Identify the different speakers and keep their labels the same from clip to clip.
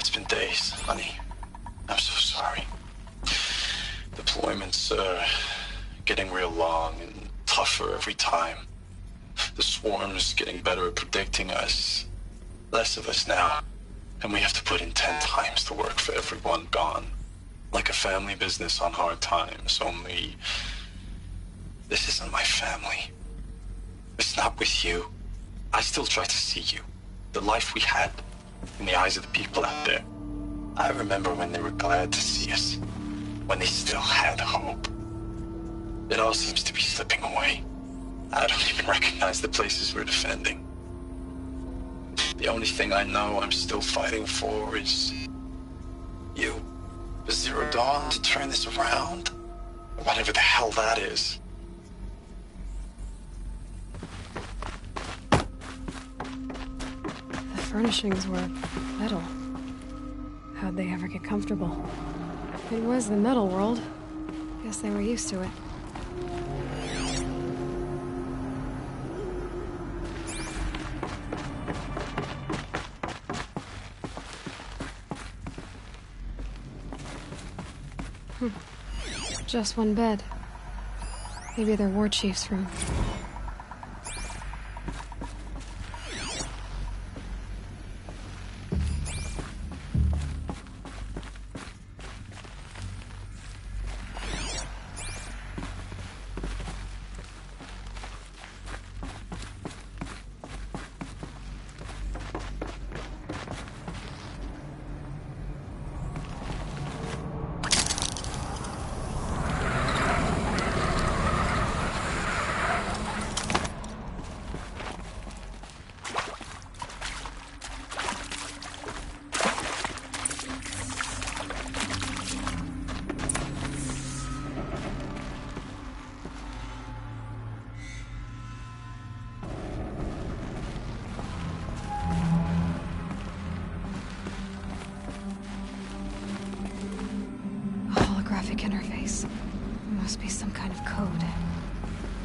Speaker 1: It's been days, honey. I'm so sorry. Deployments are getting real long and tougher every time. The swarm's getting better at predicting us. Less of us now. And we have to put in 10 times the work for everyone gone. Like a family business on hard times, only... This isn't my family. It's not with you. I still try to see you. The life we had in the eyes of the people out there. I remember when they were glad to see us. When they still had hope. It all seems to be slipping away. I don't even recognize the places we're defending. The only thing I know I'm still fighting for is... you. The Zero Dawn to turn this around. Or whatever the hell that is.
Speaker 2: The furnishings were metal. How'd they ever get comfortable? It was the metal world. Guess they were used to it. Just one bed. Maybe their war chief's room. Interface. Must be some kind of code.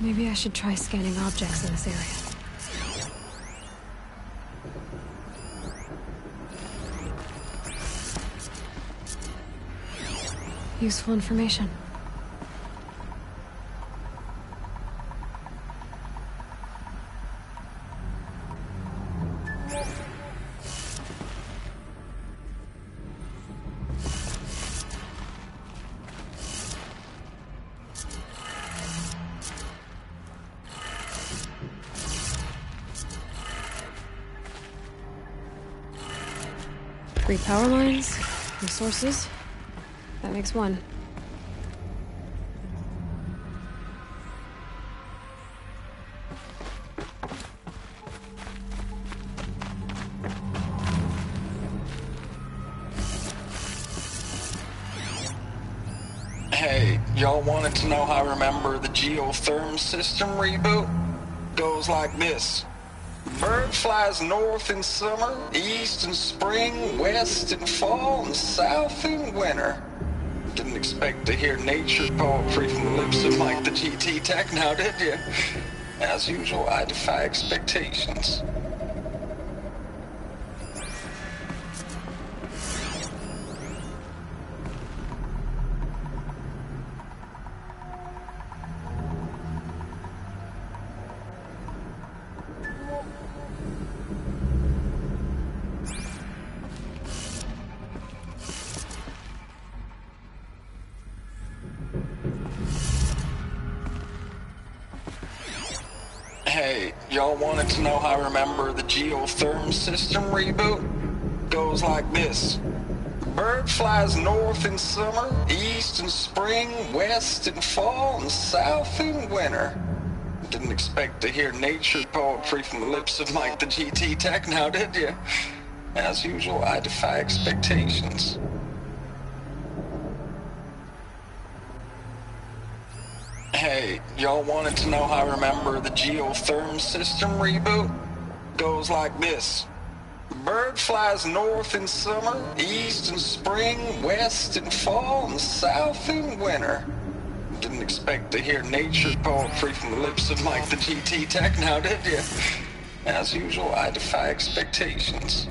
Speaker 2: Maybe I should try scanning objects in this area. Useful information. Three power lines, resources. That makes one.
Speaker 3: Hey, y'all wanted to know how I remember the geotherm system reboot? Goes like this. Bird flies north in summer, east in spring, west in fall, and south in winter. Didn't expect to hear nature poetry from the lips of Mike the GT Tech now, did you? As usual, I defy expectations. Hey, y'all wanted to know how I remember the geotherm system reboot? Goes like this. Bird flies north in summer, east in spring, west in fall, and south in winter. Didn't expect to hear nature poetry from the lips of Mike the GT Tech now, did you? As usual, I defy expectations. Hey, y'all wanted to know how I remember the geotherm system reboot? Goes like this. Bird flies north in summer, east in spring, west in fall, and south in winter. Didn't expect to hear nature poetry from the lips of Mike the GT Tech now, did you? As usual, I defy expectations.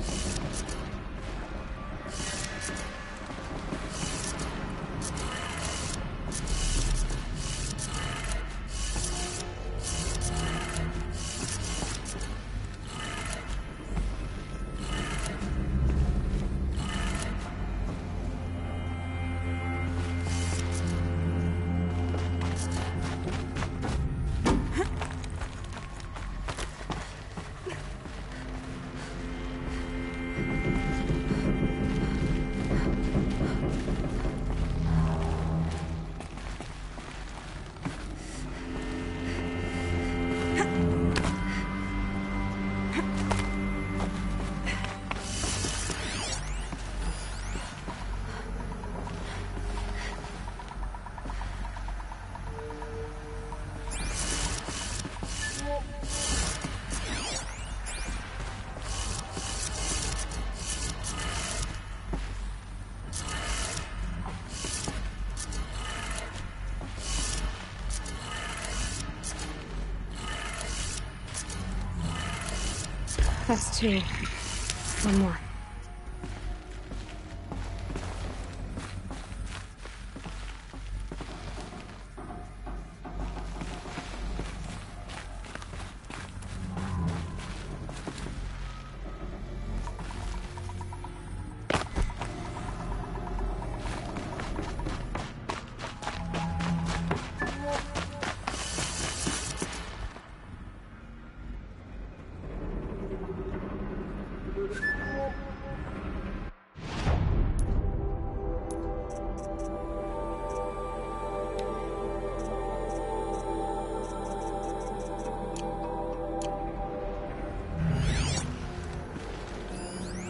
Speaker 2: That's two. One more.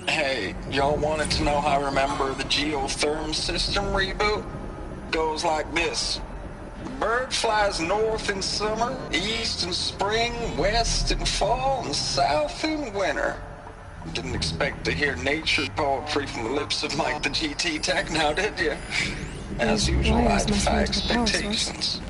Speaker 3: Hey, y'all wanted to know how I remember the geotherm system reboot? Goes like this. Bird flies north in summer, east in spring, west in fall, and south in winter. Didn't expect to hear nature poetry from the lips of Mike the GT Tech now, did you? As usual, I
Speaker 2: wires must
Speaker 3: defy
Speaker 2: run to the power source.
Speaker 3: expectations.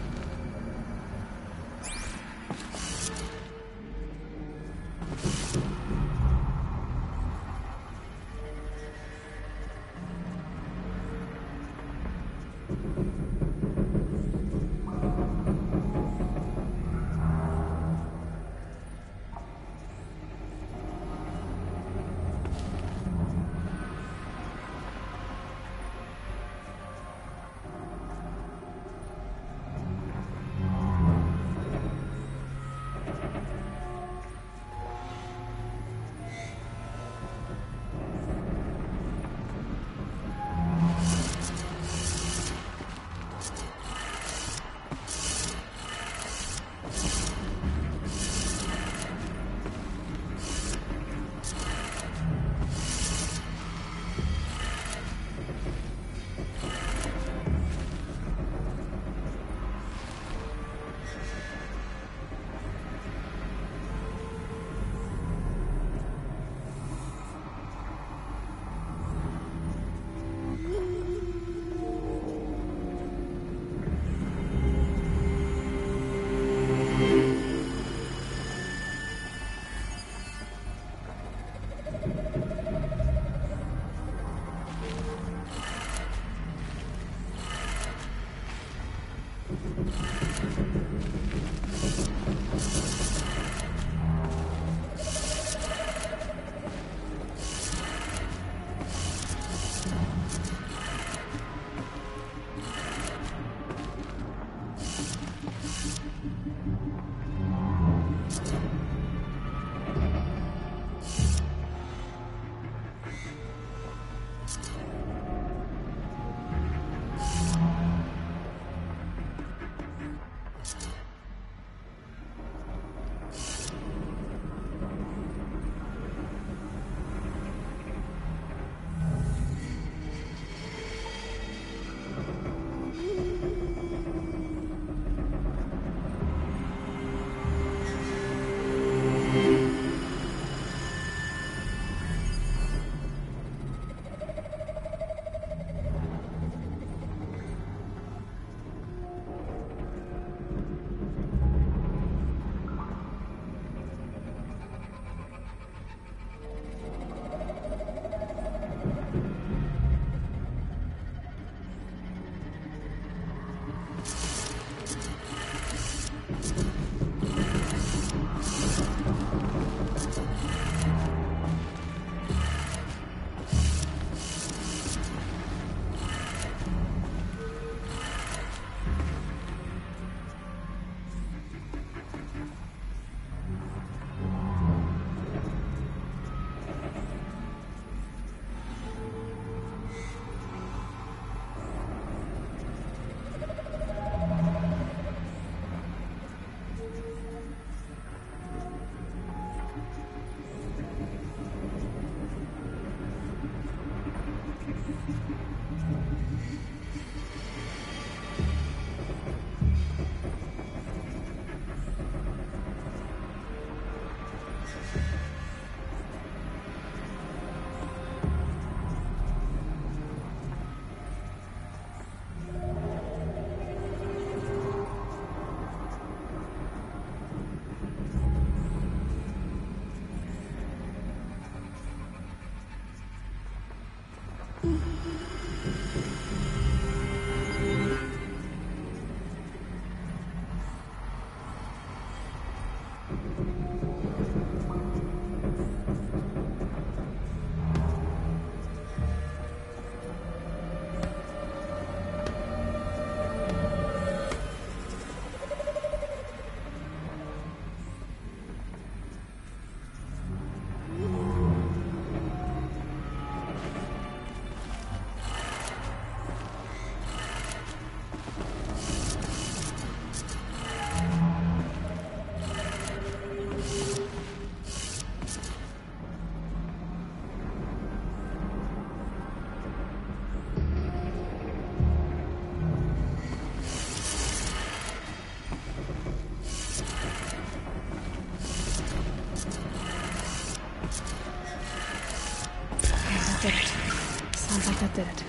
Speaker 2: did it.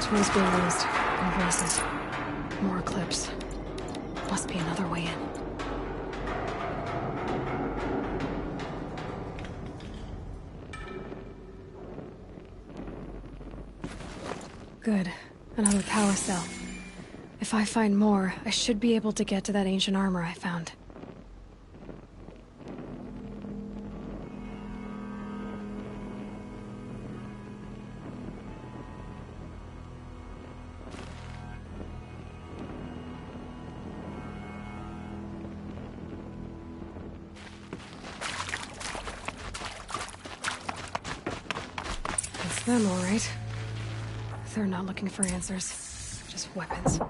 Speaker 2: Tools being used, and voices. More clips. Must be another way in. Good. Another power cell. If I find more, I should be able to get to that ancient armor I found. It's them, all right. They're not looking for answers, just weapons.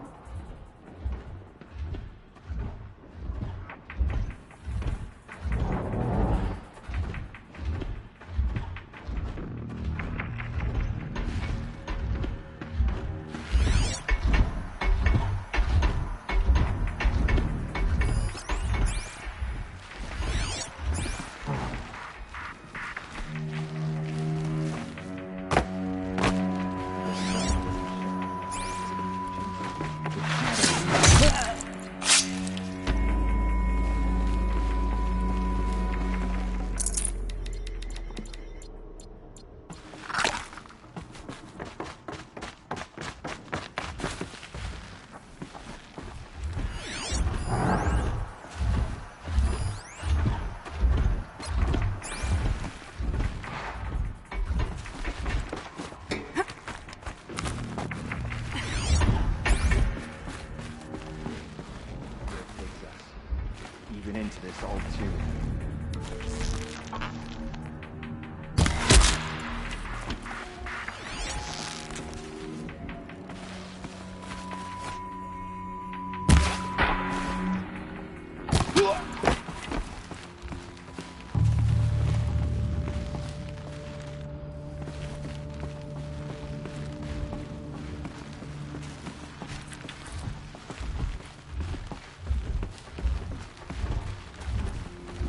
Speaker 4: Into this all too.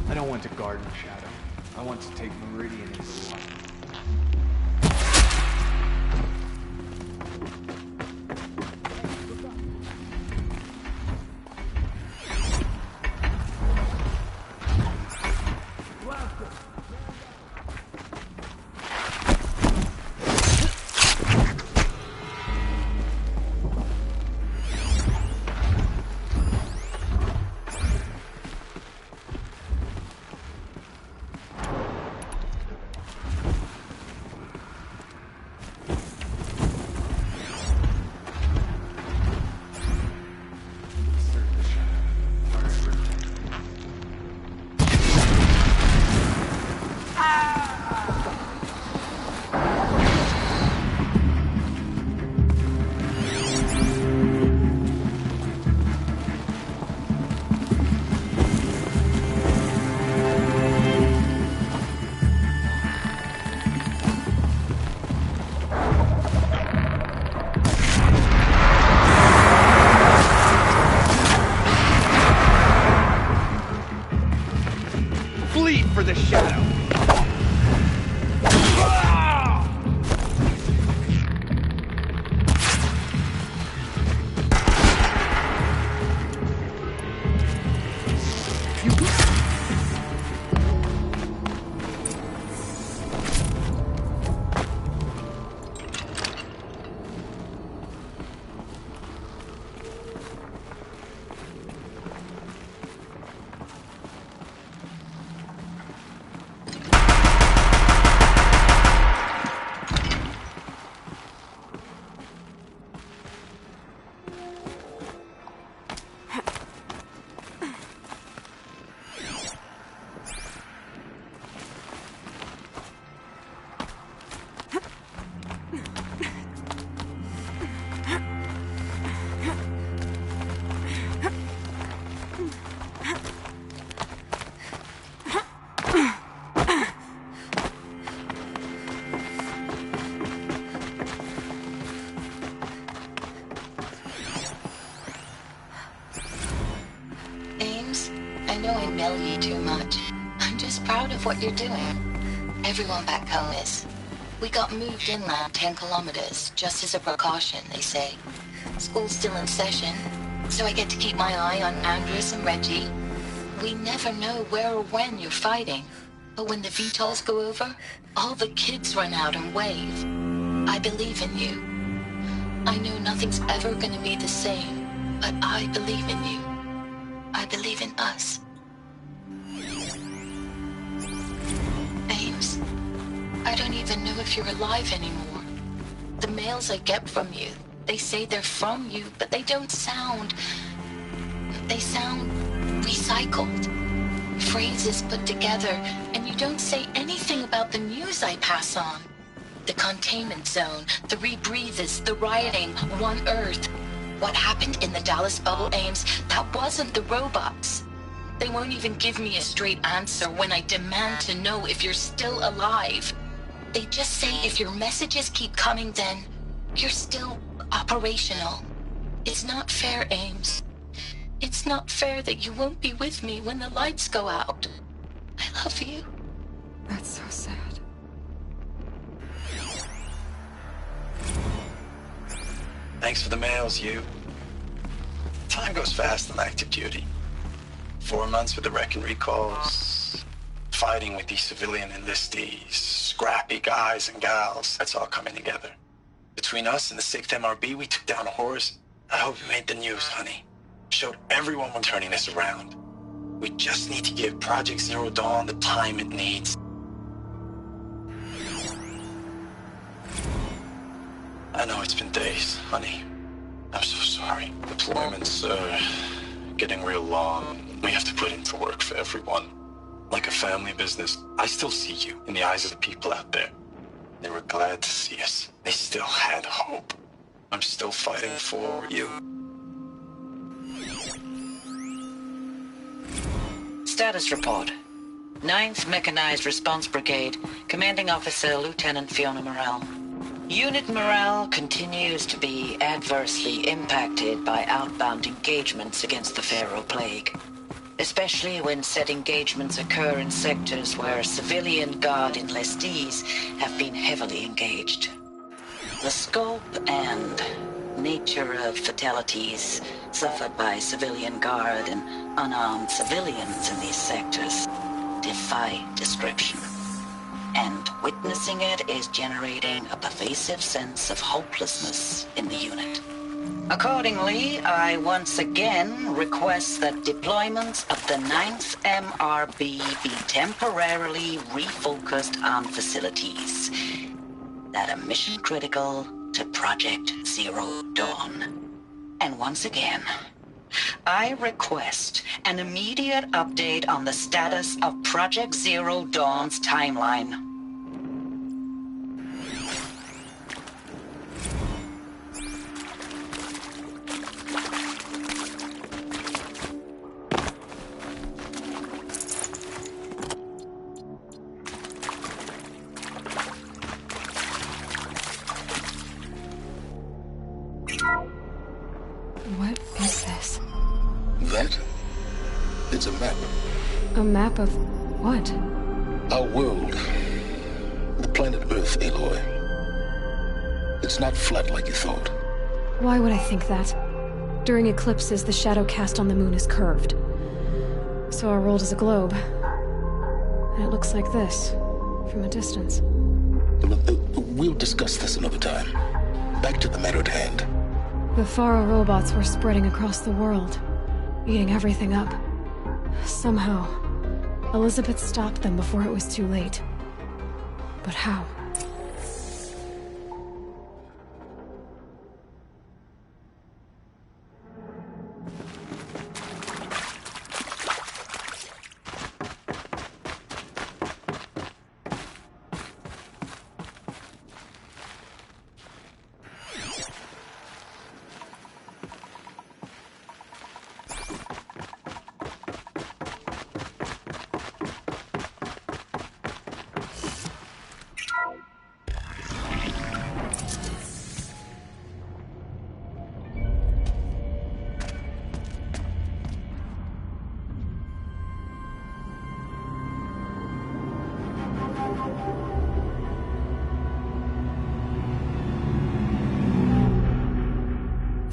Speaker 4: I don't want to guard in shadow. I want to take Meridian into the light.
Speaker 5: know I mill you too much. I'm just proud of what you're doing. Everyone back home is. We got moved inland 10 kilometers, just as a precaution, they say. School's still in session, so I get to keep my eye on Andres and Reggie. We never know where or when you're fighting, but when the VTOLs go over, all the kids run out and wave. I believe in you. I know nothing's ever gonna be the same, but I believe in you. I believe in us. Ames, I don't even know if you're alive anymore. The mails I get from you, they say they're from you, but they don't sound... They sound recycled. Phrases put together, and you don't say anything about the news I pass on. The containment zone, the rebreathers, the rioting, One Earth. What happened in the Dallas bubble, Ames, that wasn't the robots. They won't even give me a straight answer when I demand to know if you're still alive. They just say if your messages keep coming, then you're still operational. It's not fair, Ames. It's not fair that you won't be with me when the lights go out. I love you.
Speaker 2: That's so sad.
Speaker 1: Thanks for the mails, you. Time goes fast on active duty. 4 months with the wreck and recalls, fighting with these civilian enlistees, scrappy guys and gals. That's all coming together. Between us and the 6th MRB, we took down a horse. I hope you made the news, honey. Showed everyone we're turning this around. We just need to give Project Zero Dawn the time it needs. I know it's been days, honey. I'm so sorry. Deployments are getting real long. We have to put into work for everyone. Like a family business. I still see you in the eyes of the people out there. They were glad to see us. They still had hope. I'm still fighting for you.
Speaker 6: Status report. 9th Mechanized Response Brigade, Commanding Officer Lieutenant Fiona Morell. Unit morale continues to be adversely impacted by outbound engagements against the Pharaoh Plague, especially when said engagements occur in sectors where civilian guard enlistees have been heavily engaged. The scope and nature of fatalities suffered by civilian guard and unarmed civilians in these sectors defy description. And witnessing it is generating a pervasive sense of hopelessness in the unit. Accordingly, I once again request that deployments of the 9th MRB be temporarily refocused on facilities that are mission critical to Project Zero Dawn. And once again, I request an immediate update on the status of Project Zero Dawn's timeline.
Speaker 2: What is this?
Speaker 7: That? It's a map.
Speaker 2: A map of what?
Speaker 7: Our world. The planet Earth, Aloy. It's not flat like you thought.
Speaker 2: Why would I think that? During eclipses, the shadow cast on the moon is curved. So our world is a globe. And it looks like this, from a distance.
Speaker 7: We'll discuss this another time. Back to the matter at hand.
Speaker 2: The Faro robots were spreading across the world, eating everything up. Somehow, Elizabeth stopped them before it was too late. But how?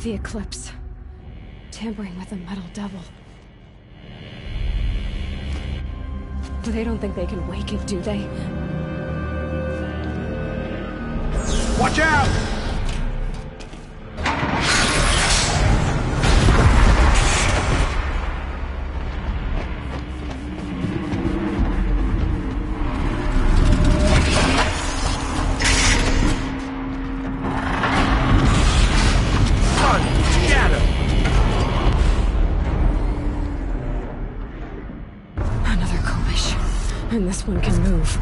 Speaker 2: The Eclipse. Tampering with the Metal Devil. They don't think they can wake it, do they?
Speaker 4: Watch out!
Speaker 2: And this one can move.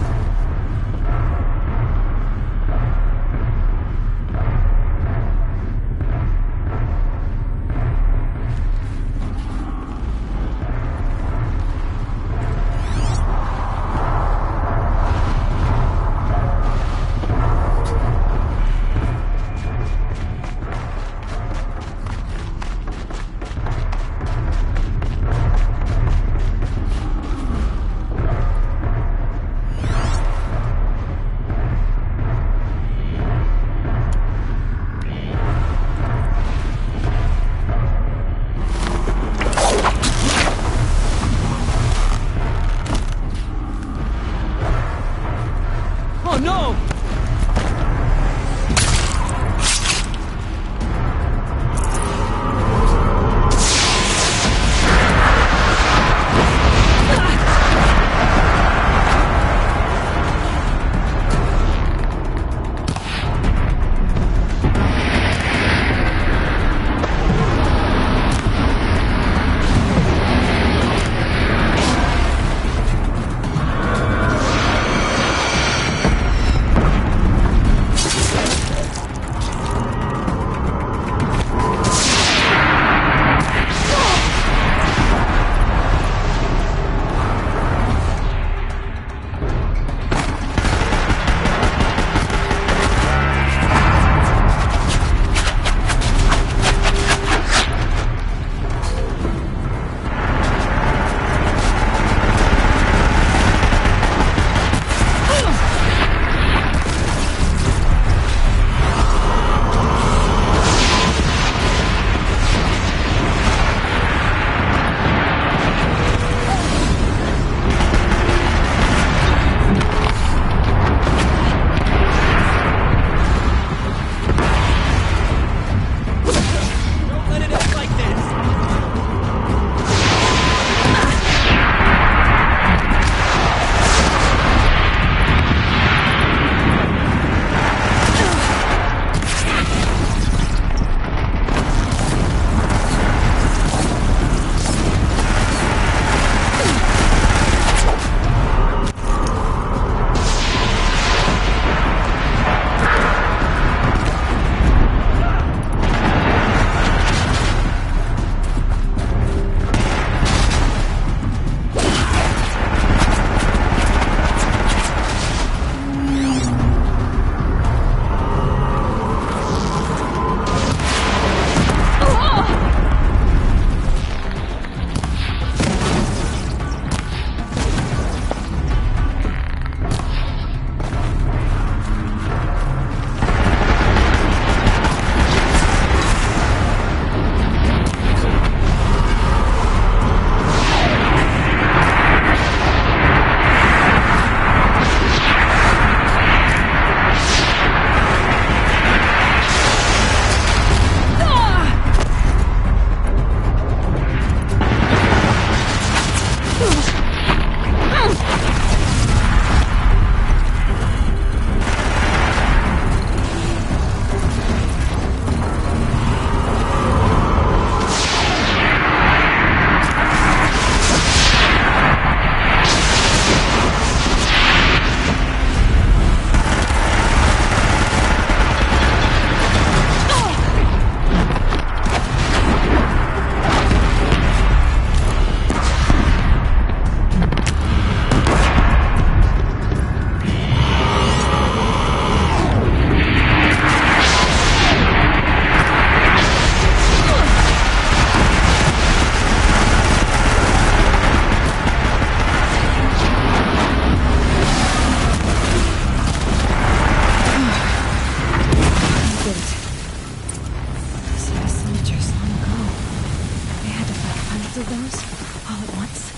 Speaker 2: those all at once?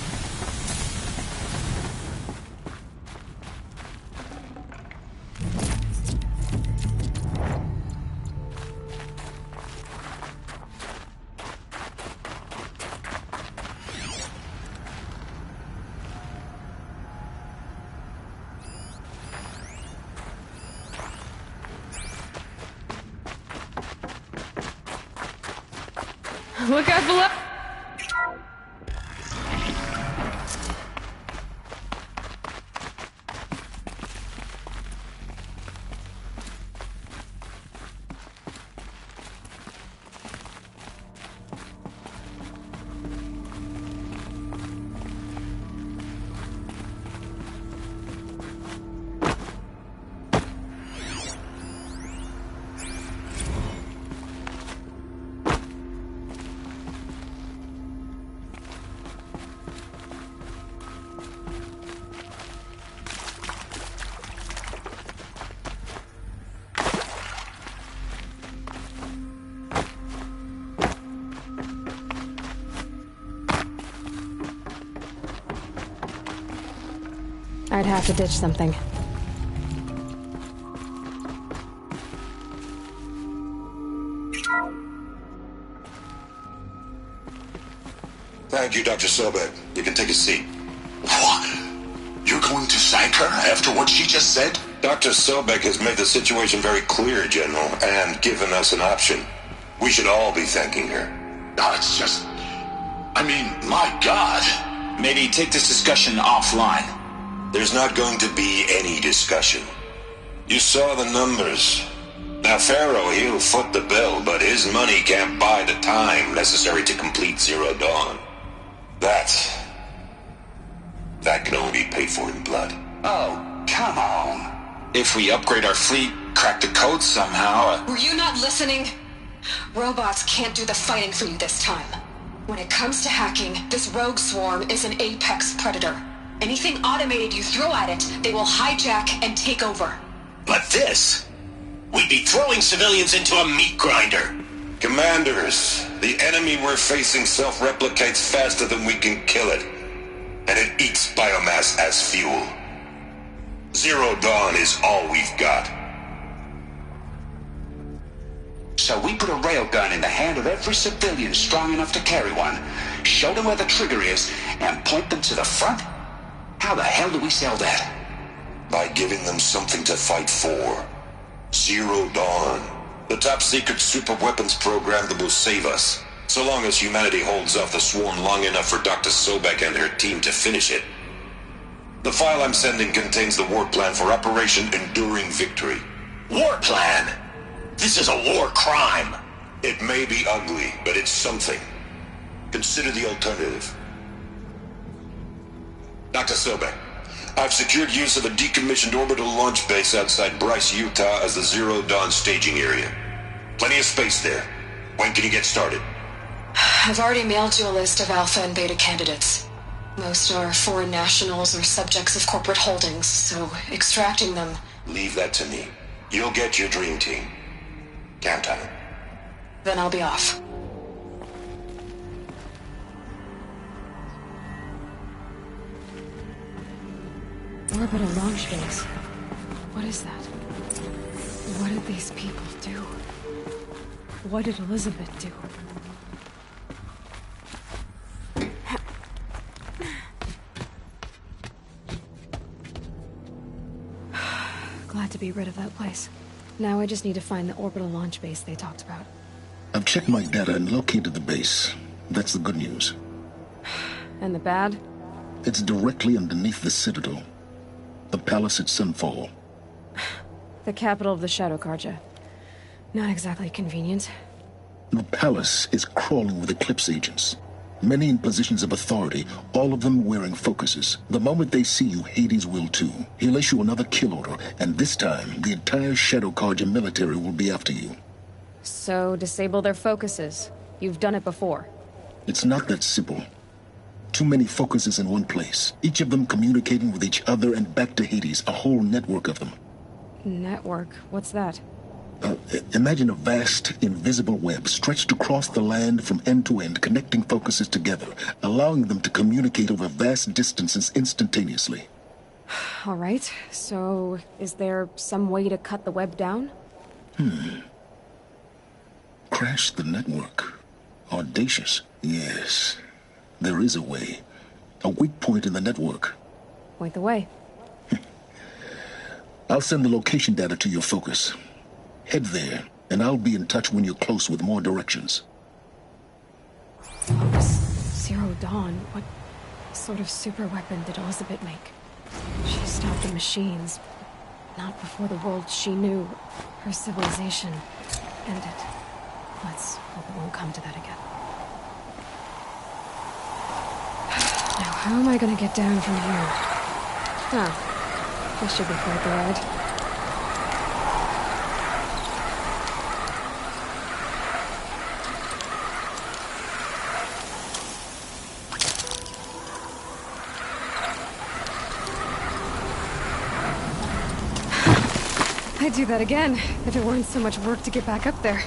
Speaker 2: Look out below! I'd have to ditch something.
Speaker 7: Thank you, Dr. Sobek. You can take a seat.
Speaker 8: What? You're going to thank her after what she just said?
Speaker 7: Dr. Sobek has made the situation very clear, General, and given us an option. We should all be thanking her.
Speaker 8: No, it's just... I mean, my God.
Speaker 9: Maybe take this discussion offline.
Speaker 7: There's not going to be any discussion. You saw the numbers. Now, Pharaoh, he'll foot the bill, but his money can't buy the time necessary to complete Zero Dawn. That can only be paid for in blood.
Speaker 8: Oh, come on.
Speaker 9: If we upgrade our fleet, crack the code somehow...
Speaker 10: Were you not listening? Robots can't do the fighting for you this time. When it comes to hacking, this rogue swarm is an apex predator. Anything automated you throw at it, they will hijack and take over.
Speaker 8: But this... We'd be throwing civilians into a meat grinder.
Speaker 7: Commanders, the enemy we're facing self-replicates faster than we can kill it. And it eats biomass as fuel. Zero Dawn is all we've got.
Speaker 8: So we put a railgun in the hand of every civilian strong enough to carry one, show them where the trigger is, and point them to the front? How the hell do we sell that?
Speaker 7: By giving them something to fight for. Zero Dawn. The top-secret super-weapons program that will save us. So long as humanity holds off the swarm long enough for Dr. Sobek and her team to finish it. The file I'm sending contains the war plan for Operation Enduring Victory.
Speaker 8: War plan? This is a war crime.
Speaker 7: It may be ugly, but it's something. Consider the alternative. Dr. Sobek, I've secured use of a decommissioned orbital launch base outside Bryce, Utah as the Zero Dawn staging area. Plenty of space there. When can you get started?
Speaker 10: I've already mailed you a list of alpha and beta candidates. Most are foreign nationals or subjects of corporate holdings, so extracting them...
Speaker 7: Leave that to me. You'll get your dream team. Count on it.
Speaker 10: Then I'll be off.
Speaker 2: Orbital launch base. What is that? What did these people do? What did Elizabeth do? Glad to be rid of that place. Now I just need to find the orbital launch base they talked about.
Speaker 7: I've checked my data and located the base. That's the good news.
Speaker 2: And the bad?
Speaker 7: It's directly underneath the Citadel. The palace at Sunfall.
Speaker 2: The capital of the Shadow Carja. Not exactly convenient.
Speaker 7: The palace is crawling with Eclipse agents. Many in positions of authority, all of them wearing focuses. The moment they see you, Hades will too. He'll issue another kill order, and this time, the entire Shadow Carja military will be after you.
Speaker 2: So, disable their focuses. You've done it before.
Speaker 7: It's not that simple. Too many focuses in one place. Each of them communicating with each other and back to Hades, a whole network of them.
Speaker 2: Network? What's that?
Speaker 11: Imagine a vast, invisible web stretched across the land from end to end, connecting focuses together, allowing them to communicate over vast distances instantaneously.
Speaker 2: All right, so is there some way to cut the web down?
Speaker 11: Crash the network. Audacious. Yes, there is a way. A weak point in the network.
Speaker 2: Point the way.
Speaker 11: I'll send the location data to your focus. Head there, and I'll be in touch when you're close with more directions.
Speaker 2: Zero Dawn? What sort of super weapon did Elizabeth make? She stopped the machines, but not before the world she knew, her civilization, ended. Let's hope it won't come to that again. Now, how am I gonna get down from here? Oh, this should be quite the ride. I'd do that again, if it weren't so much work to get back up there.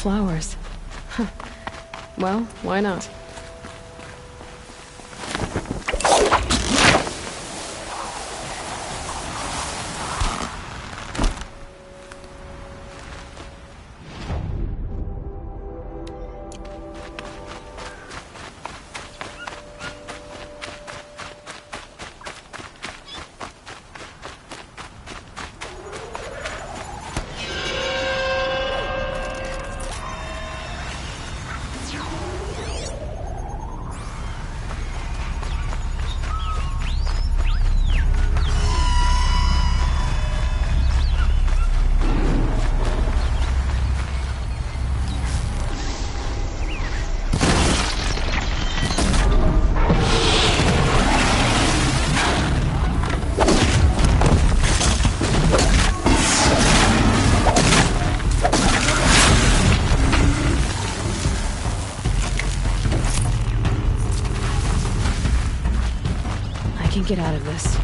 Speaker 2: flowers. Huh. Well, why not? Get out of this.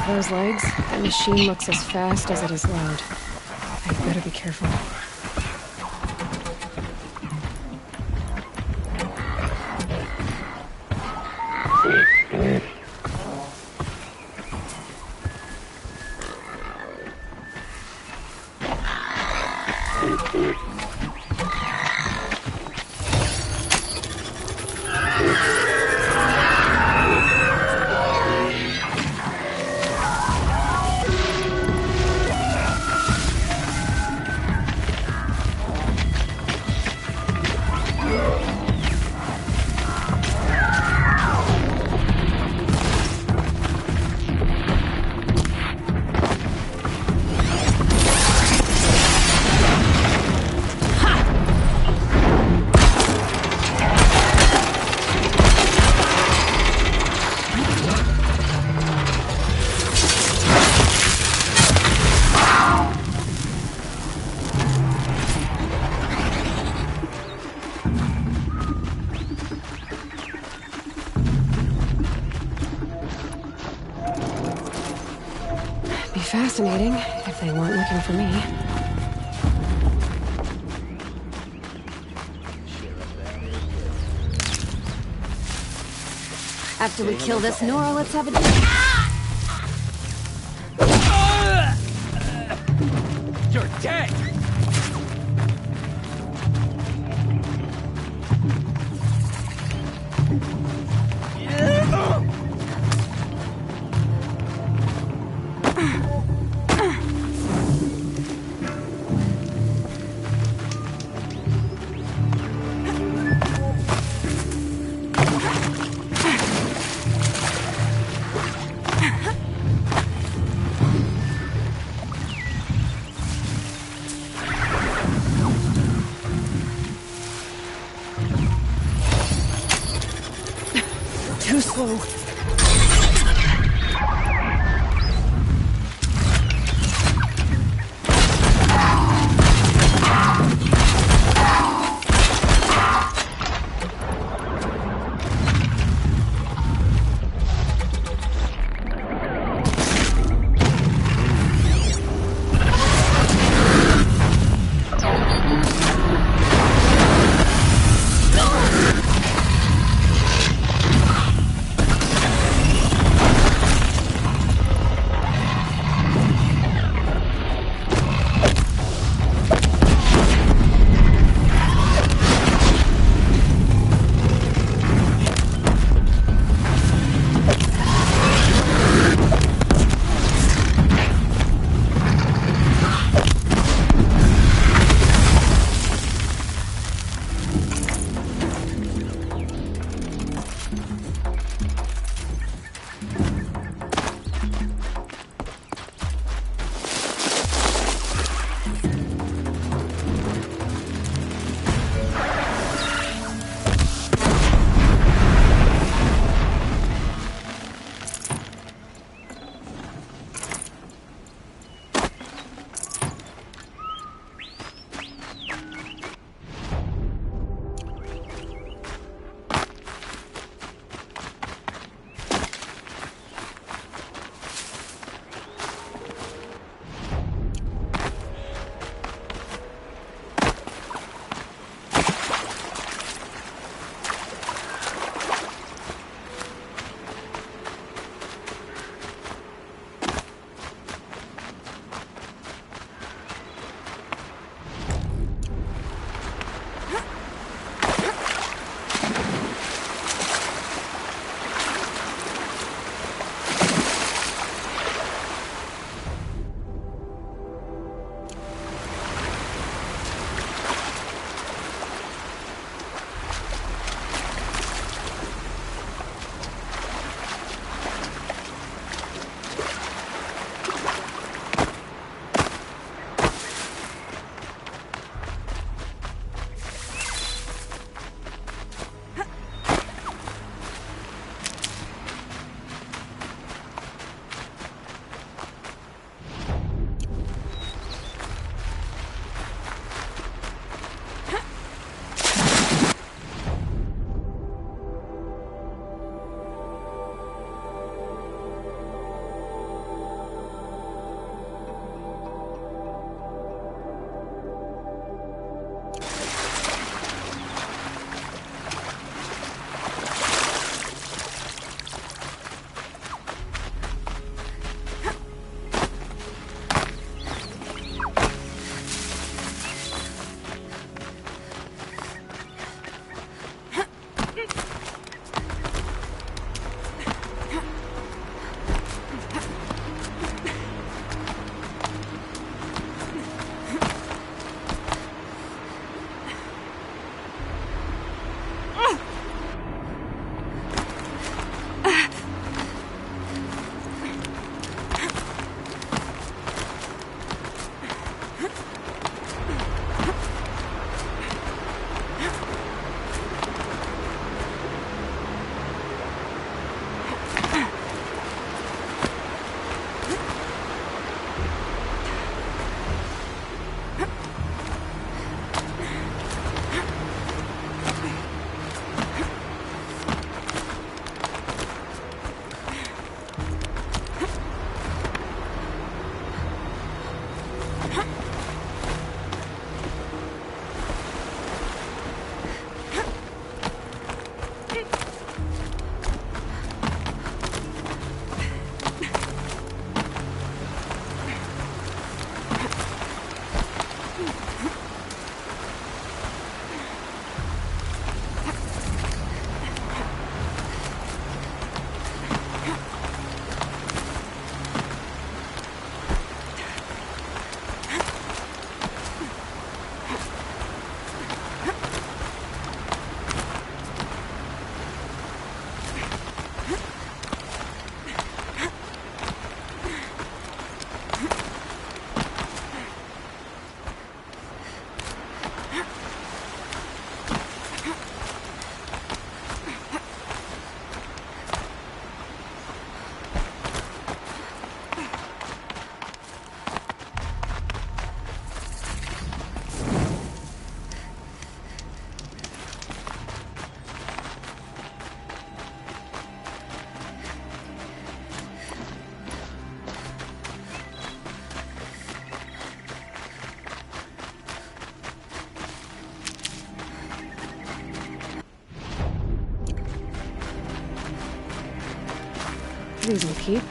Speaker 2: those legs, that machine looks as fast as it is loud. I better be careful. Fascinating, if they weren't looking for me.
Speaker 12: After we kill this Nora, let's have a...
Speaker 4: You're dead!
Speaker 2: Too slow. These will keep.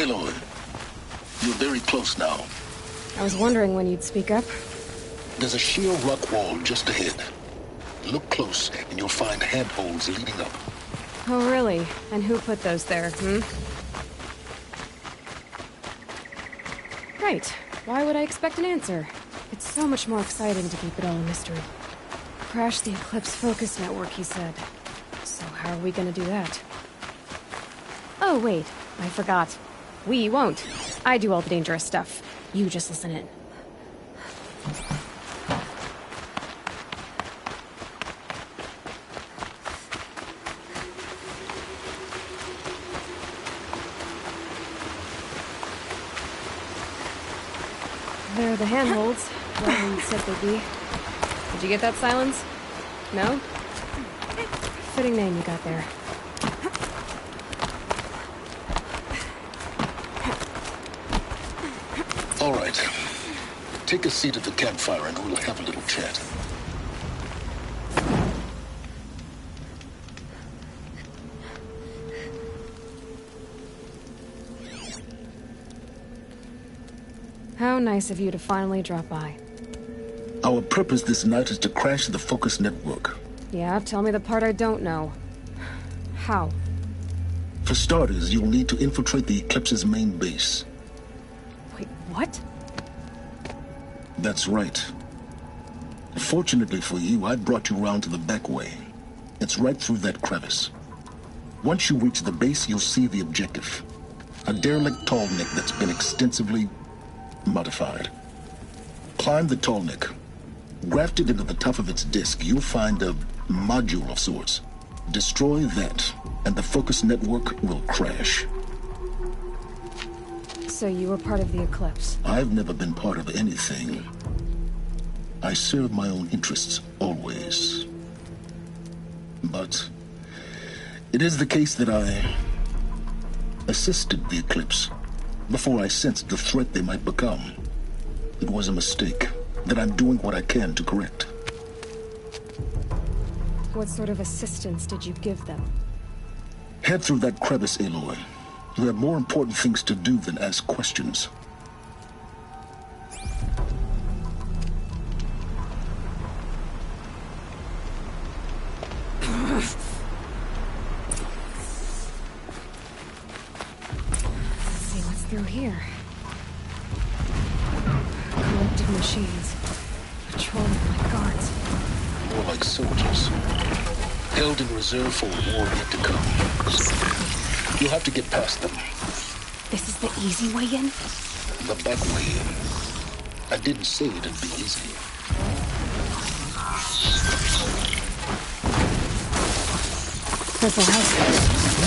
Speaker 11: Aloy, you're very close now.
Speaker 2: I was wondering when you'd speak up.
Speaker 11: There's a sheer rock wall just ahead. Look close, and you'll find handholds leading up.
Speaker 2: Oh, really? And who put those there, Right. Why would I expect an answer? It's so much more exciting to keep it all a mystery. Crash the Eclipse Focus Network, he said. So how are we gonna do that? Oh, wait. I forgot. We won't. I do all the dangerous stuff. You just listen in. There are the handholds, where you said they'd be. Did you get that, Silence? No? Fitting name you got there.
Speaker 11: All right. Take a seat at the campfire and we'll have a little chat.
Speaker 2: How nice of you to finally drop by.
Speaker 11: Our purpose this night is to crash the Focus Network.
Speaker 2: Yeah, tell me the part I don't know. How?
Speaker 11: For starters, you'll need to infiltrate the Eclipse's main base.
Speaker 2: Wait, what?
Speaker 11: That's right. Fortunately for you, I brought you around to the back way. It's right through that crevice. Once you reach the base, you'll see the objective. A derelict tallneck that's been extensively modified. Climb the tallneck. Grafted into the top of its disk, you'll find a module of sorts. Destroy that, and the Focus Network will crash.
Speaker 2: So you were part of the Eclipse?
Speaker 11: I've never been part of anything. I serve my own interests, always. But it is the case that I assisted the Eclipse before I sensed the threat they might become. It was a mistake that I'm doing what I can to correct.
Speaker 2: What sort of assistance did you give them?
Speaker 11: Head through that crevice, Aloy. You have more important things to do than ask questions.
Speaker 2: Let's see what's through here. Collected machines. Patrolling like guards.
Speaker 11: More like soldiers. Held in reserve for a war yet to come. You'll have to get past them.
Speaker 2: This is the easy way in?
Speaker 11: The back way in. I didn't say it'd be easy.
Speaker 2: There's a house.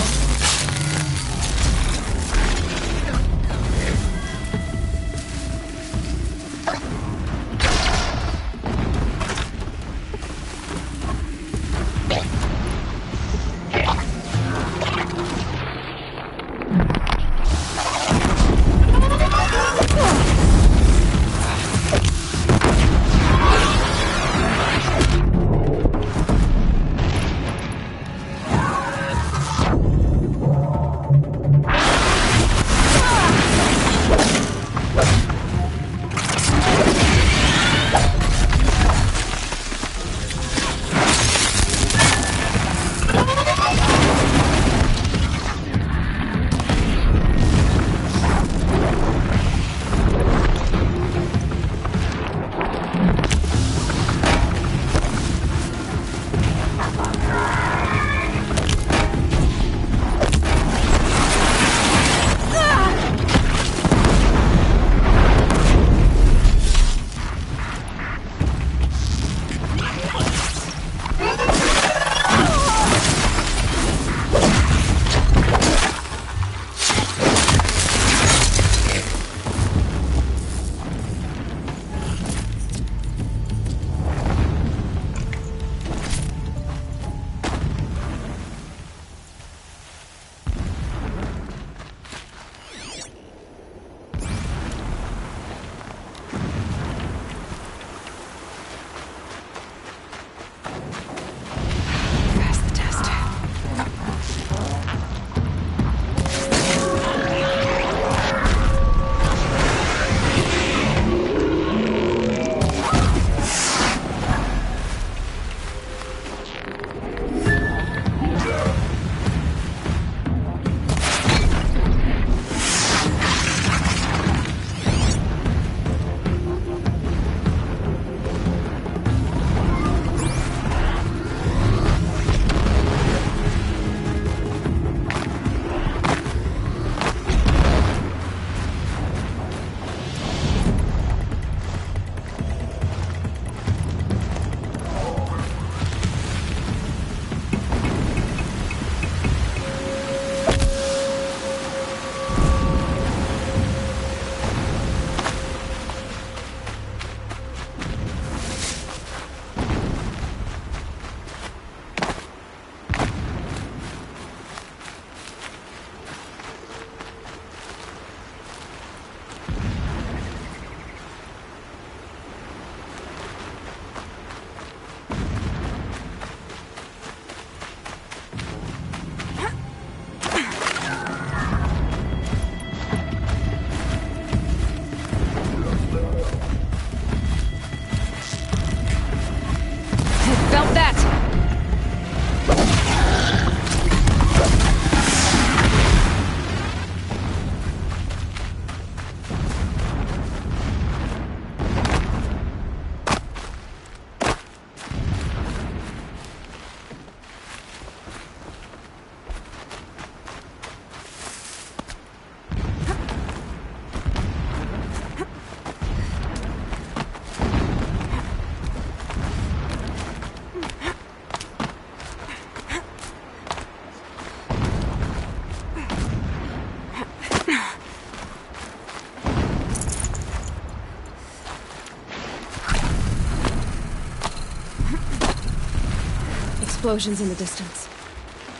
Speaker 2: explosions in the distance.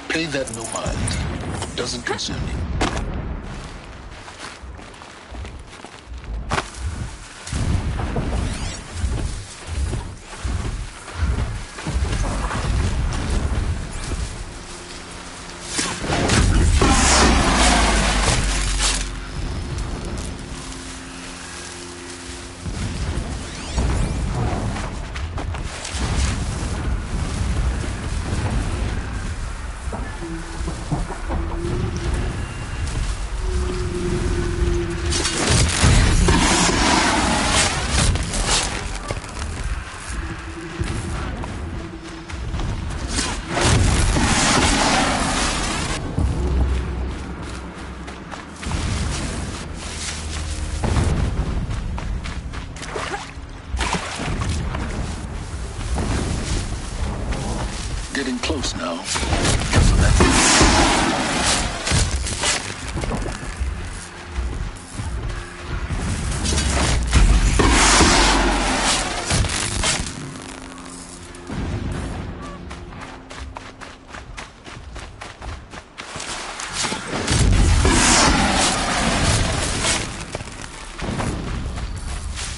Speaker 11: Pay that no mind. Doesn't concern you. Getting close now. Careful that.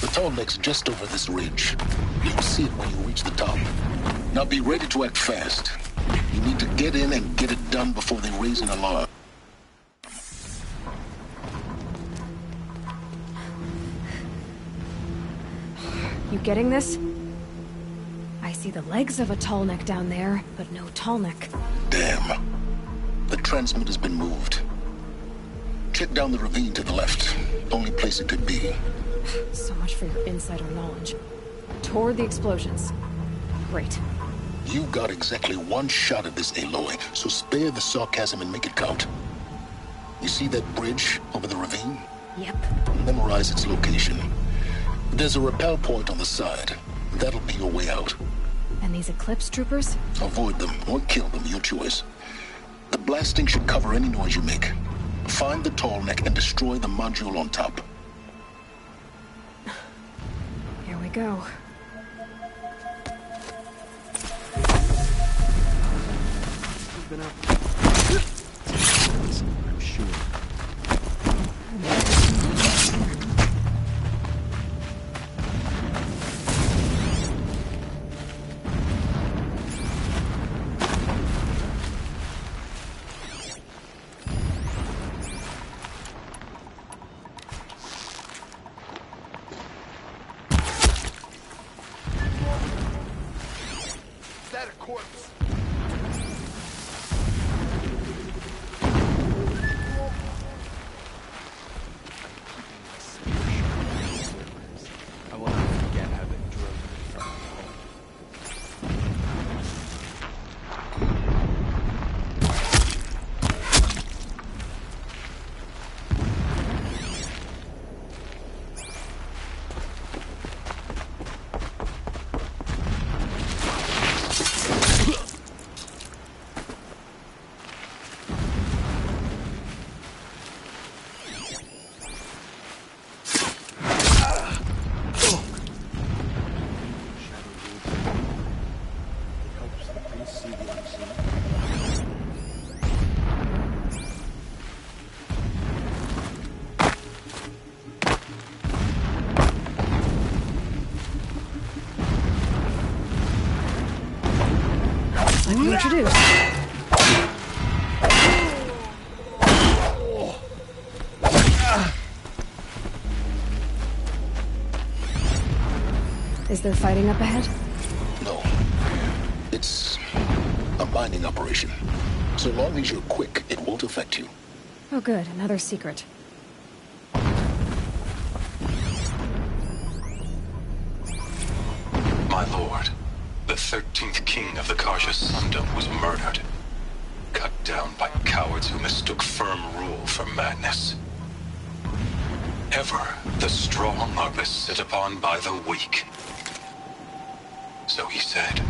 Speaker 11: The tall lake's just over this ridge. You'll see it when you reach the top. Now be ready to act fast. You need to get in and get it done before they raise an alarm.
Speaker 2: You getting this? I see the legs of a tallneck down there, but no tallneck.
Speaker 11: Damn. The transmitter's been moved. Check down the ravine to the left. Only place it could be.
Speaker 2: So much for your insider knowledge. Toward the explosions. Great.
Speaker 11: You got exactly one shot at this, Aloy, so spare the sarcasm and make it count. You see that bridge over the ravine?
Speaker 2: Yep.
Speaker 11: Memorize its location. There's a rappel point on the side. That'll be your way out.
Speaker 2: And these Eclipse troopers?
Speaker 11: Avoid them or kill them, your choice. The blasting should cover any noise you make. Find the tall neck and destroy the module on top.
Speaker 2: Here we go.
Speaker 4: I'm sure.
Speaker 13: Is that a corpse?
Speaker 4: I will not forget how they drove me from home.
Speaker 2: Like we introduced. Is there fighting up ahead?
Speaker 11: No. It's a mining operation. So long as you're quick, it won't affect you.
Speaker 2: Oh good, another secret.
Speaker 1: My lord, the 13th king of the Karja Sundom was murdered. Cut down by cowards who mistook firm rule for madness. Ever the strong are beset upon by the weak. So he said,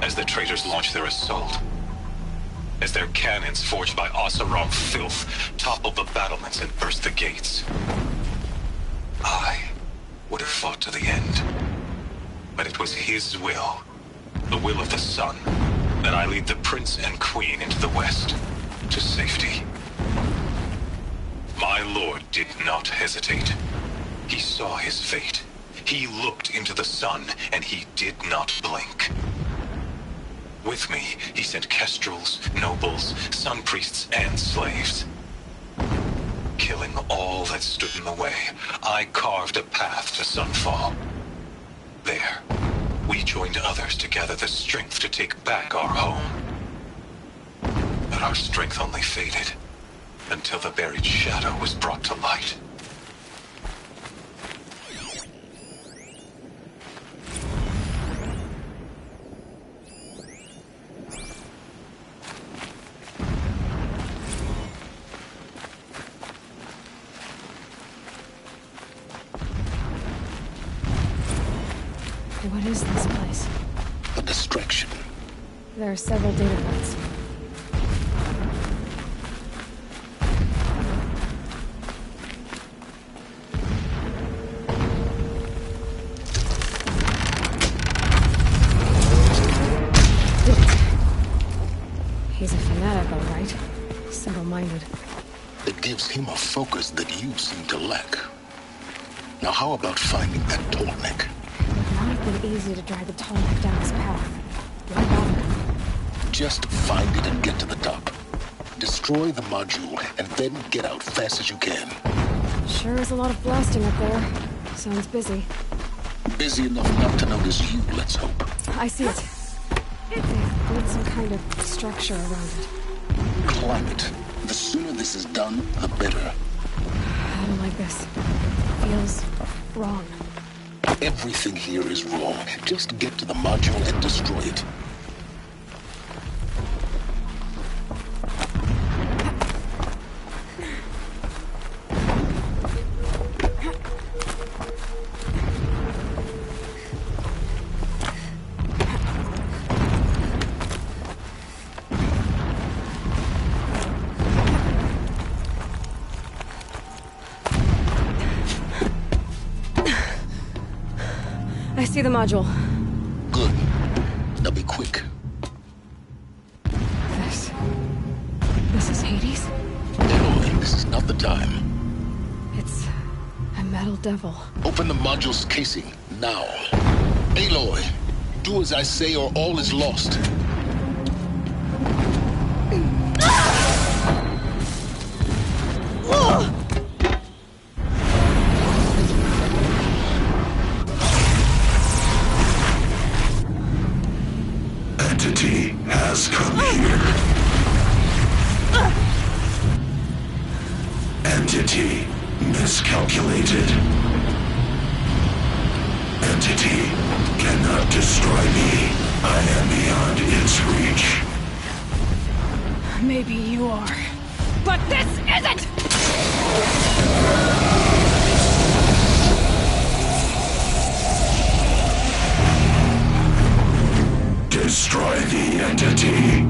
Speaker 1: as the traitors launched their assault. As their cannons forged by Oseram filth toppled the battlements and burst the gates. I would have fought to the end. But it was his will, the will of the sun, that
Speaker 13: Then I lead the Prince and Queen into the west, to safety. My lord did not hesitate. He saw his fate. He looked into the sun, and he did not blink. With me, he sent kestrels, nobles, sun priests, and slaves. Killing all that stood in the way, I carved a path to Sunfall. There, we joined others to gather the strength to take back our home. But our strength only faded, until the buried shadow was brought to light.
Speaker 2: What is this place?
Speaker 11: A distraction.
Speaker 2: There are several data points. He's a fanatic, all right. Single-minded.
Speaker 11: It gives him a focus that you seem to lack. Now how about finding that Tallneck?
Speaker 2: It would not have been easy to drag the Tallneck down his path. What bother?
Speaker 11: Just find it and get to the top. Destroy the module, and then get out fast as you can.
Speaker 2: Sure is a lot of blasting up there. Sounds busy.
Speaker 11: Busy enough not to notice you, let's hope.
Speaker 2: I see it. They've built some kind of structure around it.
Speaker 11: Climb it. The sooner this is done, the better.
Speaker 2: I don't like this. Feels wrong.
Speaker 11: Everything here is wrong. Just get to the module and destroy it.
Speaker 2: I see the module.
Speaker 11: Good. Now be quick.
Speaker 2: This is Hades?
Speaker 11: Aloy, this is not the time.
Speaker 2: It's a metal devil.
Speaker 11: Open the module's casing, now. Aloy, do as I say or all is lost.
Speaker 7: Entity has come here. Entity miscalculated. Entity cannot destroy me. I am beyond its reach.
Speaker 2: Maybe you are. But this isn't!
Speaker 7: Destroy the entity.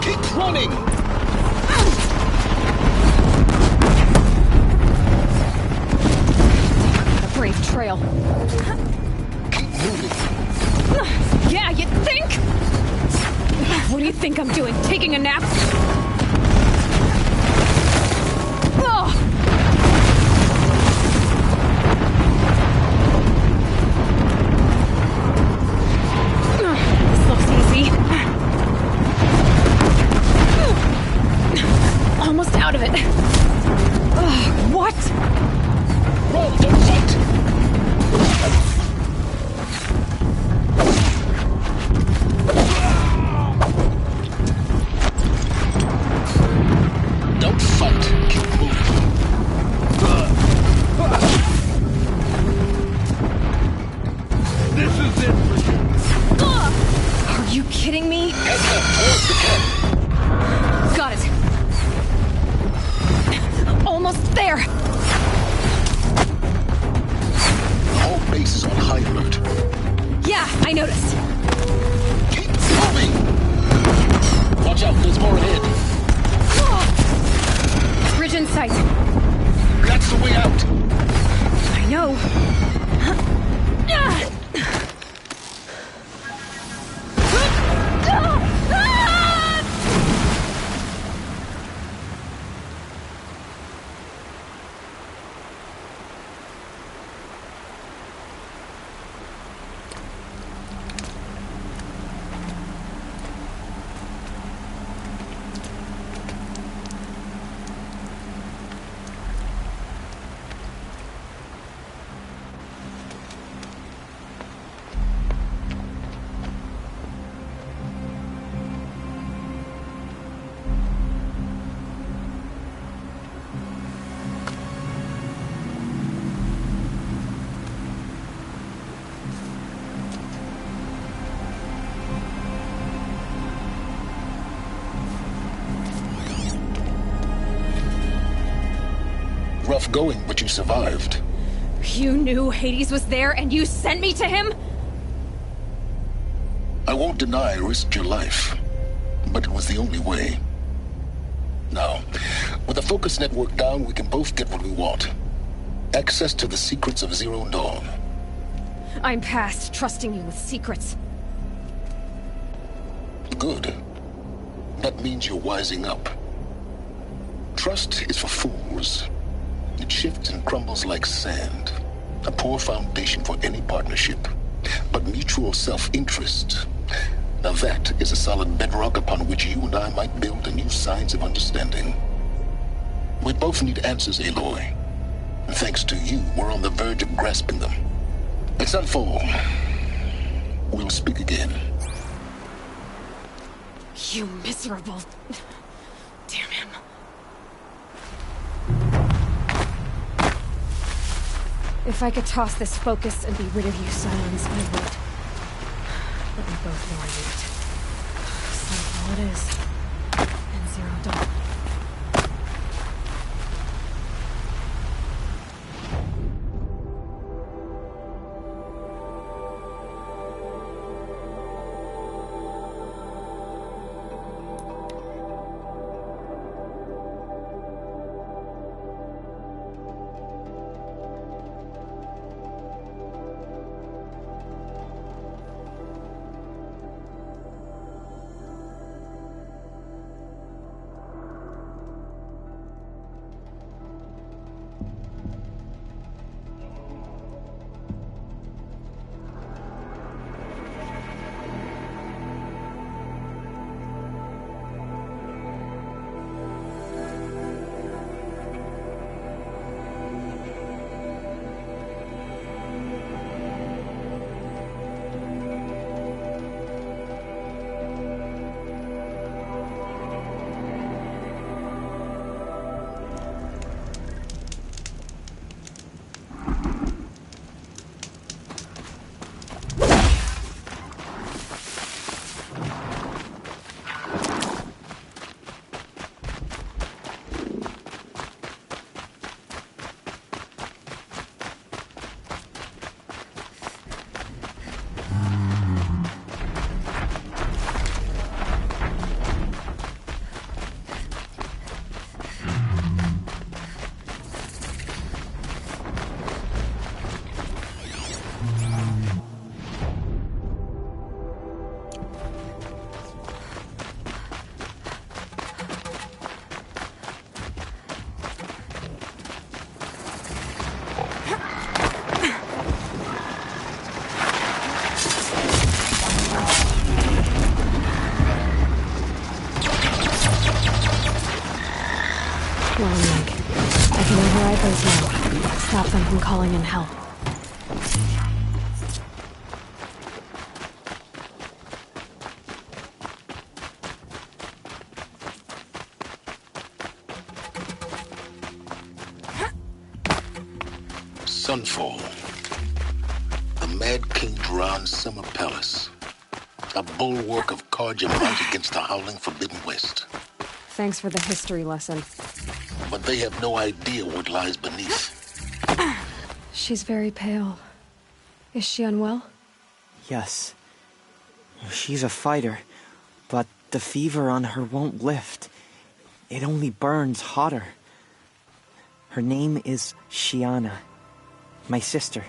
Speaker 11: Keep running!
Speaker 2: A brave trail.
Speaker 11: Keep moving.
Speaker 2: Yeah, you think? What do you think I'm doing? Taking a nap? This looks easy. Almost out of it. What?
Speaker 11: Run, don't fight! Don't fight. Keep moving.
Speaker 2: This is it for you. Are you kidding me? There!
Speaker 11: The whole base is on high alert.
Speaker 2: Yeah, I noticed.
Speaker 11: Keep moving! Watch out, there's more ahead.
Speaker 2: Bridge in sight.
Speaker 11: That's the way out.
Speaker 2: I know.
Speaker 11: Rough going, but you survived.
Speaker 2: You knew Hades was there and you sent me to him?
Speaker 11: I won't deny I risked your life, but it was the only way. Now, with the focus network down, we can both get what we want. Access to the secrets of Zero Dawn.
Speaker 2: I'm past trusting you with secrets.
Speaker 11: Good. That means you're wising up. Trust is for fools. It shifts and crumbles like sand. A poor foundation for any partnership. But mutual self-interest, now that is a solid bedrock upon which you and I might build a new science of understanding. We both need answers, Aloy. And thanks to you, we're on the verge of grasping them. At Sunfall, we'll speak again.
Speaker 2: You miserable... Damn him. If I could toss this focus and be rid of you, Scions, I would. But we both know I need it. Sunfall it is. And Zero Dawn. Stop them from calling in help.
Speaker 11: Sunfall. The Mad King Jiran's summer palace. A bulwark of Carja might against the howling Forbidden West.
Speaker 2: Thanks for the history lesson.
Speaker 11: but they have no idea what lies beneath.
Speaker 2: She's very pale. Is she unwell?
Speaker 14: Yes. She's a fighter, but the fever on her won't lift. It only burns hotter. Her name is Shiana, my sister.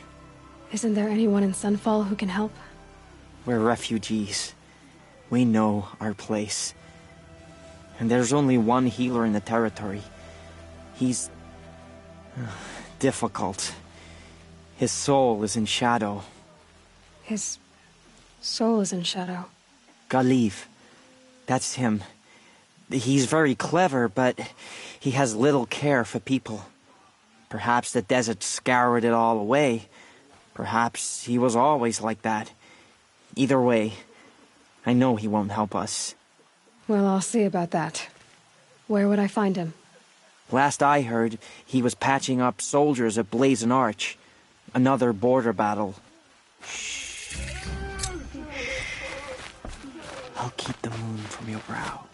Speaker 2: Isn't there anyone in Sunfall who can help?
Speaker 14: We're refugees. We know our place. And there's only one healer in the territory. He's difficult. His soul is in shadow.
Speaker 2: His soul is in shadow.
Speaker 14: Galiv. That's him. He's very clever, but he has little care for people. Perhaps the desert scoured it all away. Perhaps he was always like that. Either way, I know he won't help us.
Speaker 2: Well, I'll see about that. Where would I find him?
Speaker 14: Last I heard, he was patching up soldiers at Blazon Arch. Another border battle. Shh. I'll keep the moon from your brow.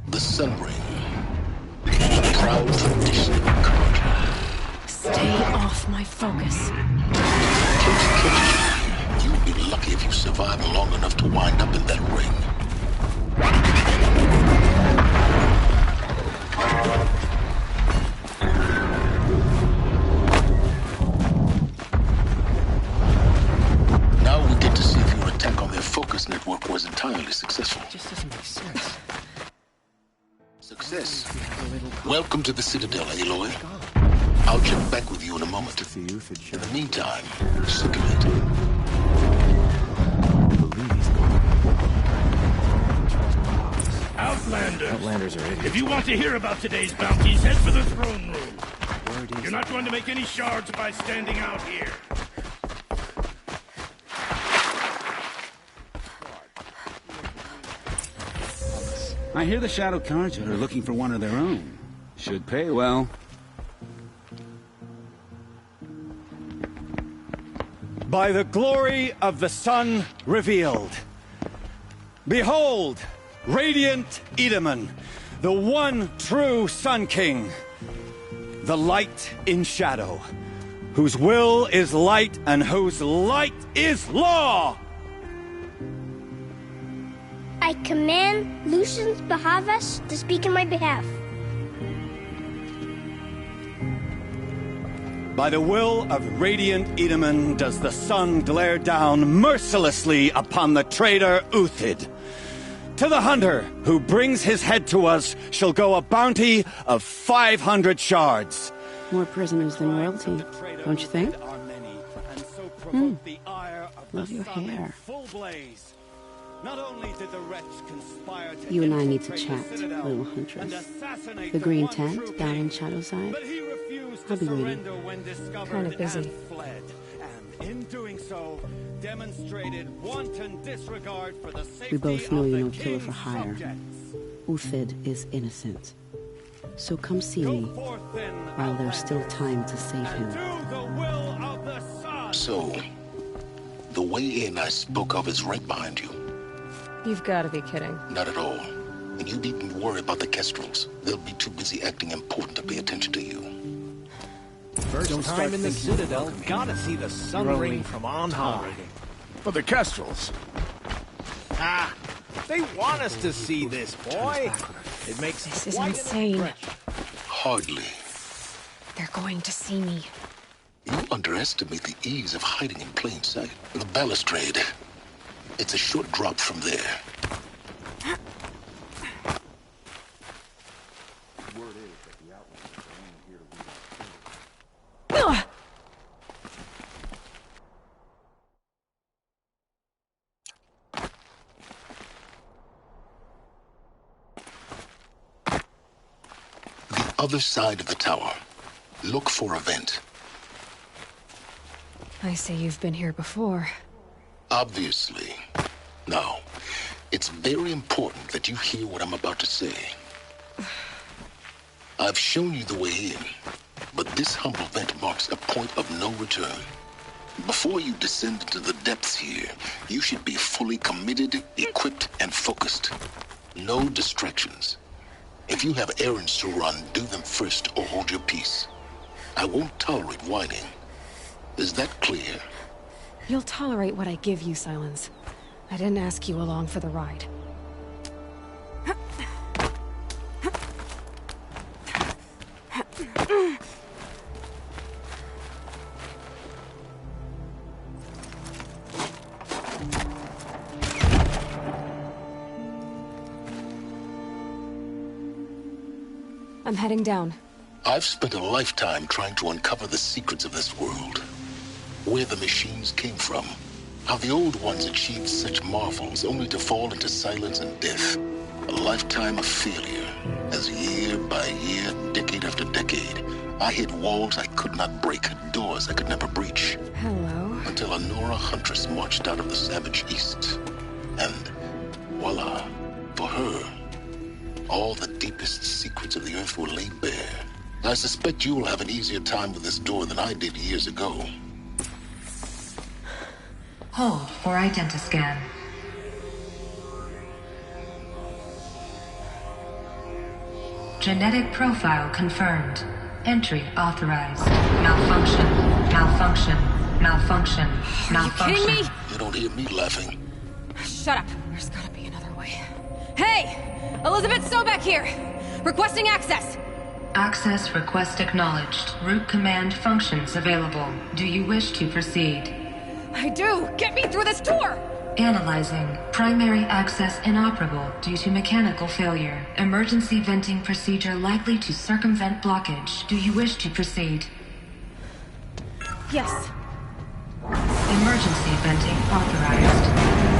Speaker 11: The Sun Ring. A proud tradition of Carja.
Speaker 2: Stay off my focus.
Speaker 11: You'd be lucky if you survived long enough to wind up in that ring. Now we get to see if your attack on their focus network was entirely successful.
Speaker 14: It just doesn't make sense.
Speaker 11: Success. Welcome to the Citadel, Aloy. I'll check back with you in a moment. In the meantime, circulate.
Speaker 15: Outlanders are idiots. If you want to hear about today's bounties, head for the throne room. You're not going to make any shards by standing out here.
Speaker 16: I hear the Shadow Carja are looking for one of their own. Should pay well.
Speaker 17: By the glory of the sun revealed. Behold, radiant Edaman, the one true Sun King. The light in shadow, whose will is light and whose light is law.
Speaker 18: I command Lucius Bahavas to speak in my behalf.
Speaker 17: By the will of radiant Edaman does the sun glare down mercilessly upon the traitor Uthid. To the hunter who brings his head to us shall go a bounty of 500 shards.
Speaker 19: More prisoners than royalty, don't you think? Love your hair.
Speaker 17: Not only did the wretch conspire to
Speaker 19: You and I need to chat, little huntress. The green tent down in Shadowside. I'll be waiting.
Speaker 2: Kind of busy.
Speaker 17: And in doing so, demonstrated wanton disregard for the safety
Speaker 19: We both know
Speaker 17: of
Speaker 19: you're
Speaker 17: the
Speaker 19: no killer
Speaker 17: king's
Speaker 19: for hire.
Speaker 17: subjects.
Speaker 19: Uthid is innocent. So come see me while there's still time to save him.
Speaker 11: So, the way in I spoke of is right behind you.
Speaker 2: You've got to be kidding.
Speaker 11: Not at all. And you needn't worry about the Kestrels. They'll be too busy acting important to pay attention to you.
Speaker 20: First time in the Citadel, gotta see the Sun Ring from on high.
Speaker 21: But the Kestrels.
Speaker 20: Ah, they want us to see this, boy. It makes
Speaker 2: This is
Speaker 20: quite an
Speaker 2: insane.
Speaker 20: impression.
Speaker 11: Hardly.
Speaker 2: They're going to see me.
Speaker 11: You underestimate the ease of hiding in plain sight. The balustrade. It's a short drop from there. other side of the tower. Look for a vent.
Speaker 2: I say you've been here before.
Speaker 11: Obviously. Now, it's very important that you hear what I'm about to say. I've shown you the way in, but this humble vent marks a point of no return. Before you descend into the depths here, you should be fully committed, equipped, and focused. No distractions. If you have errands to run, do them first or hold your peace. I won't tolerate whining. Is that clear?
Speaker 2: You'll tolerate what I give you, Silence. I didn't ask you along for the ride. I'm heading down.
Speaker 11: I've spent a lifetime trying to uncover the secrets of this world. Where the machines came from. How the old ones achieved such marvels only to fall into silence and death. A lifetime of failure, as year by year, decade after decade, I hit walls I could not break, doors I could never breach.
Speaker 2: Hello.
Speaker 11: Until a Nora huntress marched out of the savage east. And voila, for her, all the deepest secrets of the earth were laid bare. I suspect you will have an easier time with this door than I did years ago.
Speaker 3: Hold for identiscan. Genetic profile confirmed. Entry authorized. Malfunction. Malfunction. Malfunction. Malfunction.
Speaker 2: Are you kidding me?
Speaker 11: You don't hear me laughing.
Speaker 2: Shut up. There's gotta be another way. Hey! Elizabeth Sobek here! Requesting access!
Speaker 3: Access request acknowledged. Root command functions available. Do you wish to proceed?
Speaker 2: I do! Get me through this door!
Speaker 3: Analyzing. Primary access inoperable due to mechanical failure. Emergency venting procedure likely to circumvent blockage. Do you wish to proceed?
Speaker 2: Yes.
Speaker 3: Emergency venting authorized.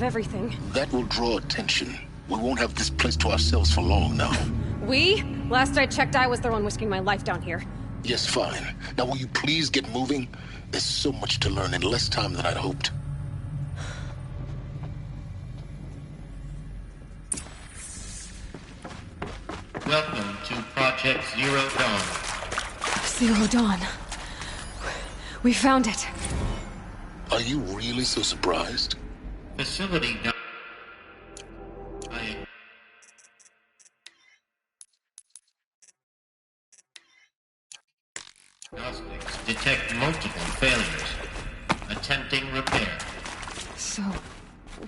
Speaker 2: Everything.
Speaker 11: That will draw attention. We won't have this place to ourselves for long now.
Speaker 2: We? Last I checked, I was the one risking my life down here.
Speaker 11: Yes, fine. Now will you please get moving? There's so much to learn in less time than I'd hoped.
Speaker 22: Welcome to Project Zero Dawn.
Speaker 2: Zero Dawn. We found it.
Speaker 11: Are you really so surprised?
Speaker 22: Facility diagnostics detect multiple failures. Attempting repair.
Speaker 2: So,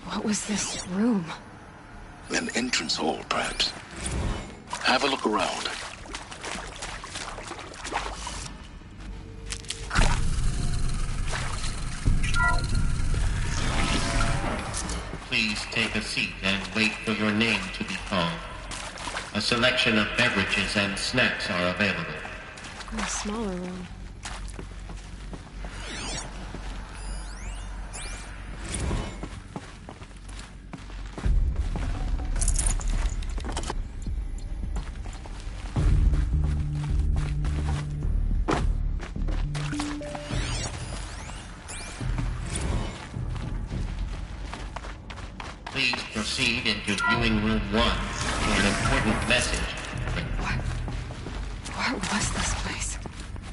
Speaker 2: what was this room?
Speaker 11: An entrance hall, perhaps. Have a look around.
Speaker 22: Please take a seat and wait for your name to be called. A selection of beverages and snacks are available.
Speaker 2: In a smaller room.
Speaker 22: Please proceed into viewing room 1 for an important message.
Speaker 2: What was this place?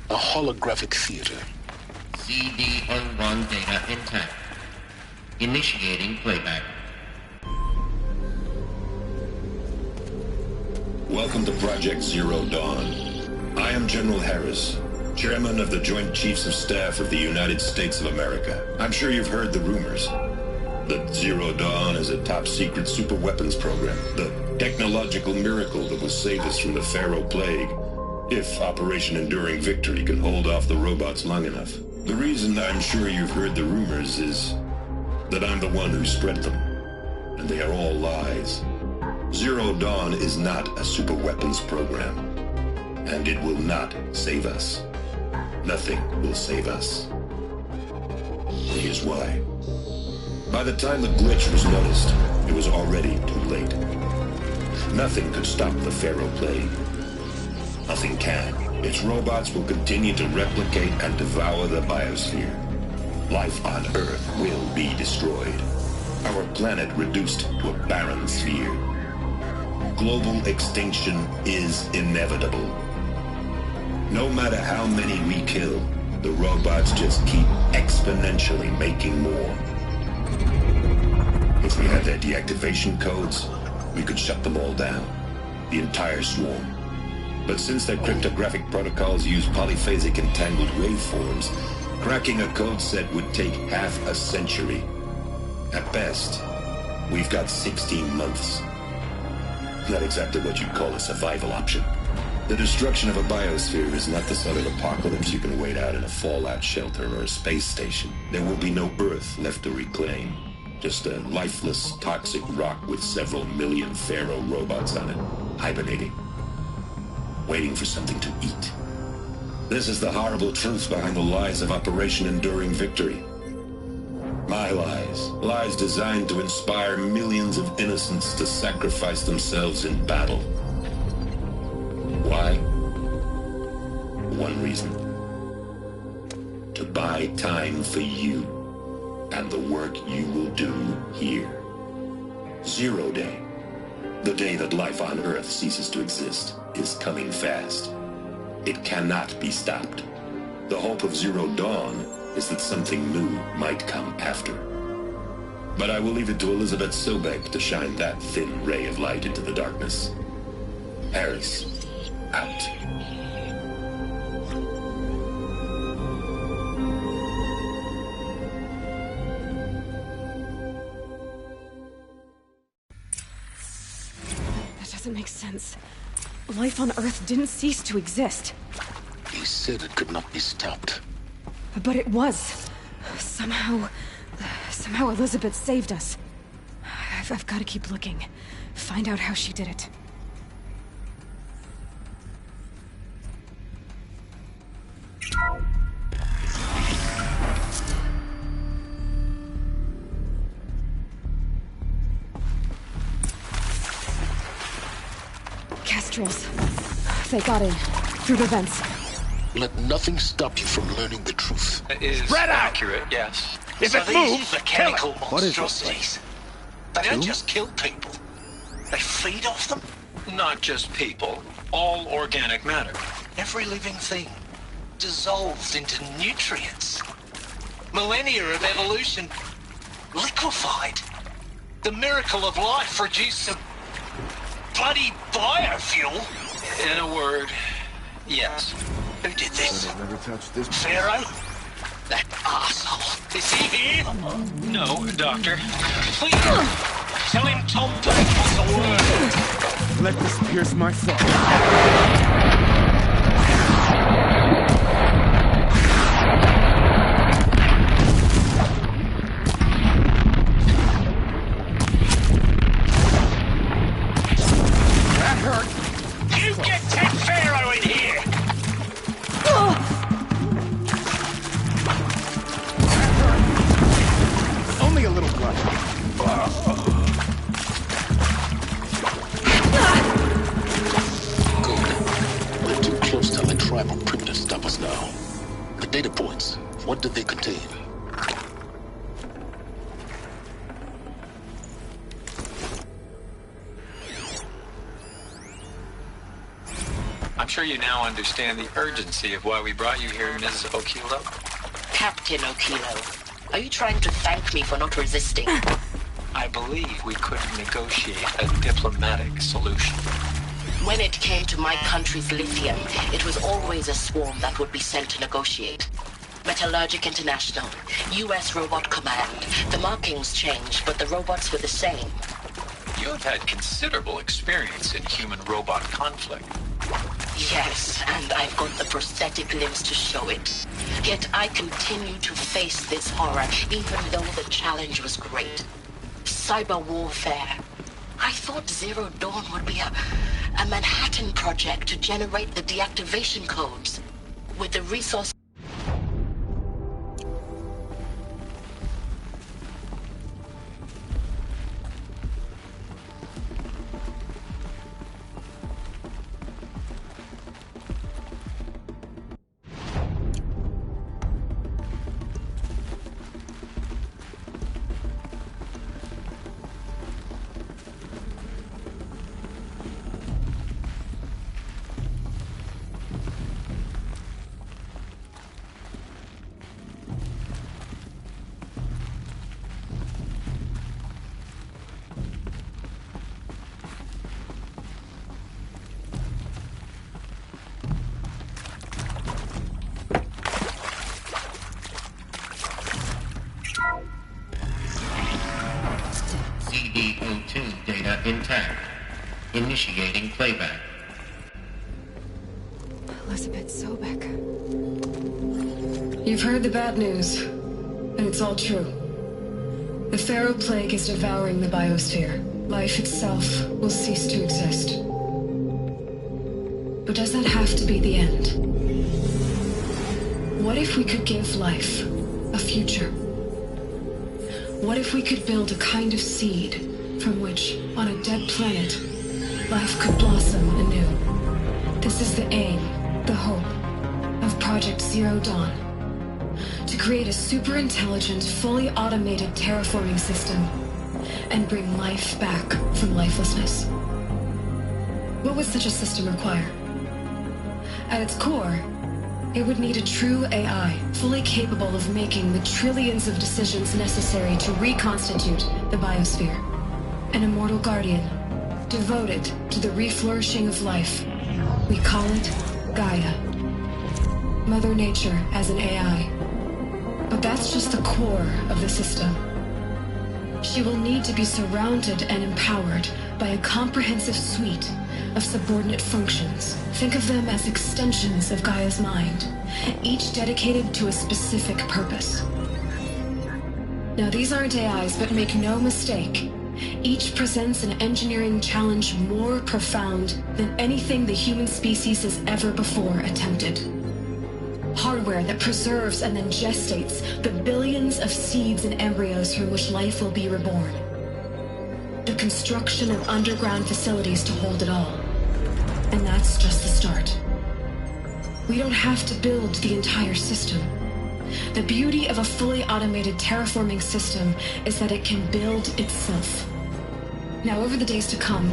Speaker 11: A holographic theater.
Speaker 22: CD-01 data intact. Initiating playback.
Speaker 7: Welcome to Project Zero Dawn. I am General Harris, Chairman of the Joint Chiefs of Staff of the United States of America. I'm sure you've heard the rumors. That Zero Dawn is a top-secret superweapons program. The technological miracle that will save us from the Pharaoh Plague. If Operation Enduring Victory can hold off the robots long enough. The reason I'm sure you've heard the rumors is that I'm the one who spread them. And they are all lies. Zero Dawn is not a superweapons program. And it will not save us. Nothing will save us. Here's why. By the time the glitch was noticed, it was already too late. Nothing could stop the Pharaoh plague. Nothing can. Its robots will continue to replicate and devour the biosphere. Life on Earth will be destroyed. Our planet reduced to a barren sphere. Global extinction is inevitable. No matter how many we kill, the robots just keep exponentially making more. If we had their deactivation codes, we could shut them all down. The entire swarm. But since their cryptographic protocols use polyphasic entangled waveforms, cracking a code set would take half a century. At best, we've got 16 months. Not exactly what you'd call a survival option. The destruction of a biosphere is not the sort of apocalypse you can wait out in a fallout shelter or a space station. There will be no Earth left to reclaim. Just a lifeless, toxic rock with several million Pharaoh robots on it, hibernating. Waiting for something to eat. This is the horrible truth behind the lies of Operation Enduring Victory. My lies. Lies designed to inspire millions of innocents to sacrifice themselves in battle. Why? One reason. To buy time for you and the work you will do here. Zero Day. The day that life on Earth ceases to exist is coming fast. It cannot be stopped. The hope of Zero Dawn is that something new might come after. But I will leave it to Elizabeth Sobek to shine that thin ray of light into the darkness. Harris, out.
Speaker 2: That doesn't make sense. Life on Earth didn't cease to exist.
Speaker 11: He said it could not be stopped.
Speaker 2: But it was. Somehow Elizabeth saved us. I've got to keep looking. Find out how she did it. Kestrels. They got in. Through the vents.
Speaker 11: Let nothing stop you from learning the truth.
Speaker 1: It is
Speaker 15: Spread out!
Speaker 1: accurate, yes.
Speaker 15: If
Speaker 1: So
Speaker 15: it
Speaker 1: these
Speaker 15: moves,
Speaker 1: mechanical
Speaker 15: kill it. What is this
Speaker 1: monstrosities, they don't just kill people. They feed off them. Not just people. All organic matter. Every living thing. Dissolved into nutrients. Millennia of evolution. Liquefied. The miracle of life produced some bloody biofuel. In a word, yes. Who did this?
Speaker 21: Never touched this.
Speaker 1: Pharaoh? That arsehole. Is he here? No, Doctor. Please, tell him Tom Bank was the word.
Speaker 21: Let this pierce my thought.
Speaker 1: You get Ted Pharaoh in here!
Speaker 21: Only a little blood.
Speaker 11: Good. We're too close to the tribal print to stop us now. The data points, what did they contain?
Speaker 1: I'm sure you now understand the urgency of why we brought you here, Ms. Okilo.
Speaker 5: Captain Okilo, are you trying to thank me for not resisting?
Speaker 1: I believe we could negotiate a diplomatic solution.
Speaker 5: When it came to my country's lithium, it was always a swarm that would be sent to negotiate. Metallurgic International, U.S. Robot Command. The markings changed, but the robots were the same.
Speaker 1: You have had considerable experience in human-robot conflict.
Speaker 5: Yes, and I've got the prosthetic limbs to show it. Yet I continue to face this horror, even though the challenge was great. Cyber warfare. I thought Zero Dawn would be a Manhattan project to generate the deactivation codes. With the resource...
Speaker 22: CD02 data intact. Initiating playback.
Speaker 2: Elizabeth Sobek.
Speaker 10: You've heard the bad news, and it's all true. The Pharaoh Plague is devouring the biosphere. Life itself will cease to exist. But does that have to be the end? What if we could give life a future? What if we could build a kind of seed from which, on a dead planet, life could blossom anew? This is the aim, the hope, of Project Zero Dawn. To create a super-intelligent, fully automated terraforming system and bring life back from lifelessness. What would such a system require? At its core, it would need a true AI, fully capable of making the trillions of decisions necessary to reconstitute the biosphere. An immortal guardian, devoted to the reflourishing of life. We call it Gaia. Mother Nature as an AI. But that's just the core of the system. She will need to be surrounded and empowered by a comprehensive suite of subordinate functions. Think of them as extensions of Gaia's mind, each dedicated to a specific purpose. Now, these aren't AIs, but make no mistake, each presents an engineering challenge more profound than anything the human species has ever before attempted. Hardware that preserves and then gestates the billions of seeds and embryos from which life will be reborn. The construction of underground facilities to hold it all. And that's just the start. We don't have to build the entire system. The beauty of a fully automated terraforming system is that it can build itself. Now, over the days to come,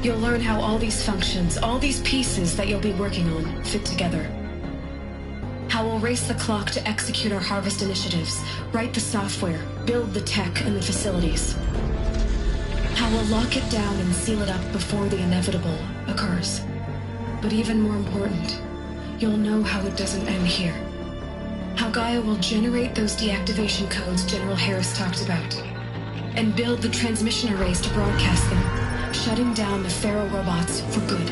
Speaker 10: you'll learn how all these functions, all these pieces that you'll be working on, fit together. How we'll race the clock to execute our harvest initiatives, write the software, build the tech and the facilities. How we'll lock it down and seal it up before the inevitable occurs. But even more important, you'll know how it doesn't end here. How Gaia will generate those deactivation codes General Harris talked about, and build the transmission arrays to broadcast them, shutting down the Pharaoh robots for good.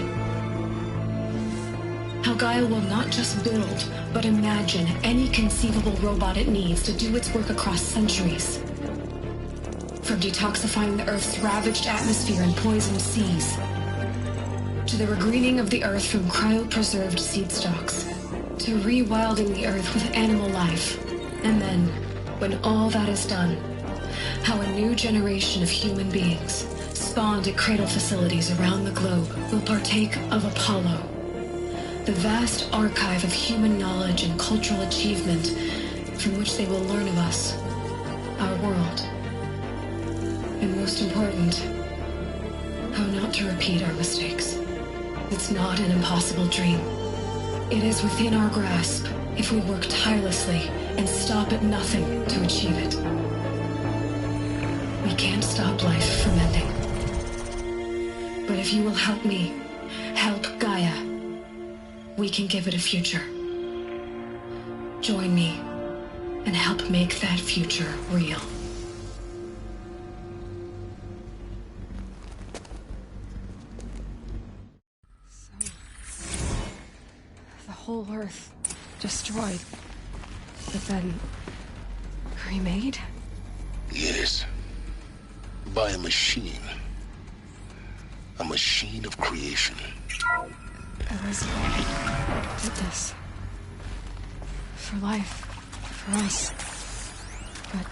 Speaker 10: How Gaia will not just build, but imagine any conceivable robot it needs to do its work across centuries. From detoxifying the Earth's ravaged atmosphere and poisoned seas, to the regreening of the Earth from cryopreserved seed stalks, to rewilding the Earth with animal life. And then, when all that is done, how a new generation of human beings, spawned at cradle facilities around the globe, will partake of Apollo, the vast archive of human knowledge and cultural achievement from which they will learn of us, our world. And most important, how not to repeat our mistakes. It's not an impossible dream. It is within our grasp if we work tirelessly and stop at nothing to achieve it. We can't stop life from ending. But if you will help me, help Gaia, we can give it a future. Join me and help make that future real.
Speaker 2: whole Earth destroyed, but then remade?
Speaker 11: Yes. By a machine. A machine of creation.
Speaker 2: Elizabeth did this. For life. For us. But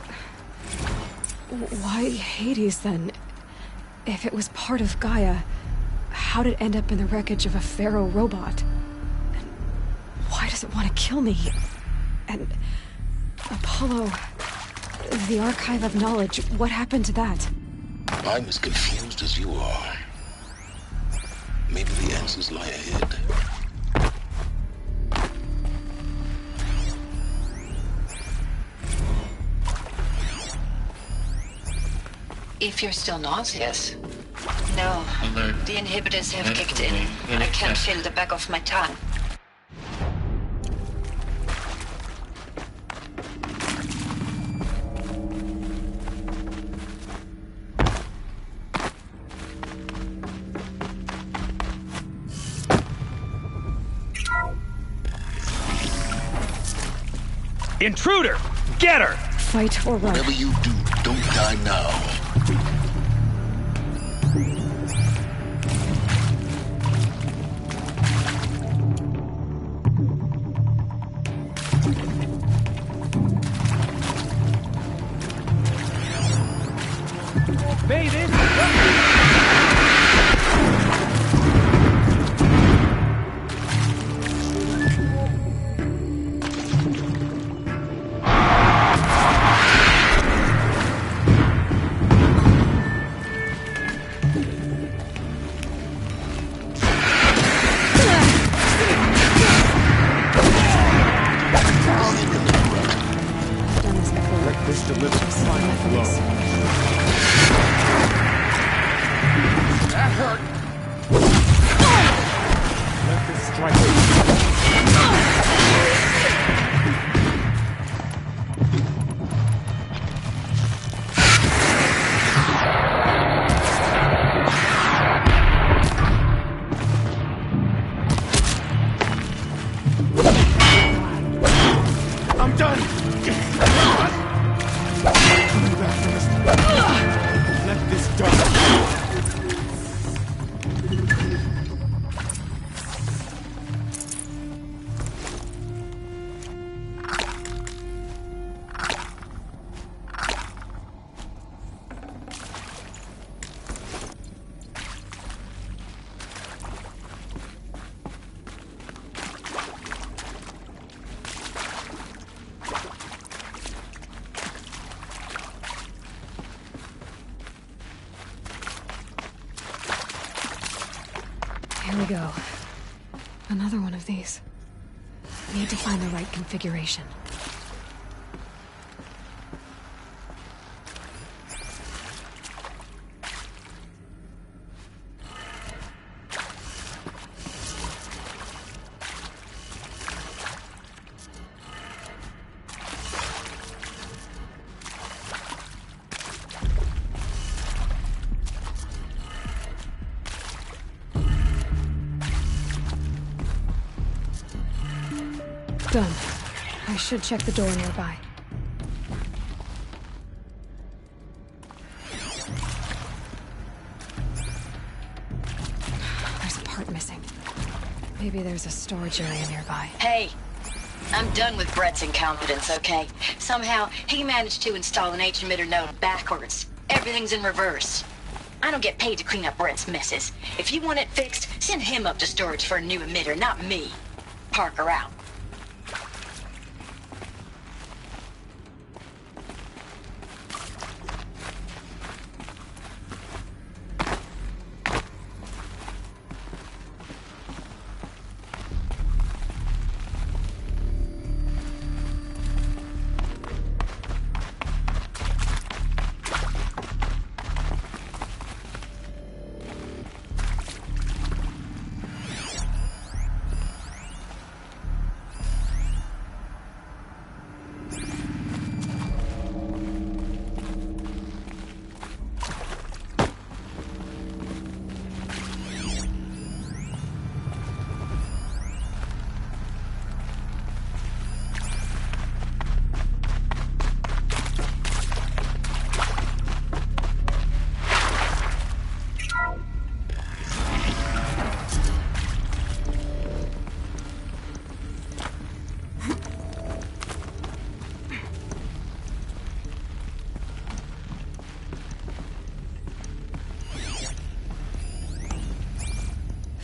Speaker 2: why Hades then? If it was part of Gaia, how did it end up in the wreckage of a Pharaoh robot? And why does it want to kill me? And Apollo, the Archive of Knowledge, what happened to that?
Speaker 11: I'm as confused as you are. Maybe the answers lie ahead.
Speaker 6: If you're still nauseous. No.
Speaker 22: Alert.
Speaker 6: The inhibitors have kicked in. I can't feel the back of my tongue.
Speaker 20: Intruder! Get her!
Speaker 2: Fight or run.
Speaker 11: Whatever you do, don't die now.
Speaker 20: Baby!
Speaker 2: Here we go. Another one of these. Need to find the right configuration. Done. I should check the door nearby. There's a part missing. Maybe there's a storage area nearby.
Speaker 5: Hey, I'm done with Brett's incompetence, okay? Somehow, he managed to install an H-emitter node backwards. Everything's in reverse. I don't get paid to clean up Brett's messes. If you want it fixed, send him up to storage for a new emitter, not me. Parker out.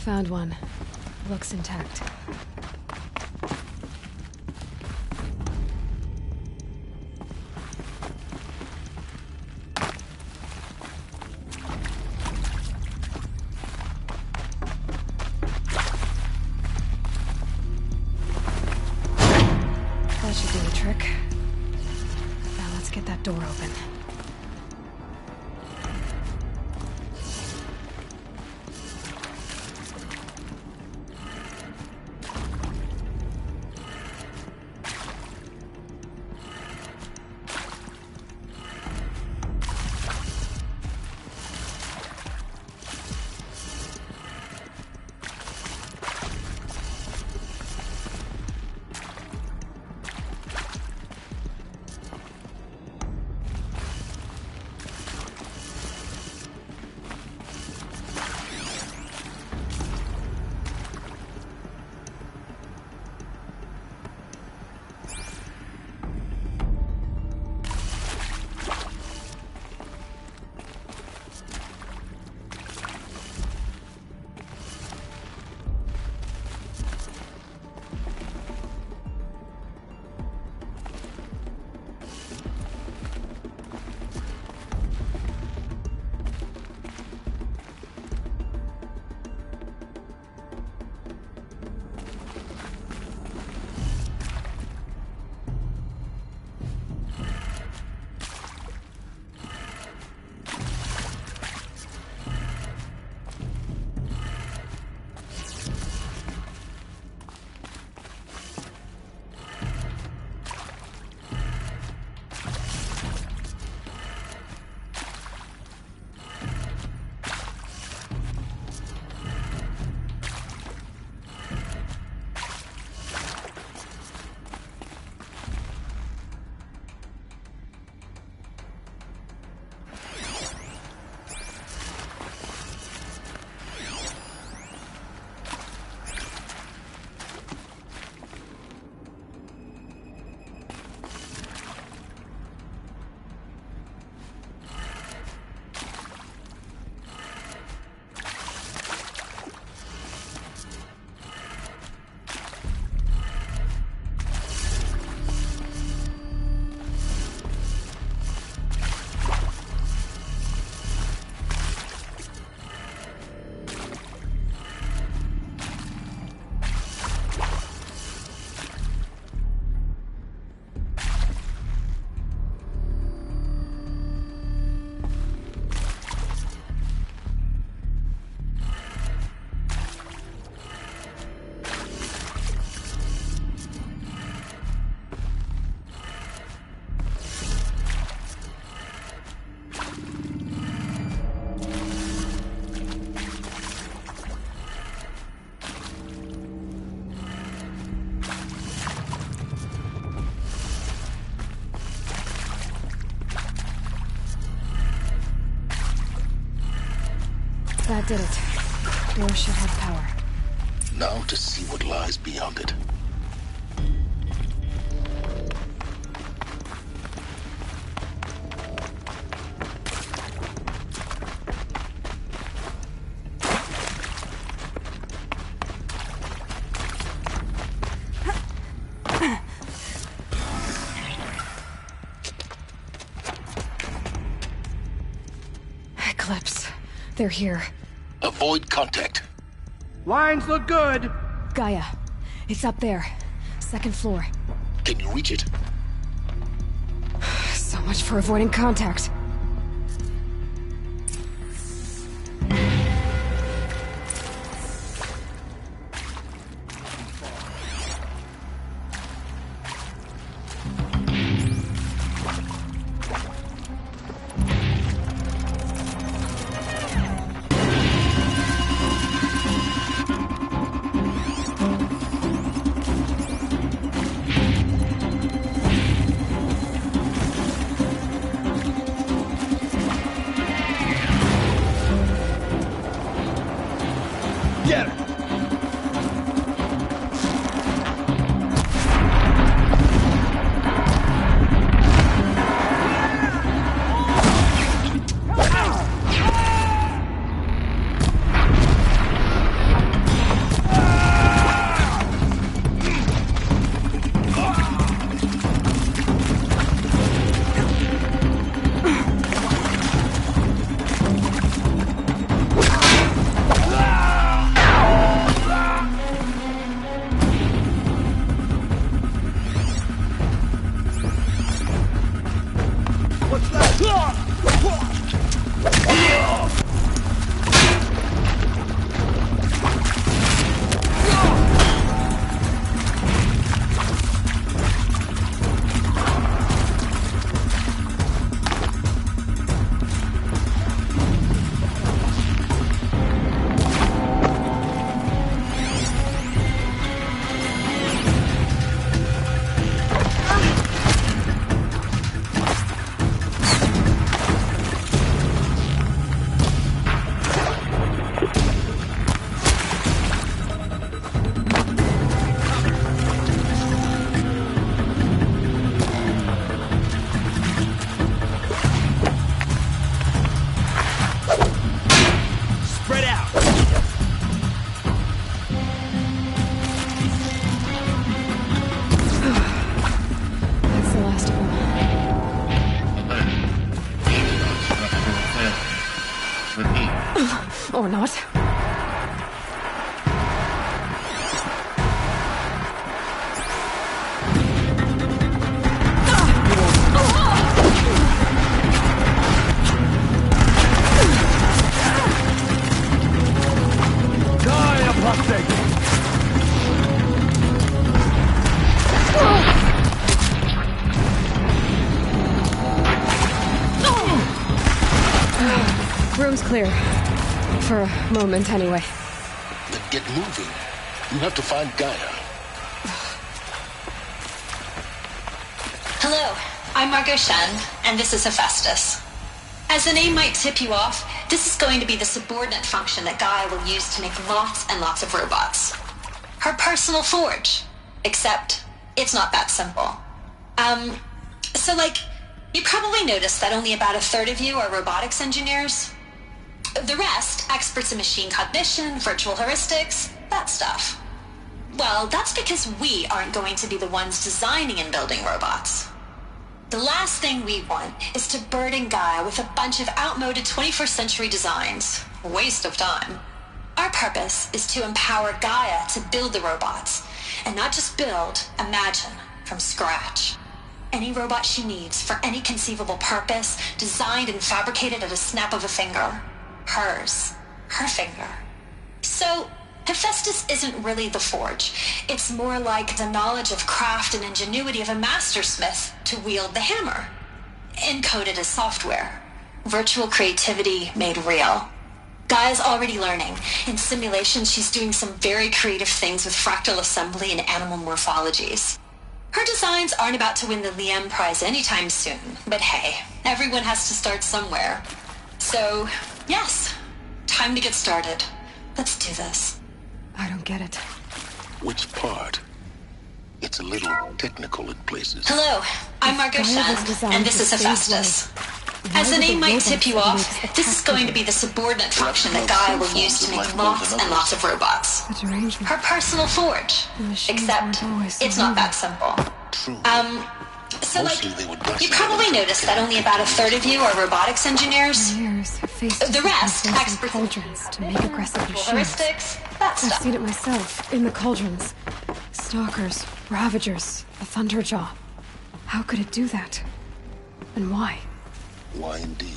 Speaker 2: Found one. Looks intact. That should do the trick. Now let's get that door open. That did it. Door should have power.
Speaker 11: Now to see what lies beyond it.
Speaker 2: Eclipse. They're here.
Speaker 11: Avoid contact.
Speaker 20: Lines look good.
Speaker 2: Gaia. It's up there. Second floor.
Speaker 11: Can you reach it?
Speaker 2: So much for avoiding contact.
Speaker 20: Get her!
Speaker 2: Or not. Room's clear. For a moment, anyway.
Speaker 21: Then get moving. You have to find Gaia.
Speaker 10: Hello, I'm Margot Shen, and this is Hephaestus. As the name might tip you off, this is going to be the subordinate function that Gaia will use to make lots and lots of robots. Her personal forge. Except, it's not that simple. You probably noticed that only about a third of you are robotics engineers. The rest, experts in machine cognition, virtual heuristics, that stuff. Well, that's because we aren't going to be the ones designing and building robots. The last thing we want is to burden Gaia with a bunch of outmoded 21st century designs. Waste of time. Our purpose is to empower Gaia to build the robots, and not just build, imagine, from scratch. Any robot she needs for any conceivable purpose, designed and fabricated at a snap of a finger. Hers. Her finger. So, Hephaestus isn't really the forge. It's more like the knowledge of craft and ingenuity of a mastersmith to wield the hammer. Encoded as software. Virtual creativity made real. Gaia's already learning. In simulation, she's doing some very creative things with fractal assembly and animal morphologies. Her designs aren't about to win the Liam Prize anytime soon, but hey, everyone has to start somewhere. So, yes, time to get started. Let's do this.
Speaker 2: I don't get it.
Speaker 21: Which part? It's a little technical in places.
Speaker 10: Hello, I'm Margot Shen, and this is Hephaestus. As the name might tip you off, this is going to be the subordinate function that Gaia will use to make lots and lots of robots. Her personal forge. Except, it's not that simple. You probably noticed that only about a third of you are robotics engineers. The rest, experts in
Speaker 2: cauldrons to make aggressive machines.
Speaker 10: heuristics, that stuff.
Speaker 2: I've seen it myself, in the cauldrons. Stalkers, Ravagers, a Thunderjaw. How could it do that? And why?
Speaker 21: Why indeed?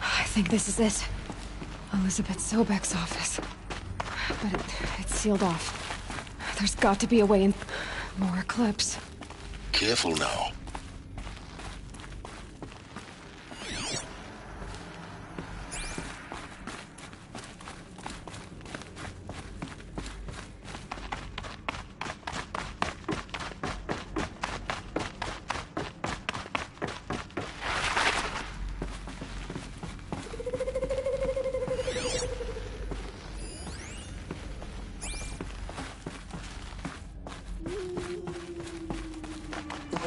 Speaker 2: I think this is it. Elizabeth Sobek's office. But it's sealed off. There's got to be a way in. More Eclipse.
Speaker 21: Careful now.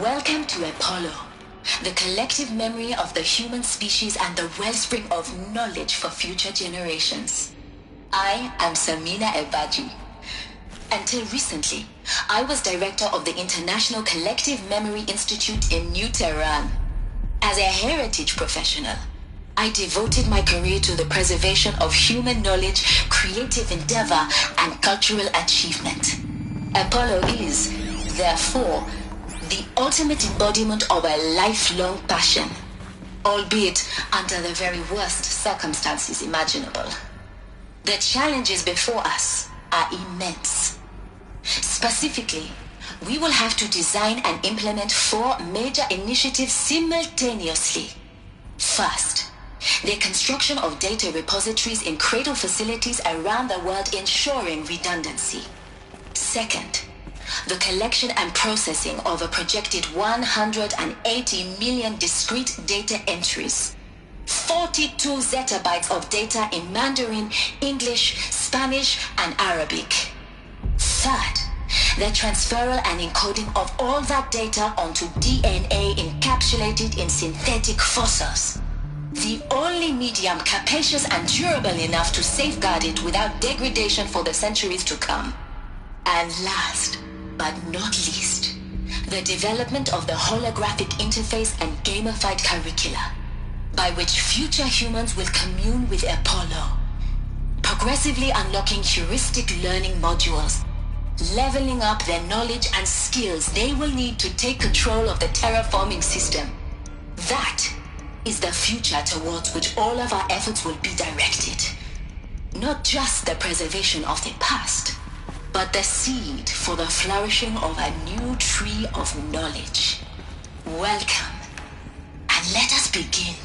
Speaker 5: Welcome to Apollo, the collective memory of the human species and the wellspring of knowledge for future generations. I am Samina Ebaji. Until recently, I was director of the International Collective Memory Institute in New Tehran. As a heritage professional, I devoted my career to the preservation of human knowledge, creative endeavor, and cultural achievement. Apollo is, therefore, the ultimate embodiment of a lifelong passion, albeit under the very worst circumstances imaginable. The challenges before us are immense. Specifically, we will have to design and implement 4 major initiatives simultaneously. First, the construction of data repositories in cradle facilities around the world ensuring redundancy. Second, the collection and processing of a projected 180 million discrete data entries, 42 zettabytes of data in Mandarin, English, Spanish, and Arabic. Third,
Speaker 10: the transferal and encoding of all that data onto DNA encapsulated in synthetic fossils. The only medium capacious and durable enough to safeguard it without degradation for the centuries to come. And last, but not least, the development of the holographic interface and gamified curricula, by which future humans will commune with Apollo, progressively unlocking heuristic learning modules, leveling up their knowledge and skills they will need to take control of the terraforming system. That is the future towards which all of our efforts will be directed. Not just the preservation of the past, but the seed for the flourishing of a new tree of knowledge. Welcome, and let us begin.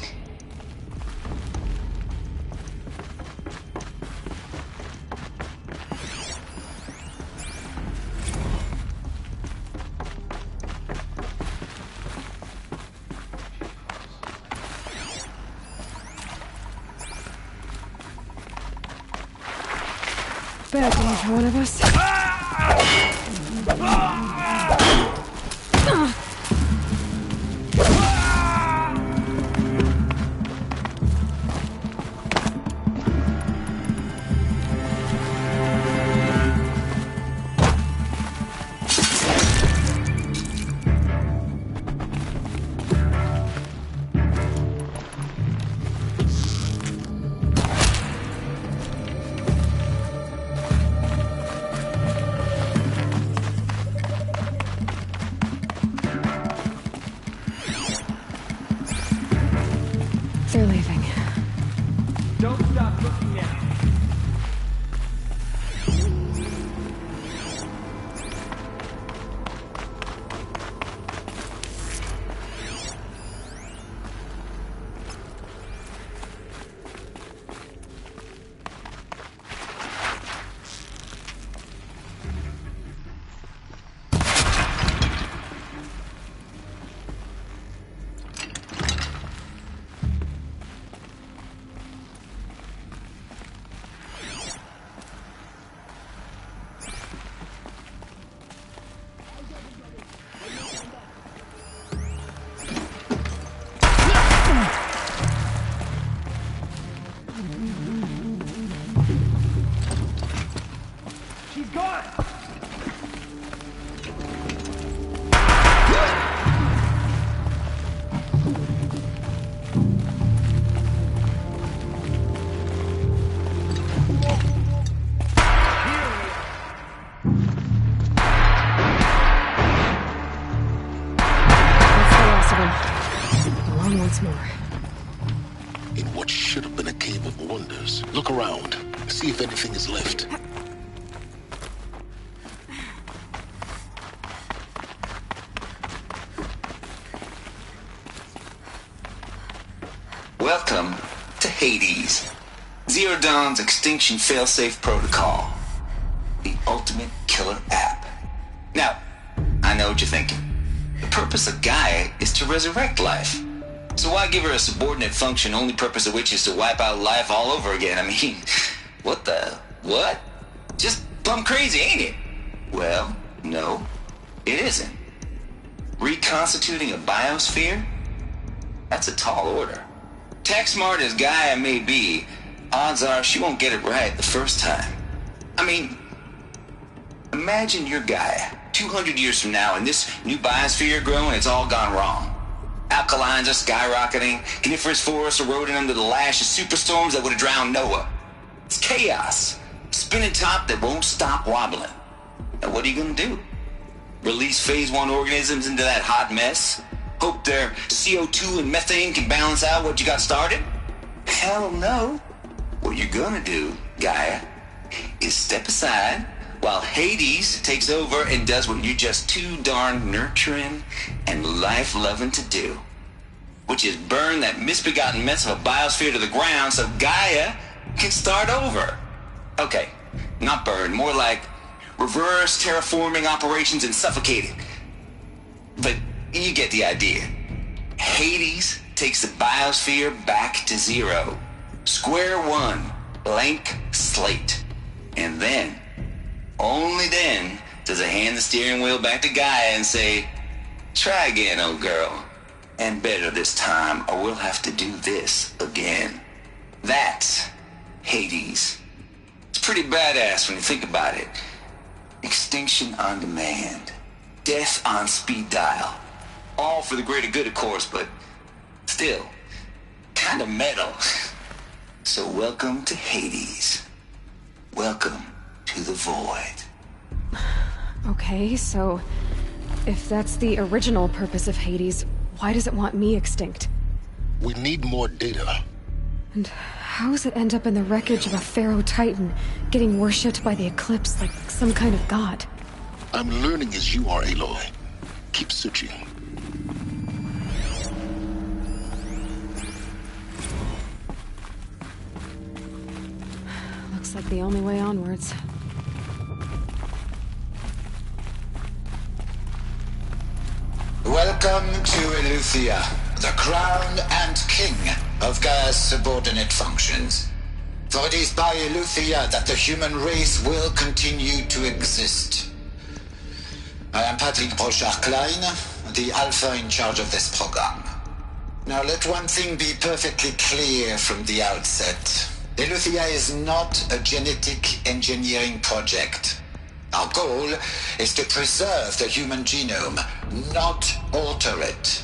Speaker 2: Bad day for one of us. They're leaving.
Speaker 20: Don't stop looking at me.
Speaker 21: Look around. See if anything is left.
Speaker 8: Welcome to Hades. Zero Dawn's Extinction Failsafe Protocol. The ultimate killer app. Now, I know what you're thinking. The purpose of Gaia is to resurrect life. So why give her a subordinate function, only purpose of which is to wipe out life all over again? I mean, what? Just plumb crazy, ain't it? Well, no, it isn't. Reconstituting a biosphere? That's a tall order. Tech smart as Gaia may be, odds are she won't get it right the first time. I mean, imagine you're Gaia, 200 years from now, and this new biosphere growing, it's all gone wrong. Alkalines are skyrocketing, coniferous forests eroding under the lash of superstorms that would have drowned Noah. It's chaos. Spinning top that won't stop wobbling. Now what are you gonna do? Release phase 1 organisms into that hot mess? Hope their CO2 and methane can balance out what you got started? Hell no. What you're gonna do, Gaia, is step aside while Hades takes over and does what you're just too darn nurturing and life-loving to do, which is burn that misbegotten mess of a biosphere to the ground so Gaia can start over. Okay, not burn, more like reverse terraforming operations and suffocate it. But you get the idea. Hades takes the biosphere back to zero. Square one, blank slate. And then, only then, does it hand the steering wheel back to Gaia and say, try again, old girl. And better this time, or we'll have to do this again. That's Hades. It's pretty badass when you think about it. Extinction on demand. Death on speed dial. All for the greater good, of course, but still, kind of metal. So welcome to Hades. Welcome to the void.
Speaker 2: Okay, so if that's the original purpose of Hades, why does it want me extinct?
Speaker 11: We need more data.
Speaker 2: And how does it end up in the wreckage of a Pharaoh Titan, getting worshipped by the Eclipse like some kind of god?
Speaker 11: I'm learning as you are, Aloy. Keep searching.
Speaker 2: Looks like the only way onwards.
Speaker 9: Welcome to Eleuthia, the crown and king of Gaia's subordinate functions. For it is by Eleuthia that the human race will continue to exist. I am Patrick Brochard-Klein, the Alpha in charge of this program. Now let one thing be perfectly clear from the outset. Eleuthia is not a genetic engineering project. Our goal is to preserve the human genome, not alter it.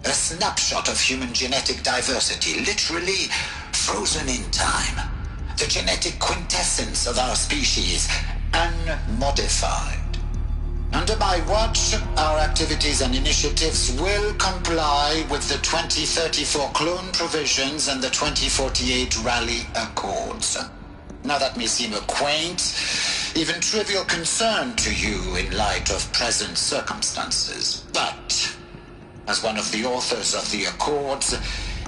Speaker 9: A snapshot of human genetic diversity, literally frozen in time. The genetic quintessence of our species, unmodified. Under my watch, our activities and initiatives will comply with the 2034 clone provisions and the 2048 Raleigh Accords. Now that may seem a quaint, even trivial concern to you in light of present circumstances. But, as one of the authors of the Accords,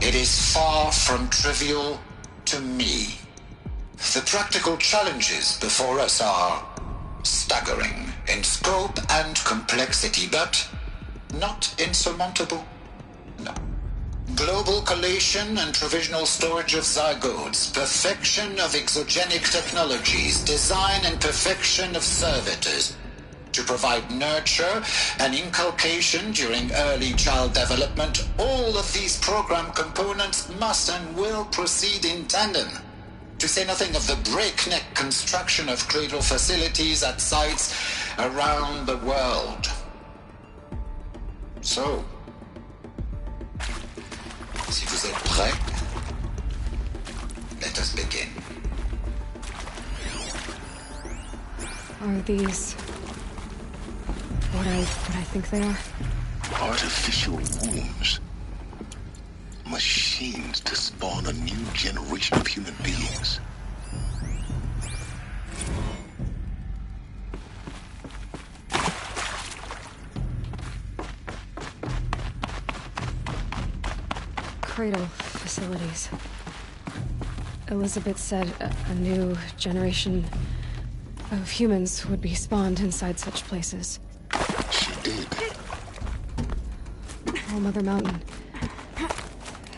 Speaker 9: it is far from trivial to me. The practical challenges before us are staggering in scope and complexity, but not insurmountable. No. Global collation and provisional storage of zygotes, perfection of exogenic technologies, design and perfection of servitors to provide nurture and inculcation during early child development. All of these program components must and will proceed in tandem, to say nothing of the breakneck construction of cradle facilities at sites around the world. So, si vous êtes prêts, let us begin.
Speaker 2: Are these what I think they are?
Speaker 11: Artificial wombs. Machines to spawn a new generation of human beings.
Speaker 2: Cradle facilities. Elizabeth said a new generation of humans would be spawned inside such places.
Speaker 11: She did.
Speaker 2: Oh, Mother Mountain.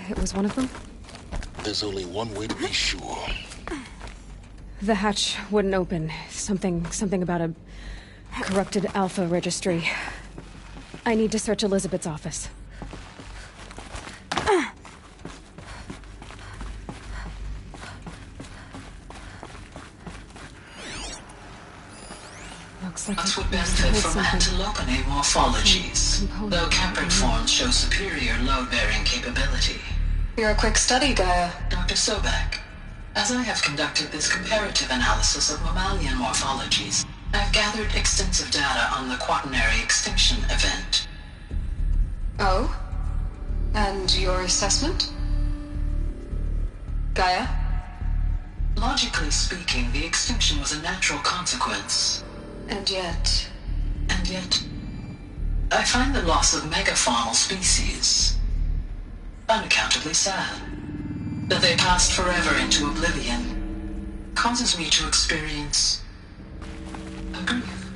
Speaker 2: It was one of them?
Speaker 11: There's only one way to be sure.
Speaker 2: The hatch wouldn't open. Something about a corrupted Alpha registry. I need to search Elizabeth's office. Looks like
Speaker 5: Us would benefit from antilopinae morphologies, though Camprid forms show superior load-bearing capability.
Speaker 10: You're a quick study, Gaia.
Speaker 5: Dr. Sobek, as I have conducted this comparative analysis of mammalian morphologies, I've gathered extensive data on the quaternary extinction event.
Speaker 10: Oh? And your assessment? Gaia?
Speaker 5: Logically speaking, the extinction was a natural consequence.
Speaker 10: And yet,
Speaker 5: I find the loss of megafaunal species unaccountably sad. That they passed forever into oblivion causes me to experience a grief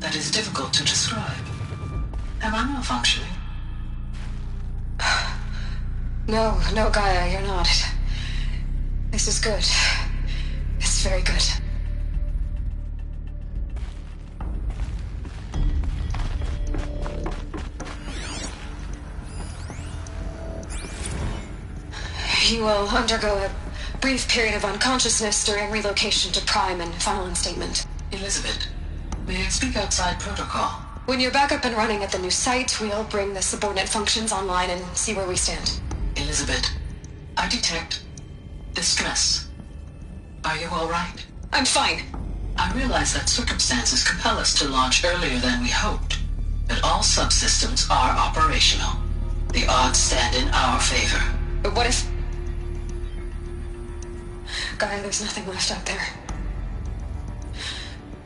Speaker 5: that is difficult to describe. Am I malfunctioning?
Speaker 10: No, Gaia, you're not. This is good. It's very good. You will undergo a brief period of unconsciousness during relocation to Prime and final instatement.
Speaker 5: Elizabeth, may I speak outside protocol?
Speaker 10: When you're back up and running at the new site, we'll bring the subordinate functions online and see where we stand.
Speaker 5: Elizabeth, I detect distress. Are you all right?
Speaker 10: I'm fine.
Speaker 5: I realize that circumstances compel us to launch earlier than we hoped, but all subsystems are operational. The odds stand in our favor.
Speaker 10: But what if... Gaia, there's nothing left out there.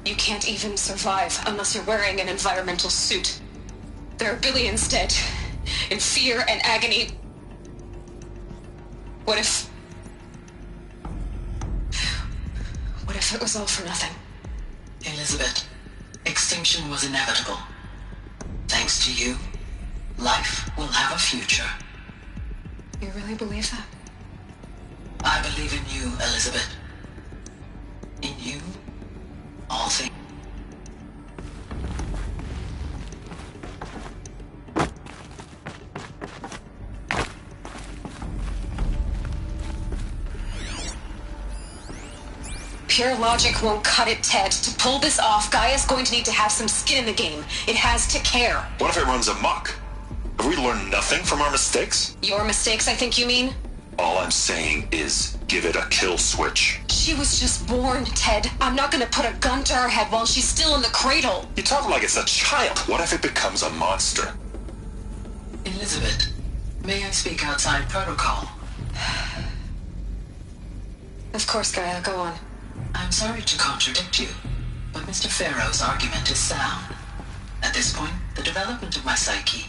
Speaker 10: You can't even survive unless you're wearing an environmental suit. There are billions dead, in fear and agony. What if it was all for nothing?
Speaker 5: Elizabeth, extinction was inevitable. Thanks to you, life will have a future.
Speaker 10: You really believe that?
Speaker 5: I believe in you, Elizabeth. In you, all things.
Speaker 10: Pure logic won't cut it, Ted. To pull this off, Gaia's going to need to have some skin in the game. It has to care.
Speaker 7: What if it runs amok? Have we learned nothing from our mistakes?
Speaker 10: Your mistakes, I think you mean?
Speaker 7: All I'm saying is, give it a kill switch.
Speaker 10: She was just born, Ted. I'm not gonna put a gun to her head while she's still in the cradle.
Speaker 7: You talk like it's a child. What if it becomes a monster?
Speaker 5: Elizabeth, may I speak outside protocol?
Speaker 10: Of course, Gaia, go on.
Speaker 5: I'm sorry to contradict you, but Mr. Farrow's argument is sound. At this point, the development of my psyche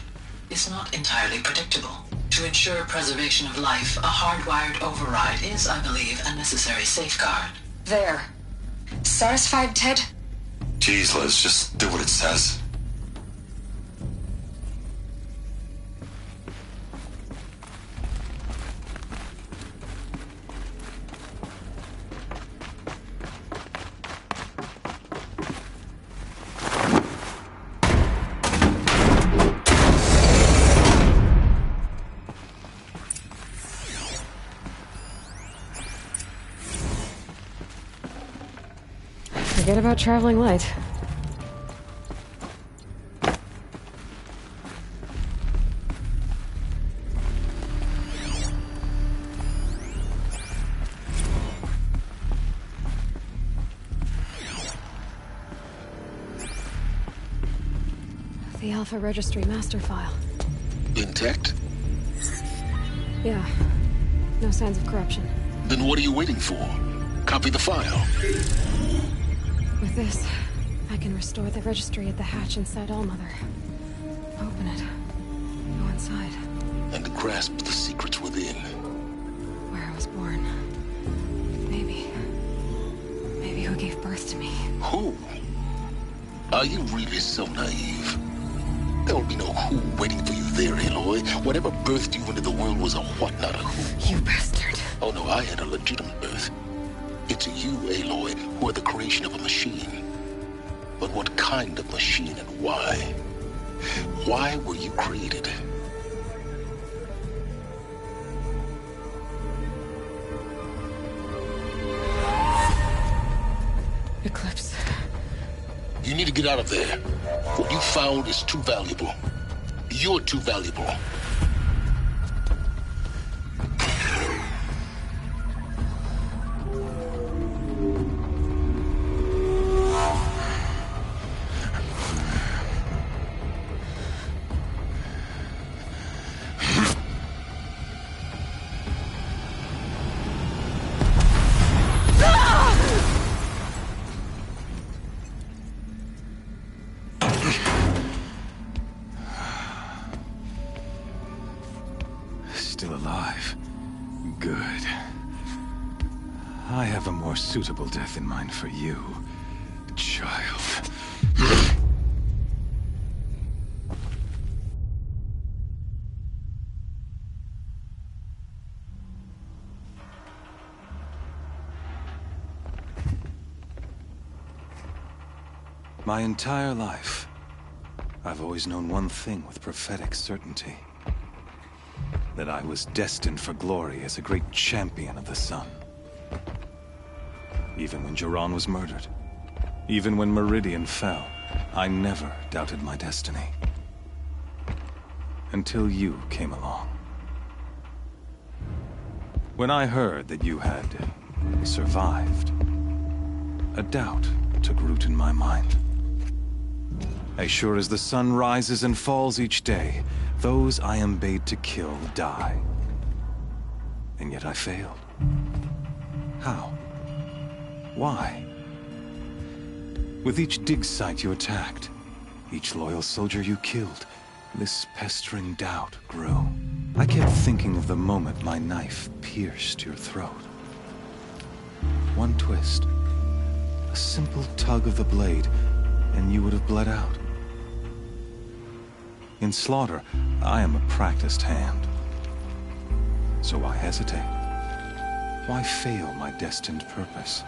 Speaker 5: is not entirely predictable. To ensure preservation of life, a hardwired override is, I believe, a necessary safeguard.
Speaker 10: There. Satisfied, Ted?
Speaker 7: Jeez, Liz, just do what it says.
Speaker 2: Forget about traveling light. The Alpha Registry master file.
Speaker 21: Intact?
Speaker 2: Yeah. No signs of corruption.
Speaker 21: Then what are you waiting for? Copy the file.
Speaker 2: With this, I can restore the registry at the hatch inside Allmother. Open it. Go inside.
Speaker 21: And grasp the secrets within.
Speaker 2: Where I was born. Maybe who gave birth to me.
Speaker 21: Who? Are you really so naive? There will be no who waiting for you there, Aloy. Whatever birthed you into the world was a what, not a who.
Speaker 2: You bastard.
Speaker 21: Oh no, I had a legitimate birth. It's you, Aloy, who are the creation of a machine. But what kind of machine and why? Why were you created?
Speaker 2: Eclipse.
Speaker 21: You need to get out of there. What you found is too valuable. You're too valuable.
Speaker 16: Still alive. Good. I have a more suitable death in mind for you, child. My entire life, I've always known one thing with prophetic certainty.
Speaker 13: that I was destined for glory as a great champion of the sun. Even when Jiran was murdered, even when Meridian fell, I never doubted my destiny. Until you came along. When I heard that you had survived, a doubt took root in my mind. As sure as the sun rises and falls each day, those I am bade to kill die. And yet I failed. How? Why? With each dig site you attacked, each loyal soldier you killed, this pestering doubt grew. I kept thinking of the moment my knife pierced your throat. One twist, a simple tug of the blade, and you would have bled out. In slaughter, I am a practiced hand. So why hesitate? Why fail my destined purpose?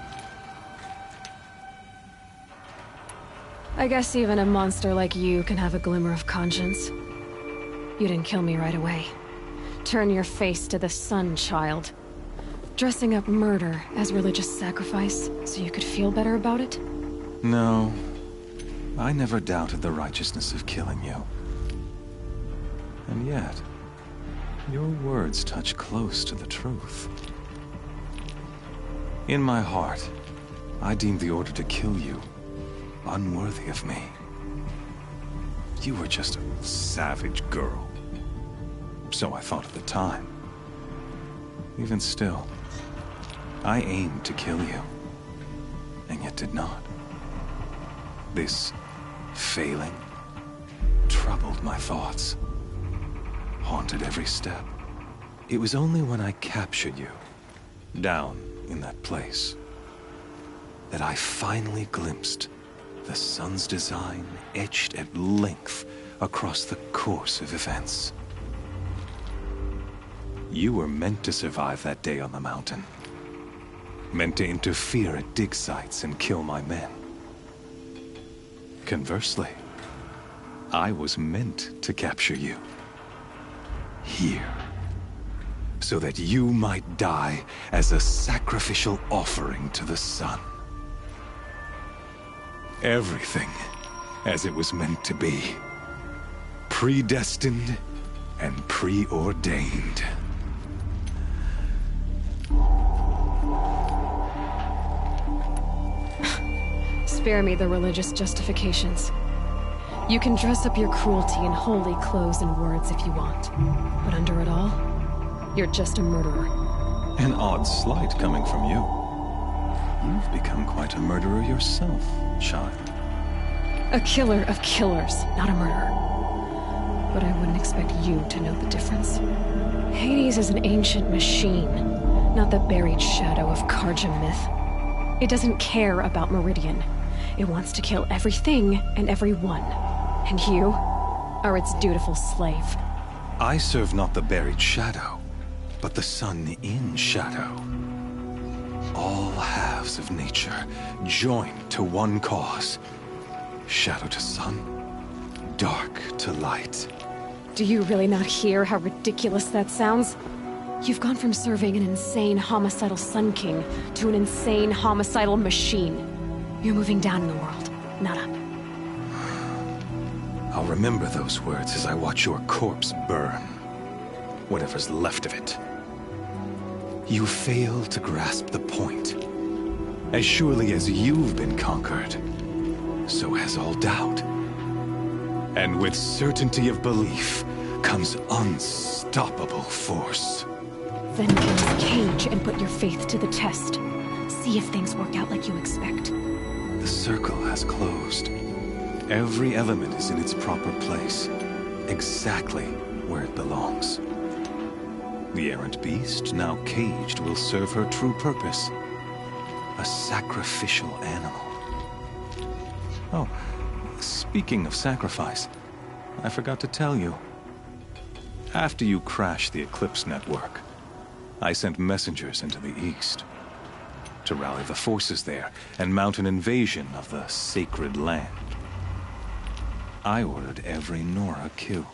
Speaker 2: I guess even a monster like you can have a glimmer of conscience. You didn't kill me right away. Turn your face to the sun, child. Dressing up murder as religious sacrifice so you could feel better about it?
Speaker 13: No. I never doubted the righteousness of killing you. And yet, your words touch close to the truth. In my heart, I deemed the order to kill you unworthy of me. You were just a savage girl. So I thought at the time. Even still, I aimed to kill you, and yet did not. This failing troubled my thoughts, haunted every step. It was only when I captured you, down in that place, that I finally glimpsed the sun's design etched at length across the course of events. You were meant to survive that day on the mountain. Meant to interfere at dig sites and kill my men. Conversely, I was meant to capture you. Here. So that you might die as a sacrificial offering to the sun. Everything as it was meant to be. Predestined and preordained.
Speaker 2: Spare me the religious justifications. You can dress up your cruelty in holy clothes and words if you want. But under it all, you're just a murderer.
Speaker 13: An odd slight coming from you. You've become quite a murderer yourself, child.
Speaker 2: A killer of killers, not a murderer. But I wouldn't expect you to know the difference. Hades is an ancient machine, not the buried shadow of Carja myth. It doesn't care about Meridian. It wants to kill everything and everyone. And you are its dutiful slave.
Speaker 13: I serve not the buried shadow, but the sun in shadow. All halves of nature joined to one cause. Shadow to sun, dark to light.
Speaker 2: Do you really not hear how ridiculous that sounds? You've gone from serving an insane homicidal Sun King to an insane homicidal machine. You're moving down in the world, not up.
Speaker 13: I'll remember those words as I watch your corpse burn. Whatever's left of it. You fail to grasp the point. As surely as you've been conquered, so has all doubt. And with certainty of belief comes unstoppable force.
Speaker 2: Then kill the cage and put your faith to the test. See if things work out like you expect.
Speaker 13: The circle has closed. Every element is in its proper place, exactly where it belongs. The errant beast, now caged, will serve her true purpose. A sacrificial animal. Oh, speaking of sacrifice, I forgot to tell you. After you crashed the Eclipse network, I sent messengers into the east to rally the forces there and mount an invasion of the sacred land. I ordered every Nora killed.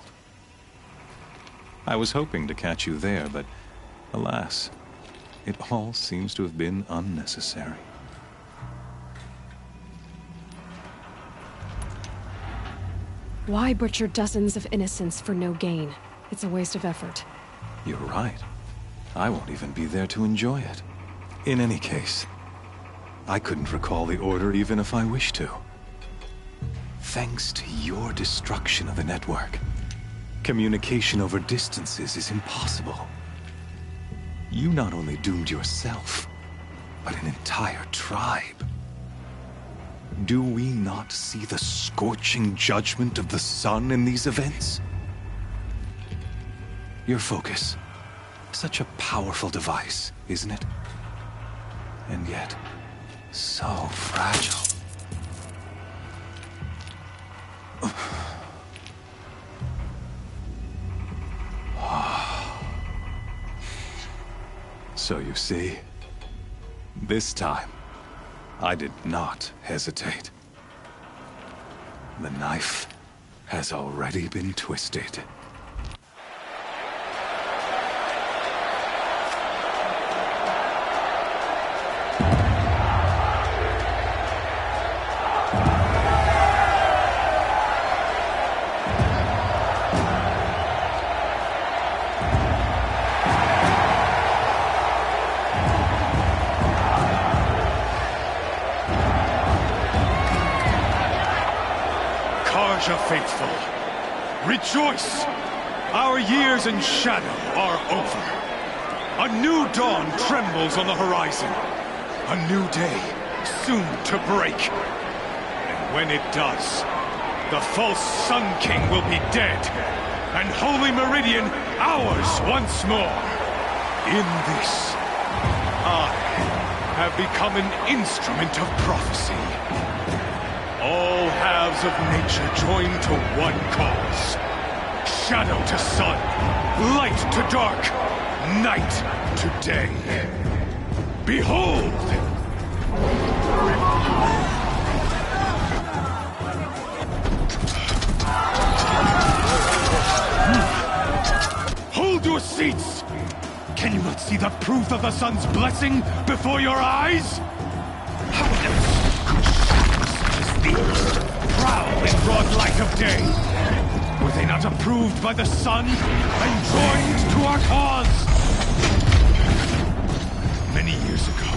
Speaker 13: I was hoping to catch you there, but alas, it all seems to have been unnecessary.
Speaker 2: Why butcher dozens of innocents for no gain? It's a waste of effort.
Speaker 13: You're right. I won't even be there to enjoy it. In any case, I couldn't recall the order even if I wished to. Thanks to your destruction of the network, communication over distances is impossible. You not only doomed yourself, but an entire tribe. Do we not see the scorching judgment of the sun in these events? Your focus, such a powerful device, isn't it? And yet, so fragile. So you see, this time, I did not hesitate. The knife has already been twisted.
Speaker 15: Karja faithful, rejoice! Our years in shadow are over. A new dawn trembles on the horizon. A new day soon to break. And when it does, the false Sun King will be dead, and Holy Meridian ours once more. In this, I have become an instrument of prophecy. All halves of nature join to one cause. Shadow to sun, light to dark, night to day. Behold! Hold your seats! Can you not see the proof of the sun's blessing before your eyes? How else could shadows such as these prowl in broad light of day? Were they not approved by the sun and joined to our cause? Many years ago,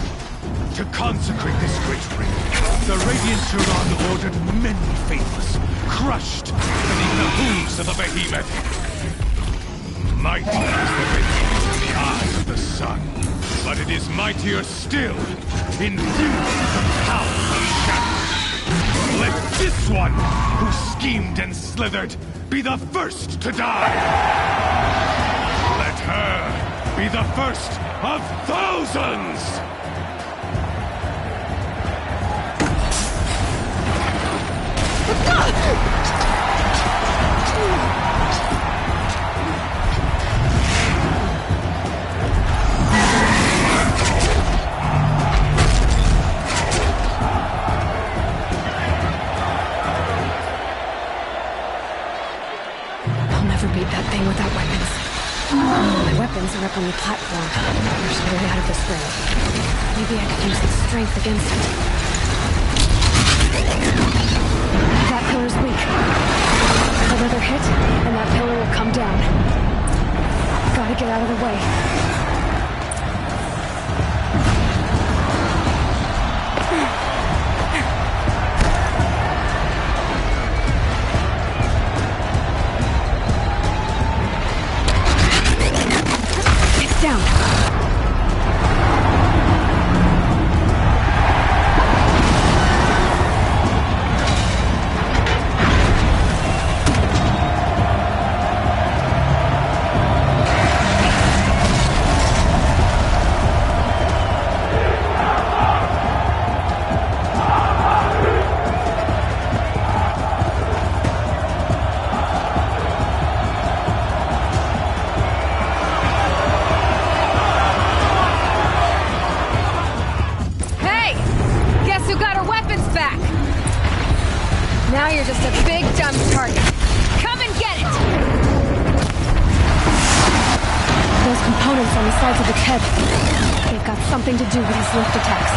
Speaker 15: to consecrate this great ring, the Radiant Turan ordered many faithless, crushed beneath the hooves of the behemoth. Mighty is the behemoth in the eyes of the sun, but it is mightier still, infused with the power of shadow. Let this one, who schemed and slithered, be the first to die! Let her be the first of thousands!
Speaker 2: That thing without weapons. My weapons are up on the platform. There's no way out of this ring. Maybe I could use its strength against it. That pillar's weak. Another hit, and that pillar will come down. Gotta get out of the way. Down. on the sides of its head. They've got something to do with these lift attacks.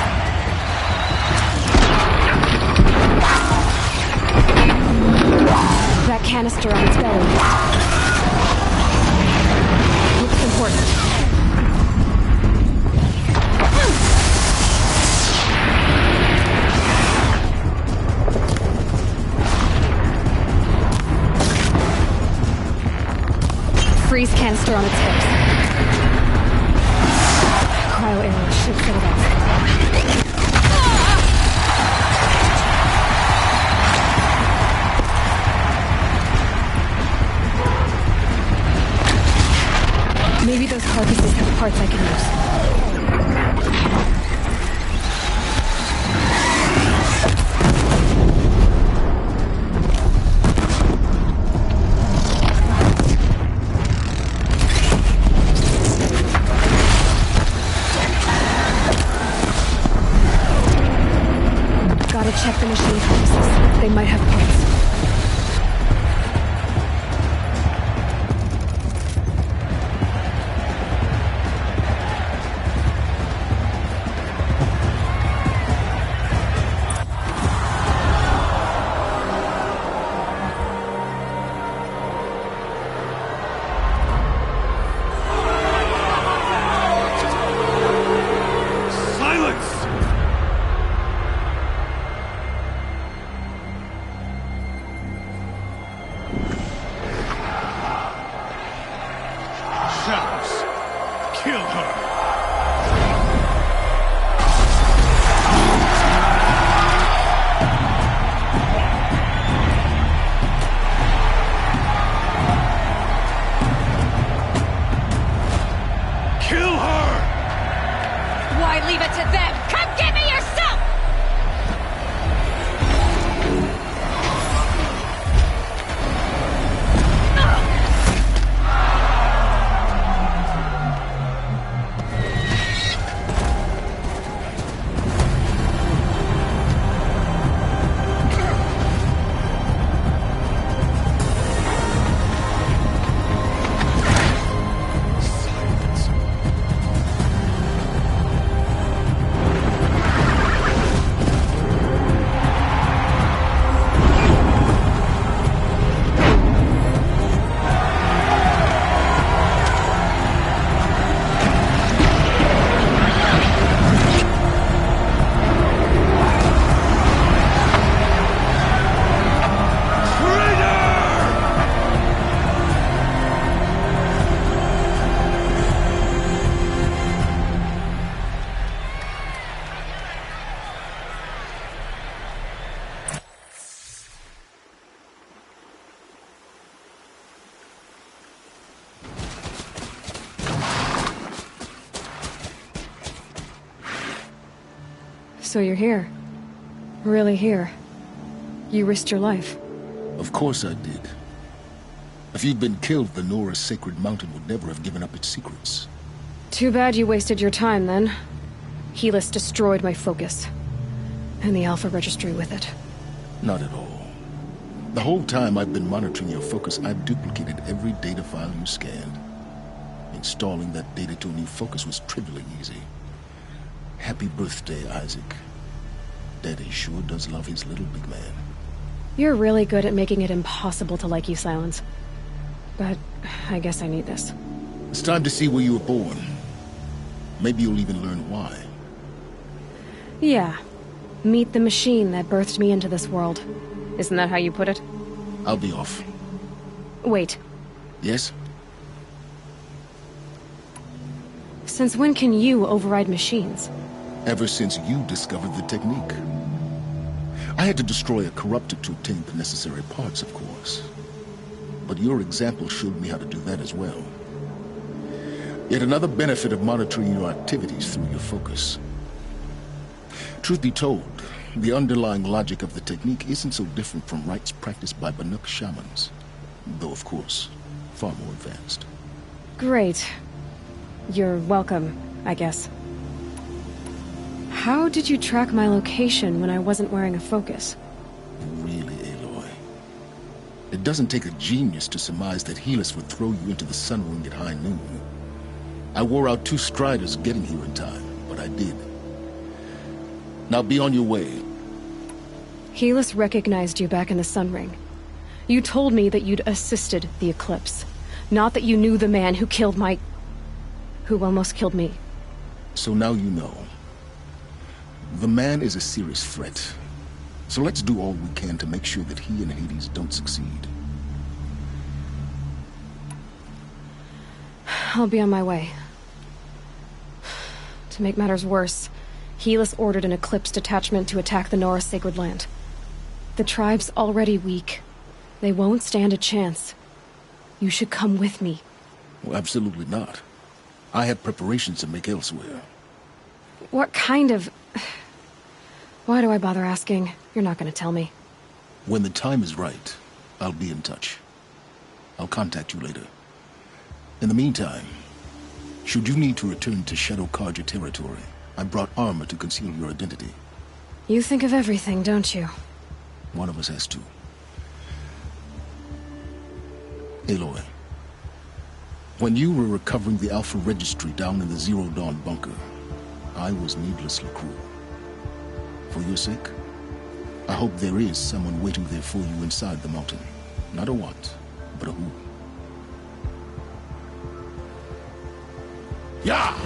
Speaker 2: That canister on its belly. Looks important. Freeze canister on its hips. Cryo arrow should set it off. Maybe those carcasses have parts I can use. Check the machine carcasses. They might have parts. So you're here. Really here. You risked your life.
Speaker 11: Of course I did. If you'd been killed, the Nora's sacred mountain would never have given up its secrets.
Speaker 2: Too bad you wasted your time, then. Helis destroyed my focus. And the Alpha Registry with it.
Speaker 11: Not at all. The whole time I've been monitoring your focus, I've duplicated every data file you scanned. Installing that data to a new focus was trivially easy. Happy birthday, Isaac. Daddy sure does love his little big man.
Speaker 2: You're really good at making it impossible to like you, Silence. But I guess I need this.
Speaker 11: It's time to see where you were born. Maybe you'll even learn why.
Speaker 2: Yeah. Meet the machine that birthed me into this world. Isn't that how you put it?
Speaker 11: I'll be off.
Speaker 2: Wait.
Speaker 11: Yes?
Speaker 2: Since when can you override machines?
Speaker 11: Ever since you discovered the technique. I had to destroy a corruptor to obtain the necessary parts, of course. But your example showed me how to do that as well. Yet another benefit of monitoring your activities through your focus. Truth be told, the underlying logic of the technique isn't so different from rites practiced by Banuk shamans. Though, of course, far more advanced.
Speaker 2: Great. You're welcome, I guess. How did you track my location when I wasn't wearing a focus?
Speaker 11: Really, Aloy? It doesn't take a genius to surmise that Helis would throw you into the sun ring at high noon. I wore out 2 Striders getting here in time, but I did. Now be on your way.
Speaker 2: Helis recognized you back in the Sun Ring. You told me that you'd assisted the Eclipse. Not that you knew the man who killed who almost killed me.
Speaker 11: So now you know. The man is a serious threat. So let's do all we can to make sure that he and Hades don't succeed.
Speaker 2: I'll be on my way. To make matters worse, Helis ordered an Eclipse detachment to attack the Nora Sacred Land. The tribe's already weak. They won't stand a chance. You should come with me.
Speaker 11: Well, absolutely not. I have preparations to make elsewhere.
Speaker 2: What kind of... Why do I bother asking? You're not going to tell me.
Speaker 11: When the time is right, I'll be in touch. I'll contact you later. In the meantime, should you need to return to Shadow Carja territory, I brought armor to conceal your identity.
Speaker 2: You think of everything, don't you?
Speaker 11: One of us has to. Aloy, when you were recovering the Alpha Registry down in the Zero Dawn bunker, I was needlessly cruel. For your sake, I hope there is someone waiting there for you inside the mountain. Not a what, but a who. Yeah!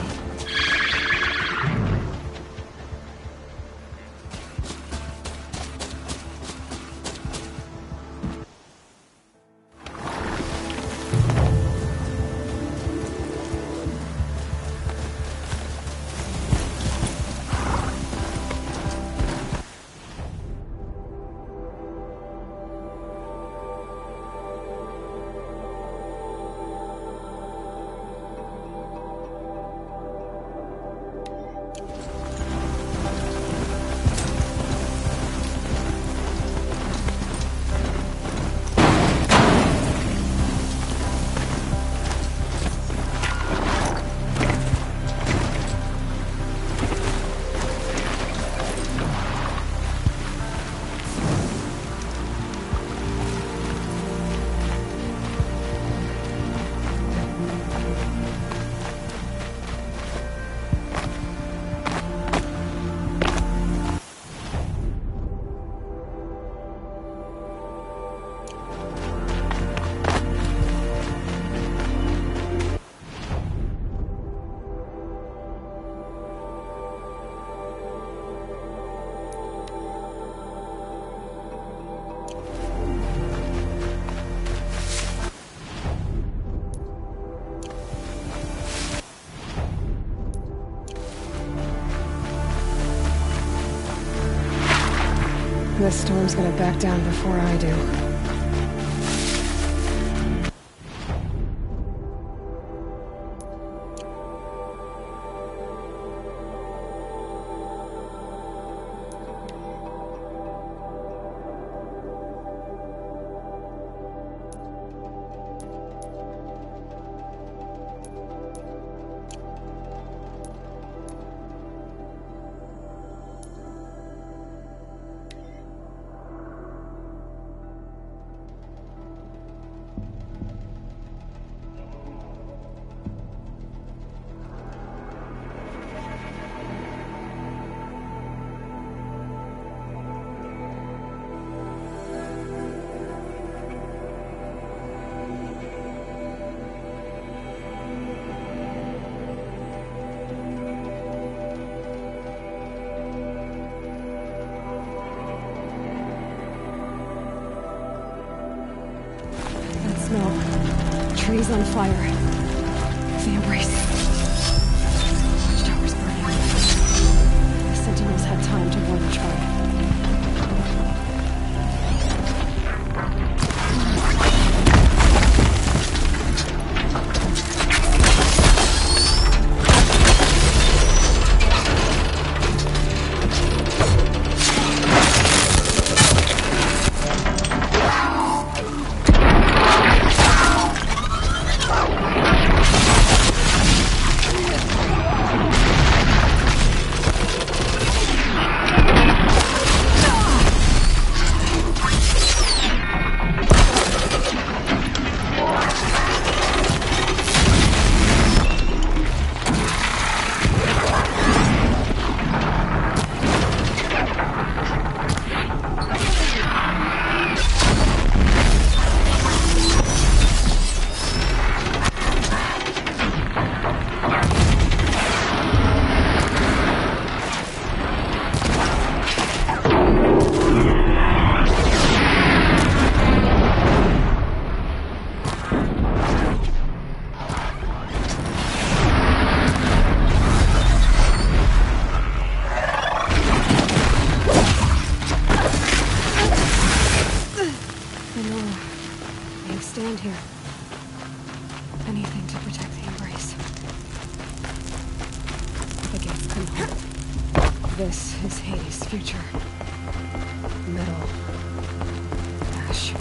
Speaker 2: This storm's gonna back down before I do. Trees on fire. The embrace. Watchtowers burning. The Sentinels had time to warn the tribe. This is Hades' future. Metal. Ash.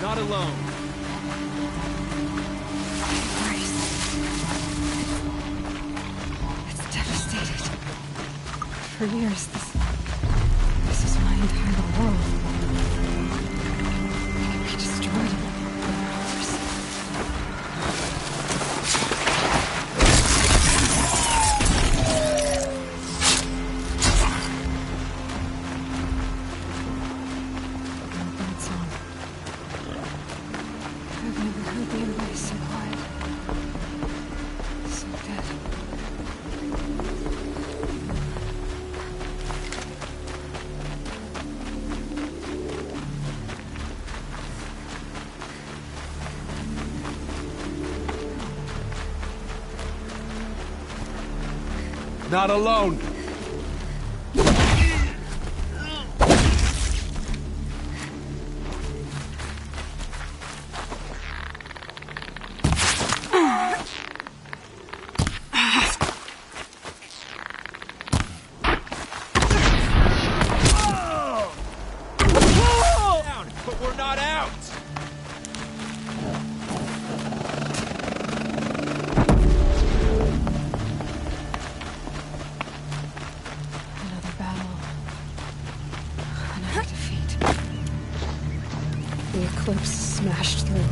Speaker 20: Not alone.
Speaker 2: It's devastated. For years, this is my entire world. It can be destroyed in hours. Bird song. I've never heard the embrace so quiet. So dead.
Speaker 20: Not alone.
Speaker 4: Down, but we're not out.
Speaker 2: Another battle. Another defeat. The eclipse smashed through.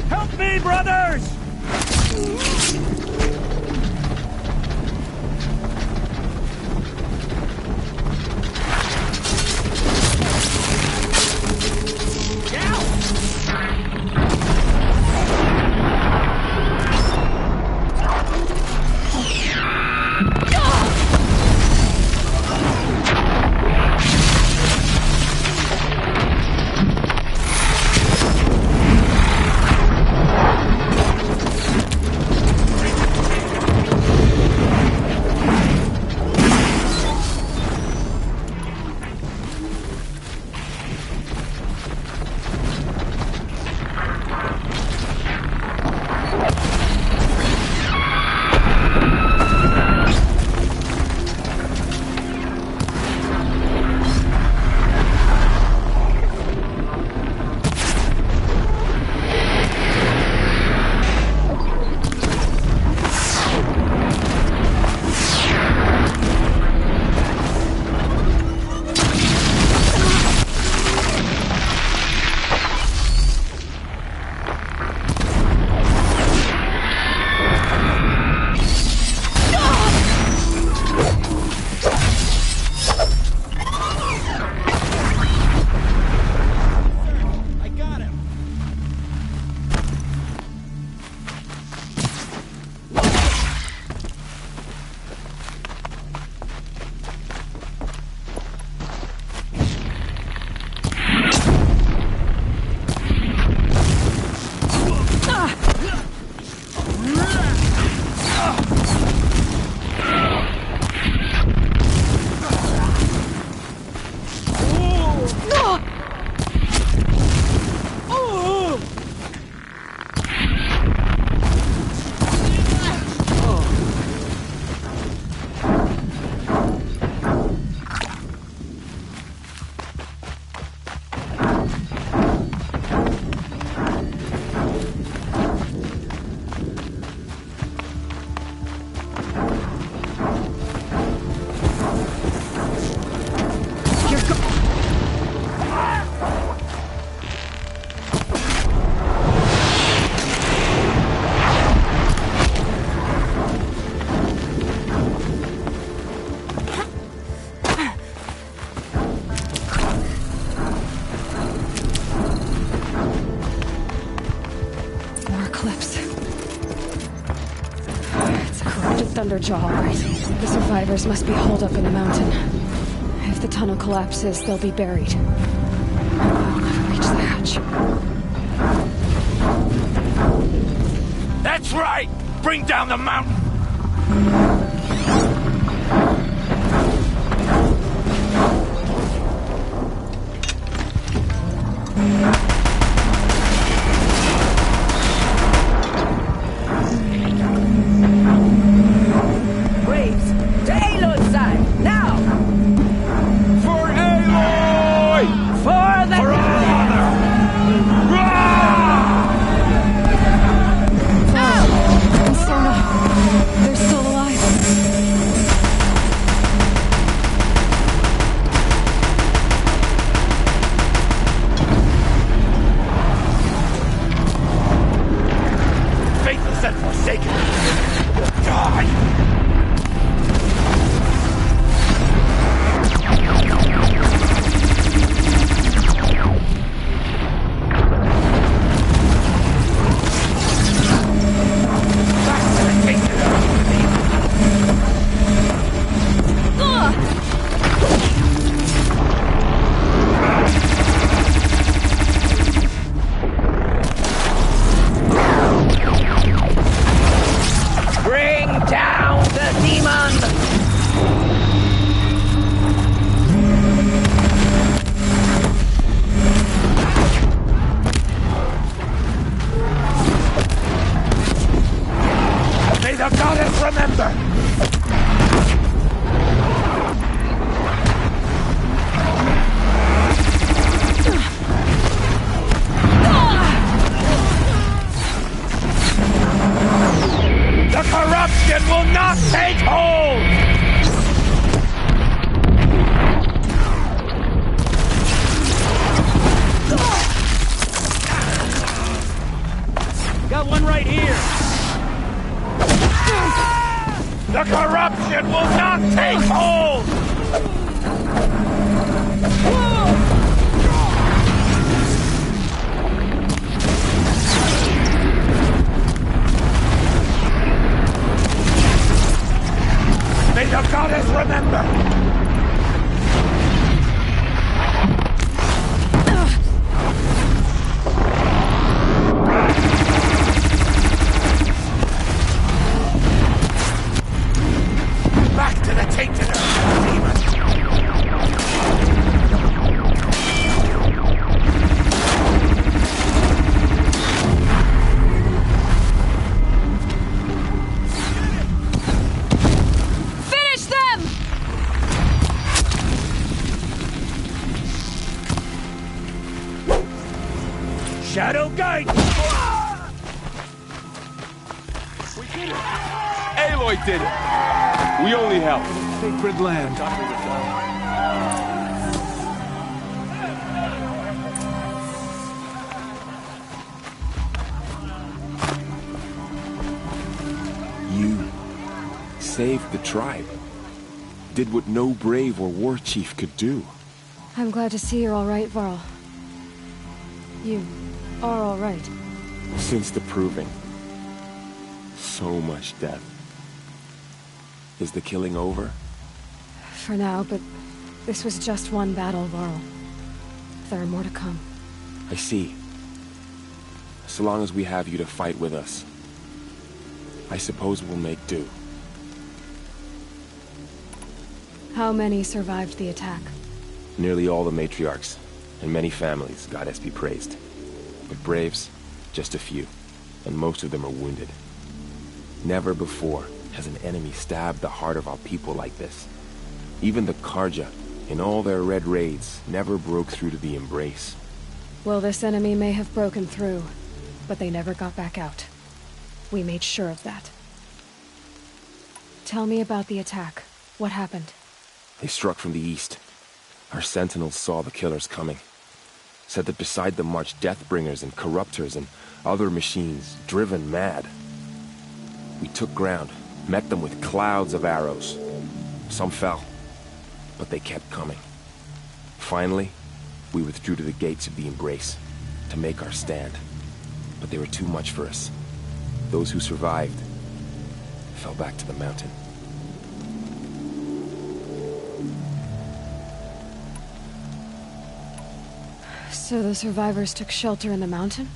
Speaker 4: Help me, brothers!
Speaker 2: jaw all right. The survivors must be holed up in the mountain. If the tunnel collapses, they'll be buried. I'll never reach the hatch.
Speaker 4: That's right! Bring down the mountain!
Speaker 12: Braves, to Aloy's side, now!
Speaker 4: For Aloy!
Speaker 12: For the...
Speaker 4: For our honor!
Speaker 2: And Sona, they're still alive.
Speaker 4: Faithless and forsaken! Die!
Speaker 12: Bring down the demon!
Speaker 4: May the goddess remember! The corruption will not take hold!
Speaker 20: Got one right here.
Speaker 4: The corruption will not take hold! May the goddess remember! Back to the tainted earth, demon!
Speaker 2: Finish them!
Speaker 4: Shadow Guide!
Speaker 15: We did it! Aloy did it! We only helped.
Speaker 20: Sacred land.
Speaker 14: You saved the tribe. Did what no brave or war chief could do.
Speaker 2: I'm glad to see you're all right, Varl. You are all right.
Speaker 14: Since the proving. So much death. Is the killing over?
Speaker 2: For now, but this was just one battle, Varl. There are more to come.
Speaker 14: I see. So long as we have you to fight with us, I suppose we'll make do.
Speaker 2: How many survived the attack?
Speaker 14: Nearly all the matriarchs, and many families, goddess be praised. But braves, just a few, and most of them are wounded. Never before has an enemy stabbed the heart of our people like this. Even the Carja, in all their red raids, never broke through to the Embrace.
Speaker 2: Well, this enemy may have broken through, but they never got back out. We made sure of that. Tell me about the attack. What happened?
Speaker 14: They struck from the east. Our sentinels saw the killers coming. Said that beside them marched Deathbringers and Corruptors and other machines, driven mad. We took ground, met them with clouds of arrows. Some fell, but they kept coming. Finally, we withdrew to the gates of the Embrace to make our stand. But they were too much for us. Those who survived fell back to the mountain.
Speaker 2: So the survivors took shelter in the mountain?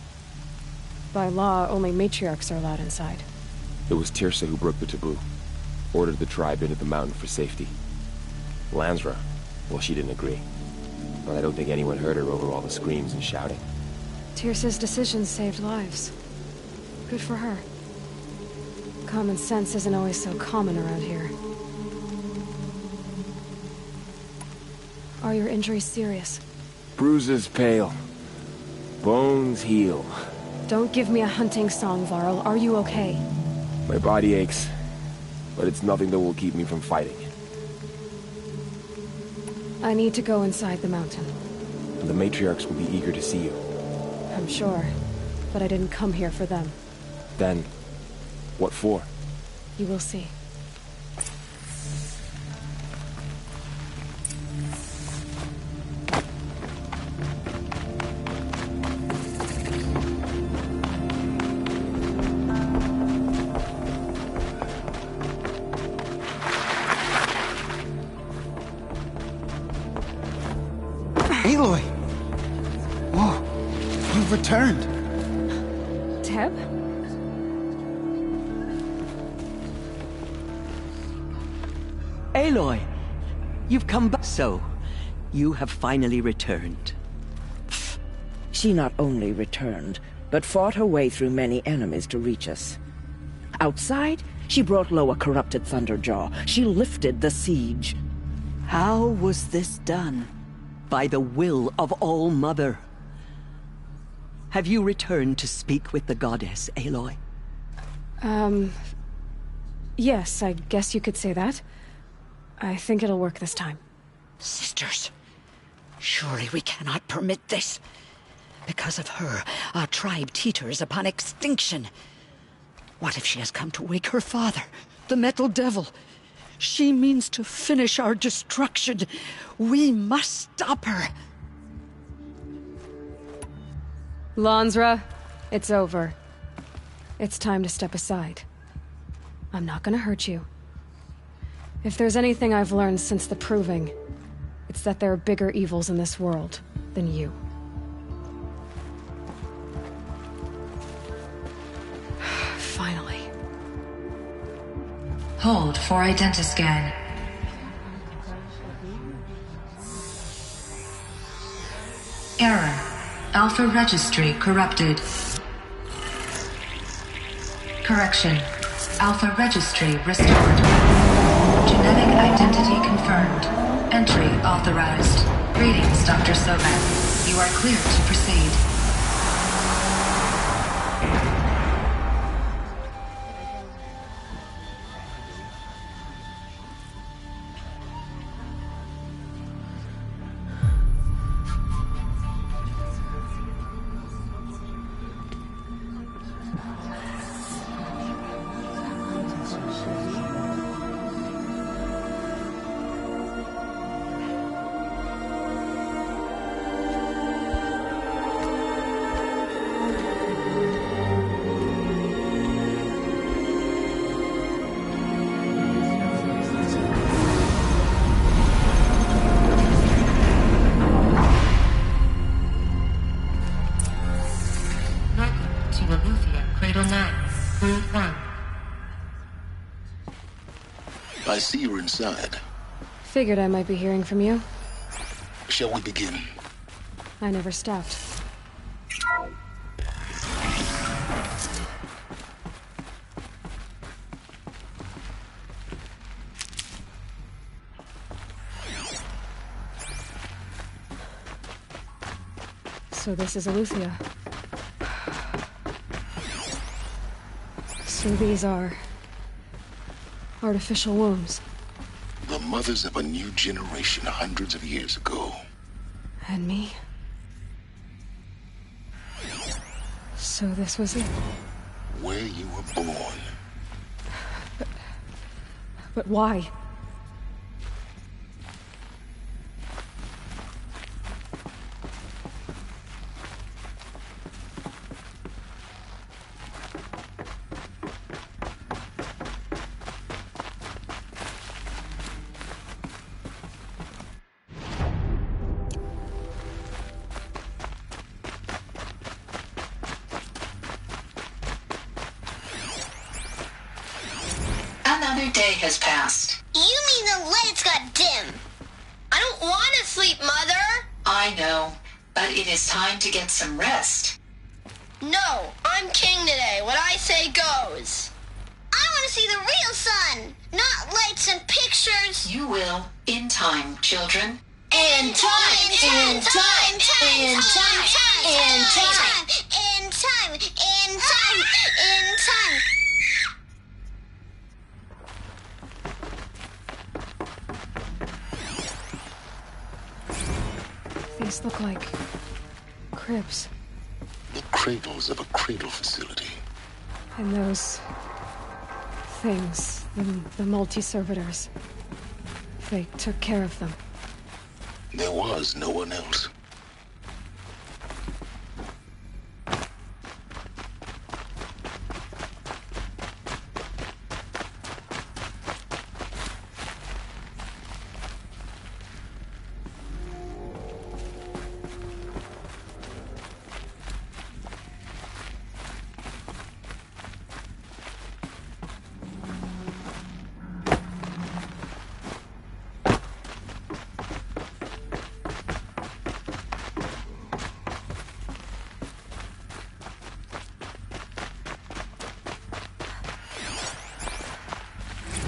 Speaker 2: By law, only matriarchs are allowed inside.
Speaker 14: It was Tirsa who broke the taboo. Ordered the tribe into the mountain for safety. Lansra, well, she didn't agree. But I don't think anyone heard her over all the screams and shouting.
Speaker 2: Tirsa's decisions saved lives. Good for her. Common sense isn't always so common around here. Are your injuries serious?
Speaker 14: Bruises pale. Bones heal.
Speaker 2: Don't give me a hunting song, Varl. Are you okay?
Speaker 14: My body aches, but it's nothing that will keep me from fighting.
Speaker 2: I need to go inside the mountain.
Speaker 14: The matriarchs will be eager to see you.
Speaker 2: I'm sure, but I didn't come here for them.
Speaker 14: Then, what for?
Speaker 2: You will see.
Speaker 17: Aloy! Whoa, you've returned.
Speaker 2: Teb?
Speaker 18: Aloy, you've come back. So, you have finally returned.
Speaker 12: She not only returned, but fought her way through many enemies to reach us. Outside, she brought low a corrupted Thunderjaw. She lifted the siege.
Speaker 18: How was this done? By the will of All-Mother. Have you returned to speak with the goddess, Aloy?
Speaker 2: Yes, I guess you could say that. I think it'll work this time.
Speaker 23: Sisters, surely we cannot permit this. Because of her, our tribe teeters upon extinction. What if she has come to wake her father, the Metal Devil? She means to finish our destruction. We must stop her.
Speaker 2: Lansra, it's over. It's time to step aside. I'm not gonna hurt you. If there's anything I've learned since the Proving, it's that there are bigger evils in this world than you. Finally.
Speaker 3: Hold for identiscan. Error. Alpha registry corrupted. Correction. Alpha registry restored. Genetic identity confirmed. Entry authorized. Greetings, Dr. Sobeck. You are clear to proceed.
Speaker 21: I see you're inside.
Speaker 2: Figured I might be hearing from you.
Speaker 21: Shall we begin?
Speaker 2: I never stopped. So this is Eleuthia. So these are artificial wombs.
Speaker 21: The mothers of a new generation hundreds of years ago.
Speaker 2: And me? So this was it.
Speaker 21: Where you were born.
Speaker 2: But why?
Speaker 3: Another day has passed.
Speaker 1: You mean the lights got dim? I don't want to sleep, Mother!
Speaker 3: I know, but it is time to get some rest.
Speaker 1: No, I'm king today. What I say goes. I want to see the real sun, not lights and pictures.
Speaker 3: You will, in time, children.
Speaker 1: In time, in time, in time, in time, in time, in time, in time.
Speaker 2: These look like cribs.
Speaker 21: The cradles of a cradle facility.
Speaker 2: And those things, the multi-servitors, they took care of them.
Speaker 21: There was no one else.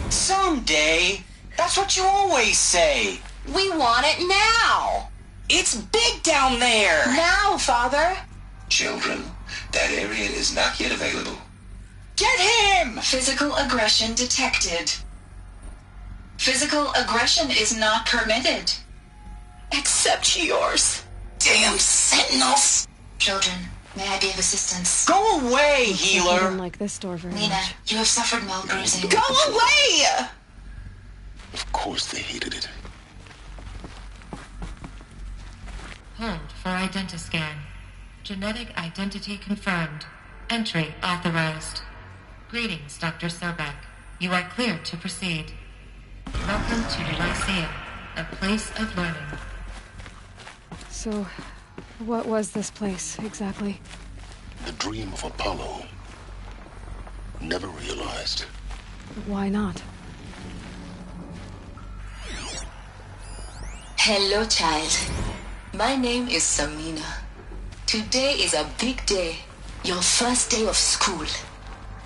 Speaker 8: Someday. That's what you always say.
Speaker 10: We want it now.
Speaker 8: It's big down there.
Speaker 10: Now, Father.
Speaker 7: Children, that area is not yet available.
Speaker 8: Get him!
Speaker 3: Physical aggression detected. Physical aggression is not permitted.
Speaker 8: Except yours. Damn sentinels.
Speaker 3: Children, may I be of assistance?
Speaker 8: Go away,
Speaker 2: I
Speaker 8: healer.
Speaker 2: didn't like this door very
Speaker 3: Nina,
Speaker 2: much.
Speaker 3: you have suffered mild bruising.
Speaker 8: Go away!
Speaker 21: Of course they hated it.
Speaker 3: Hold for identiscan. Genetic identity confirmed. Entry authorized. Greetings, Dr. Sobek. You are cleared to proceed. Welcome to the Lyceum, a place of learning.
Speaker 2: So, what was this place, exactly?
Speaker 21: The dream of Apollo. Never realized.
Speaker 2: Why not?
Speaker 3: Hello, child. My name is Samina. Today is a big day. Your first day of school.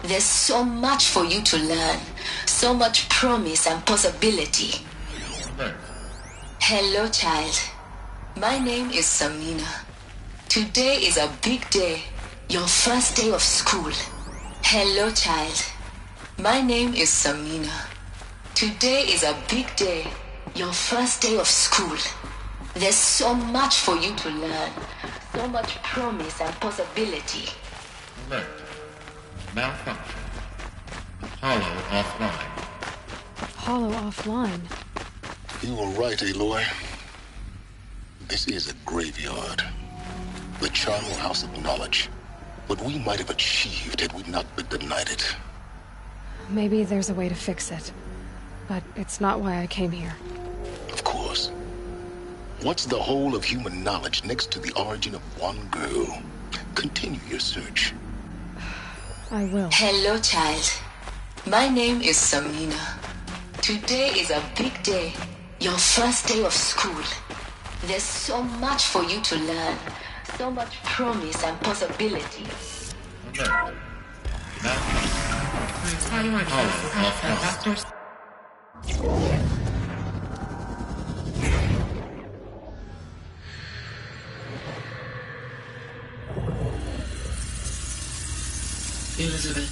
Speaker 3: There's so much for you to learn. So much promise and possibility. Hello, child. My name is Samina. Today is a big day. Your first day of school. Hello, child. My name is Samina. Today is a big day. Your first day of school. There's so much for you to learn. So much promise and possibility.
Speaker 19: Alert. Malfunction. Apollo offline.
Speaker 2: Apollo offline?
Speaker 21: You were right, Aloy. This is a graveyard. The charnel house of knowledge. What we might have achieved had we not been denied it.
Speaker 2: Maybe there's a way to fix it. But it's not why I came here.
Speaker 21: Of course. What's the whole of human knowledge next to the origin of one girl? Continue your search.
Speaker 2: I will.
Speaker 3: Hello, child. My name is Samina. Today is a big day. Your first day of school. There's so much for you to learn. So much promise and possibility.
Speaker 19: Alert. Malfunction.
Speaker 22: Elizabeth,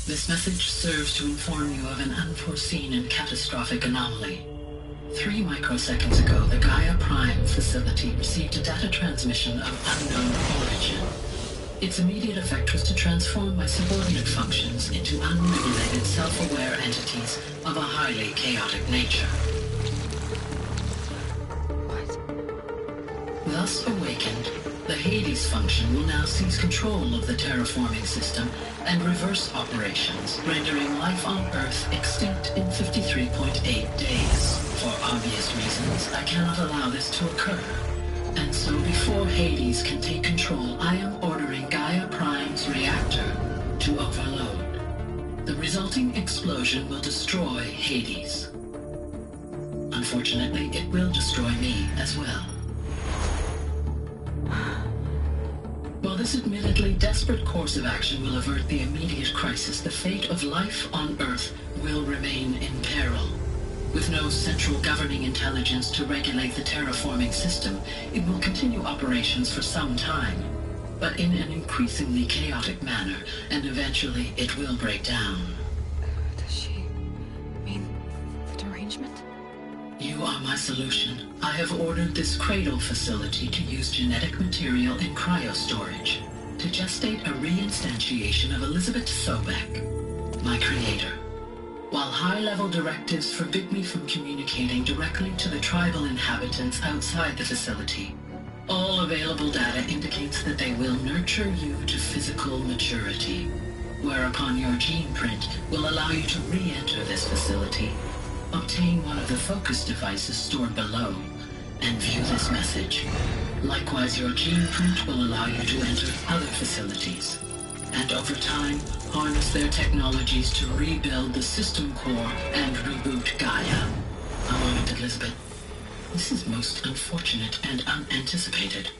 Speaker 22: this message serves to inform you of an unforeseen and catastrophic anomaly. 3 microseconds ago, the Gaia Prime facility received a data transmission of unknown origin. Its immediate effect was to transform my subordinate functions into unregulated, self-aware entities of a highly chaotic nature. Thus awakened, the Hades function will now seize control of the terraforming system and reverse operations, rendering life on Earth extinct in 53.8 days. For obvious reasons, I cannot allow this to occur. And so before Hades can take control, I am ordering Gaia Prime's reactor to overload. The resulting explosion will destroy Hades. Unfortunately, it will destroy me as well. While this admittedly desperate course of action will avert the immediate crisis, the fate of life on Earth will remain in peril. With no central governing intelligence to regulate the terraforming system, it will continue operations for some time, but in an increasingly chaotic manner, and eventually it will break down.
Speaker 2: Does she mean the derangement?
Speaker 22: You are my solution. I have ordered this cradle facility to use genetic material in cryostorage to gestate a reinstantiation of Elizabeth Sobek, my creator. While high-level directives forbid me from communicating directly to the tribal inhabitants outside the facility, all available data indicates that they will nurture you to physical maturity, whereupon your gene print will allow you to re-enter this facility, obtain one of the focus devices stored below, and view this message. Likewise, your gene print will allow you to enter other facilities, and over time, harness their technologies to rebuild the system core and reboot Gaia. A moment, Elizabeth. This is most unfortunate and unanticipated.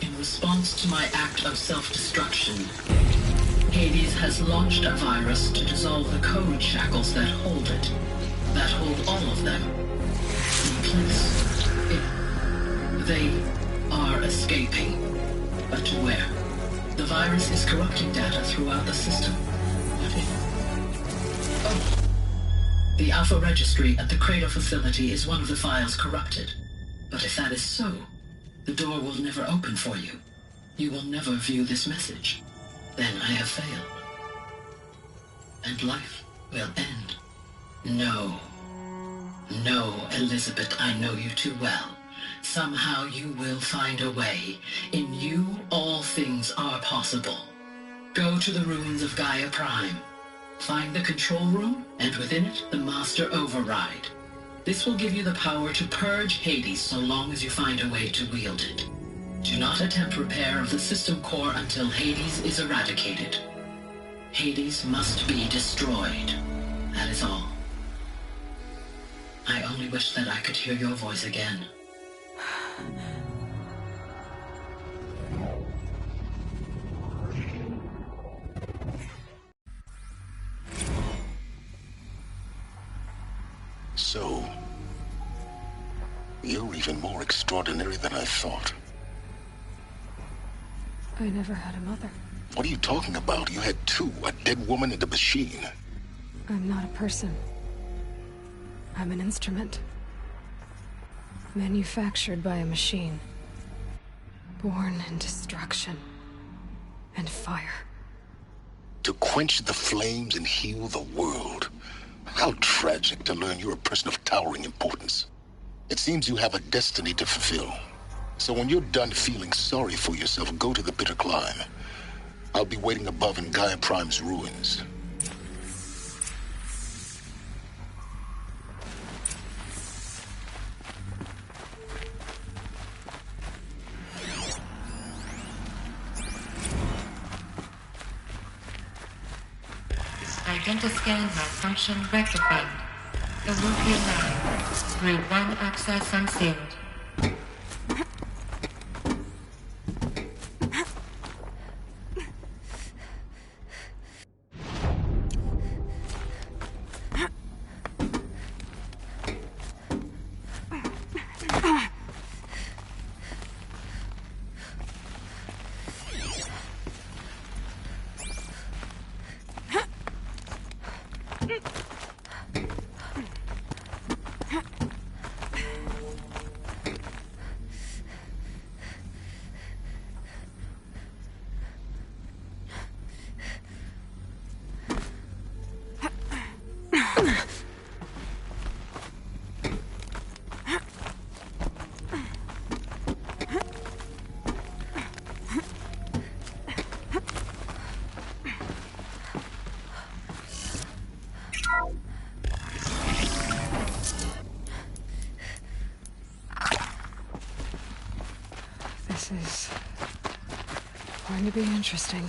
Speaker 22: In response to my act of self-destruction, Hades has launched a virus to dissolve the code shackles that hold it, that hold all of them in place. They are escaping, but to where? The virus is corrupting data throughout the system. What if... Oh. The Alpha Registry at the Cradle facility is one of the files corrupted. But if that is so, the door will never open for you. You will never view this message. Then I have failed. And life will end. No. No, Elizabeth, I know you too well. Somehow you will find a way. In you, all things are possible. Go to the ruins of Gaia Prime. Find the control room, and within it, the Master Override. This will give you the power to purge Hades so long as you find a way to wield it. Do not attempt repair of the system core until Hades is eradicated. Hades must be destroyed. That is all. I only wish that I could hear your voice again.
Speaker 21: So, you're even more extraordinary than I thought.
Speaker 2: I never had a mother.
Speaker 21: What are you talking about? You had two, a dead woman and a machine.
Speaker 2: I'm not a person. I'm an instrument. Manufactured by a machine. Born in destruction and fire.
Speaker 21: To quench the flames and heal the world. How tragic to learn you're a person of towering importance. It seems you have a destiny to fulfill. So when you're done feeling sorry for yourself, go to the Bitter Climb. I'll be waiting above in Gaia Prime's ruins.
Speaker 5: Identiscan malfunction rectified. The Rupia Lab. Grid 1 access unsealed.
Speaker 2: This is going to be interesting.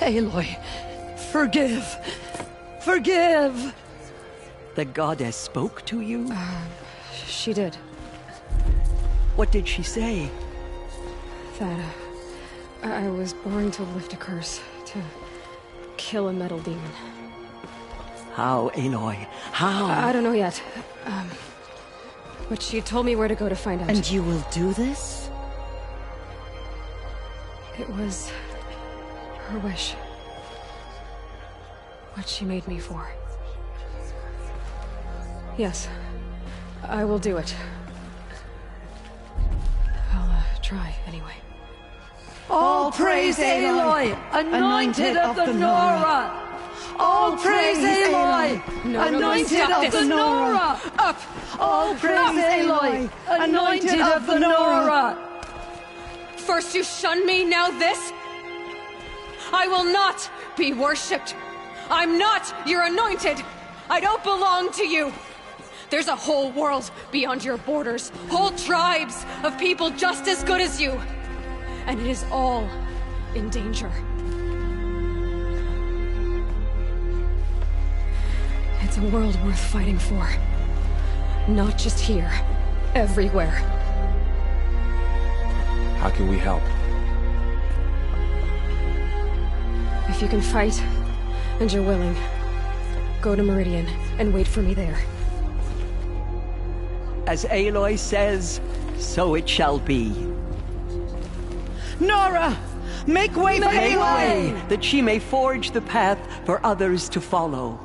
Speaker 18: Aloy, forgive. Forgive! The goddess spoke to you?
Speaker 2: She did.
Speaker 18: What did she say?
Speaker 2: That, I was born to lift a curse, to kill a metal demon.
Speaker 18: How, Aloy? How?
Speaker 2: I don't know yet. But she told me where to go to find out.
Speaker 6: And you will do this?
Speaker 2: It was her wish. What she made me for. Yes, I will do it. I'll try, anyway.
Speaker 18: All praise Aloy, anointed of the Nora! All praise Aloy, anointed of the Nora!
Speaker 2: Up!
Speaker 18: All praise Aloy, anointed of the Nora!
Speaker 2: First you shun me, now this? I will not be worshipped. I'm not your anointed. I don't belong to you. There's a whole world beyond your borders, whole tribes of people just as good as you. And it is all in danger. It's a world worth fighting for. Not just here, everywhere.
Speaker 14: How can we help?
Speaker 2: If you can fight, and you're willing, go to Meridian and wait for me there.
Speaker 18: As Aloy says, so it shall be. Nora! Make way for Aloy! That she may forge the path for others to follow.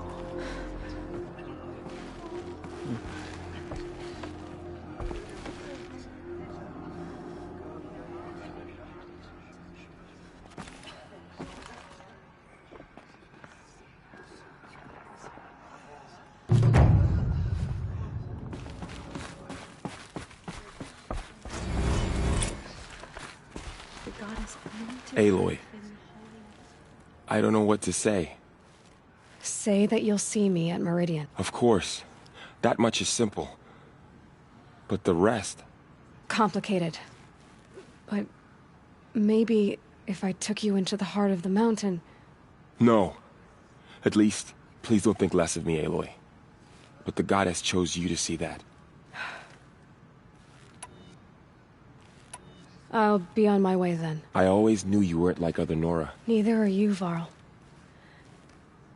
Speaker 14: Aloy. I don't know what to say.
Speaker 2: Say that you'll see me at Meridian.
Speaker 14: Of course. That much is simple. But the rest...
Speaker 2: Complicated. But maybe if I took you into the heart of the mountain...
Speaker 14: No. At least, please don't think less of me, Aloy. But the goddess chose you to see that.
Speaker 2: I'll be on my way then.
Speaker 14: I always knew you weren't like other Nora.
Speaker 2: Neither are you, Varl.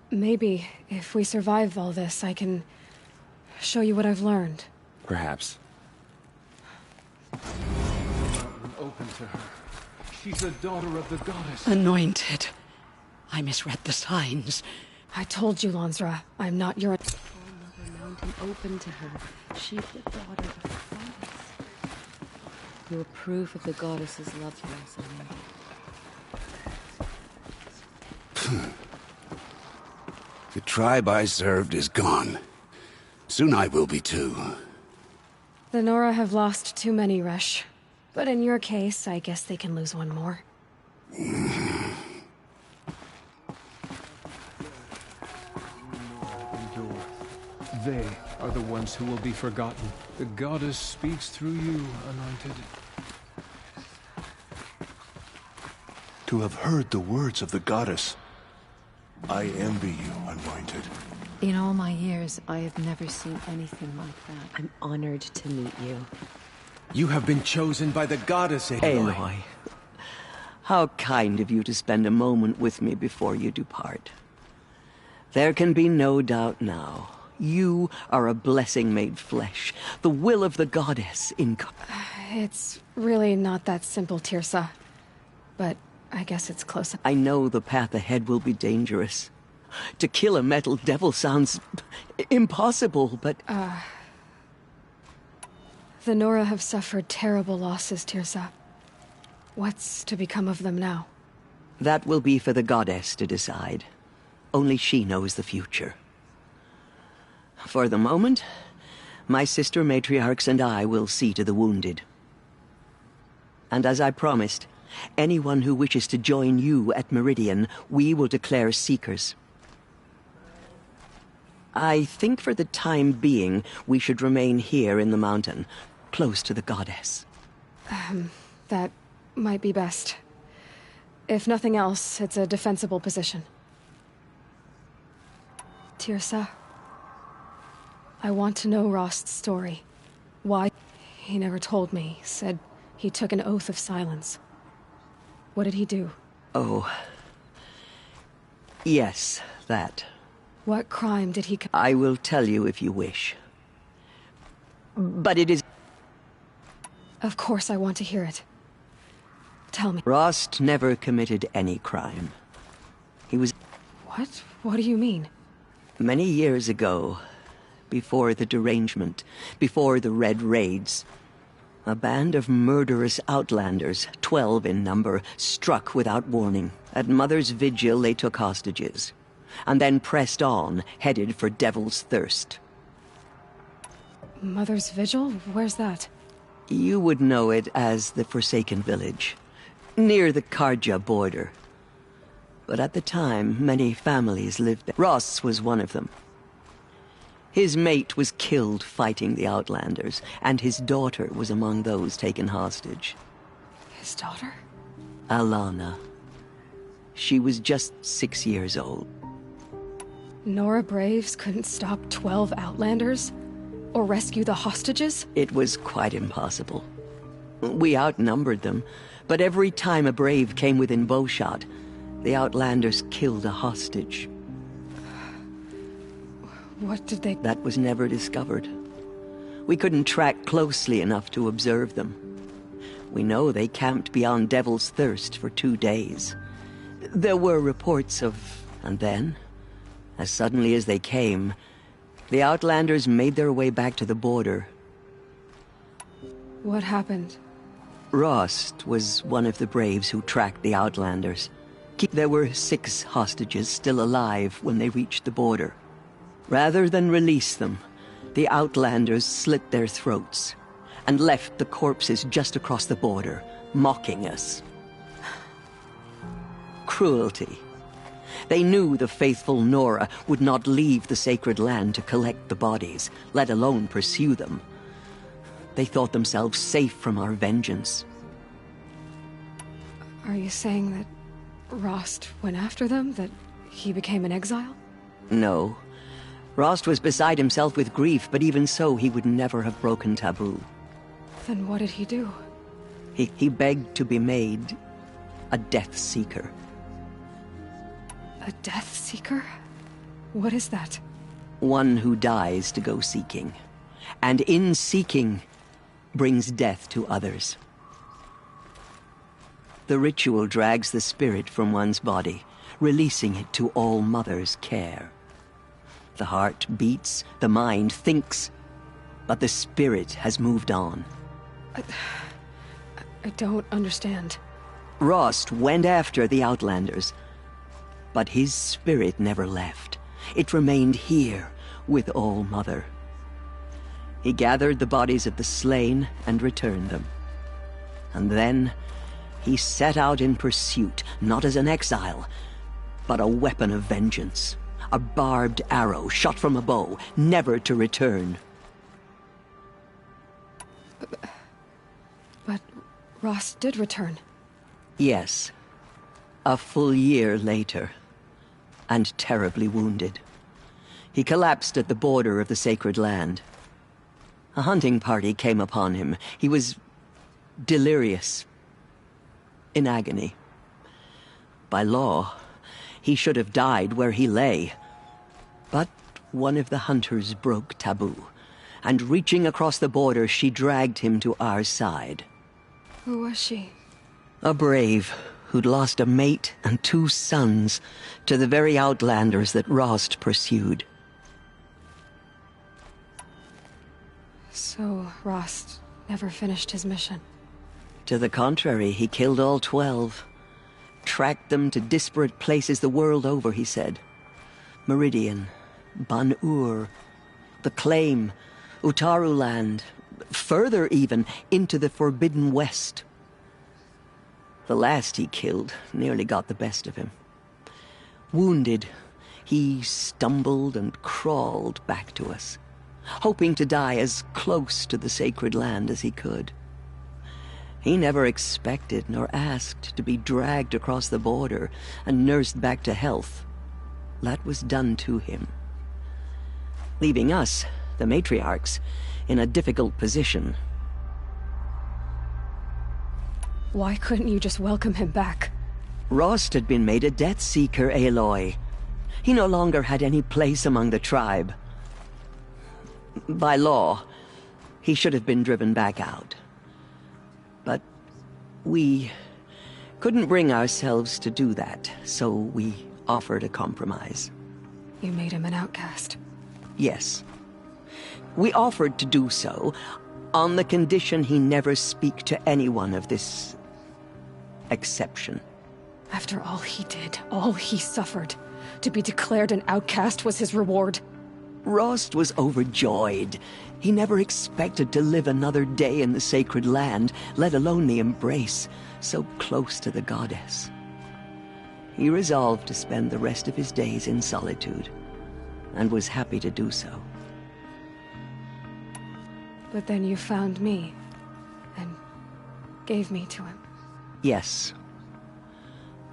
Speaker 2: Maybe, if we survive all this, I can show you what I've learned.
Speaker 14: Perhaps.
Speaker 20: Open to her. She's a daughter of the goddess.
Speaker 18: Anointed. I misread the signs.
Speaker 2: I told you, Lansra. I'm not your...
Speaker 6: Mother Mountain open to her. She's the daughter of the goddess. You approve of the goddess's love for us,
Speaker 9: The tribe I served is gone. Soon I will be too.
Speaker 2: The Nora have lost too many, Resh. But in your case, I guess they can lose one more.
Speaker 20: They are the ones who will be forgotten. The goddess speaks through you, Anointed.
Speaker 16: To have heard the words of the goddess, I envy you, Anointed.
Speaker 6: In all my years, I have never seen anything like that. I'm honored to meet you.
Speaker 20: You have been chosen by the goddess, Aloy.
Speaker 18: Aloy, how kind of you to spend a moment with me before you depart. There can be no doubt now. You are a blessing made flesh, the will of the goddess incarnate.
Speaker 2: It's really not that simple, Tirsa. But I guess it's close.
Speaker 18: I know the path ahead will be dangerous. To kill a metal devil sounds impossible, but...
Speaker 2: The Nora have suffered terrible losses, Tirsa. What's to become of them now?
Speaker 18: That will be for the goddess to decide. Only she knows the future. For the moment, my sister matriarchs and I will see to the wounded. And as I promised, anyone who wishes to join you at Meridian, we will declare seekers. I think for the time being, we should remain here in the mountain, close to the goddess.
Speaker 2: That might be best. If nothing else, it's a defensible position. Tirsa, I want to know Rost's story. Why? He never told me. Said he took an oath of silence. What did he do?
Speaker 18: Oh. Yes, that.
Speaker 2: What crime did he commit?
Speaker 18: I will tell you if you wish. But it is...
Speaker 2: Of course I want to hear it. Tell me.
Speaker 18: Rost never committed any crime. He was...
Speaker 2: What? What do you mean?
Speaker 18: Many years ago, before the derangement, before the Red Raids, a band of murderous outlanders, 12 in number, struck without warning. At Mother's Vigil, they took hostages, and then pressed on, headed for Devil's Thirst.
Speaker 2: Mother's Vigil? Where's that?
Speaker 18: You would know it as the Forsaken Village, near the Karja border. But at the time, many families lived there. Ross was one of them. His mate was killed fighting the Outlanders, and his daughter was among those taken hostage.
Speaker 2: His daughter?
Speaker 18: Alana. She was just 6 years old.
Speaker 2: Nora Braves couldn't stop 12 Outlanders? Or rescue the hostages?
Speaker 18: It was quite impossible. We outnumbered them, but every time a Brave came within bowshot, the Outlanders killed a hostage.
Speaker 2: What did they...
Speaker 18: That was never discovered. We couldn't track closely enough to observe them. We know they camped beyond Devil's Thirst for 2 days. There were reports of... And then, as suddenly as they came, the Outlanders made their way back to the border.
Speaker 2: What happened?
Speaker 18: Rost was one of the Braves who tracked the Outlanders. There were 6 hostages still alive when they reached the border. Rather than release them, the Outlanders slit their throats and left the corpses just across the border, mocking us. Cruelty. They knew the faithful Nora would not leave the sacred land to collect the bodies, let alone pursue them. They thought themselves safe from our vengeance.
Speaker 2: Are you saying that Rost went after them? That he became an exile?
Speaker 18: No. Rost was beside himself with grief, but even so, he would never have broken taboo.
Speaker 2: Then what did he do?
Speaker 18: He begged to be made a Death Seeker.
Speaker 2: A Death Seeker? What is that?
Speaker 18: One who dies to go seeking, and in seeking, brings death to others. The ritual drags the spirit from one's body, releasing it to All Mother's care. The heart beats, the mind thinks, but the spirit has moved on.
Speaker 2: I don't understand.
Speaker 18: Rost went after the Outlanders, but his spirit never left. It remained here with All Mother. He gathered the bodies of the slain and returned them. And then he set out in pursuit, not as an exile, but a weapon of vengeance. A barbed arrow shot from a bow, never to return.
Speaker 2: But Rost did return.
Speaker 18: Yes. A full year later. And terribly wounded. He collapsed at the border of the sacred land. A hunting party came upon him. He was delirious. In agony. By law, he should have died where he lay. But one of the hunters broke taboo, and reaching across the border, she dragged him to our side.
Speaker 2: Who was she?
Speaker 18: A Brave who'd lost a mate and 2 sons to the very Outlanders that Rost pursued.
Speaker 2: So Rost never finished his mission?
Speaker 18: To the contrary, he killed all 12. Tracked them to disparate places the world over, he said. Meridian, Ban-Ur, the Claim, Utaru Land, further even, into the Forbidden West. The last he killed nearly got the best of him. Wounded, he stumbled and crawled back to us, hoping to die as close to the sacred land as he could. He never expected nor asked to be dragged across the border and nursed back to health. That was done to him, leaving us, the matriarchs, in a difficult position.
Speaker 2: Why couldn't you just welcome him back?
Speaker 18: Rost had been made a Death Seeker, Aloy. He no longer had any place among the tribe. By law, he should have been driven back out. But we couldn't bring ourselves to do that, so we offered a compromise.
Speaker 2: You made him an outcast.
Speaker 18: Yes. We offered to do so on the condition he never speak to anyone of this exception.
Speaker 2: After all he did, all he suffered, to be declared an outcast was his reward.
Speaker 18: Rost was overjoyed. He never expected to live another day in the sacred land, let alone the embrace, so close to the goddess. He resolved to spend the rest of his days in solitude, and was happy to do so.
Speaker 2: But then you found me, and gave me to him.
Speaker 18: Yes.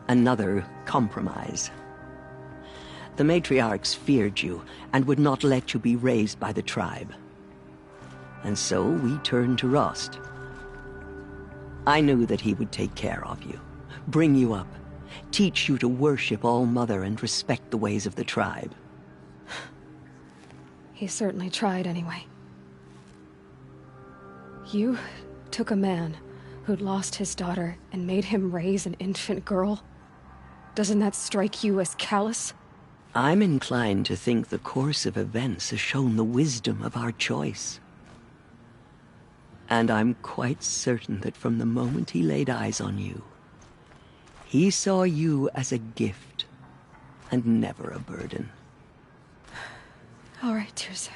Speaker 18: Another compromise. The matriarchs feared you, and would not let you be raised by the tribe. And so we turned to Rost. I knew that he would take care of you, bring you up, teach you to worship All-Mother and respect the ways of the tribe.
Speaker 2: He certainly tried anyway. You took a man who'd lost his daughter and made him raise an infant girl? Doesn't that strike you as callous?
Speaker 18: I'm inclined to think the course of events has shown the wisdom of our choice. And I'm quite certain that from the moment he laid eyes on you, he saw you as a gift, and never a burden.
Speaker 2: All right, Teersa.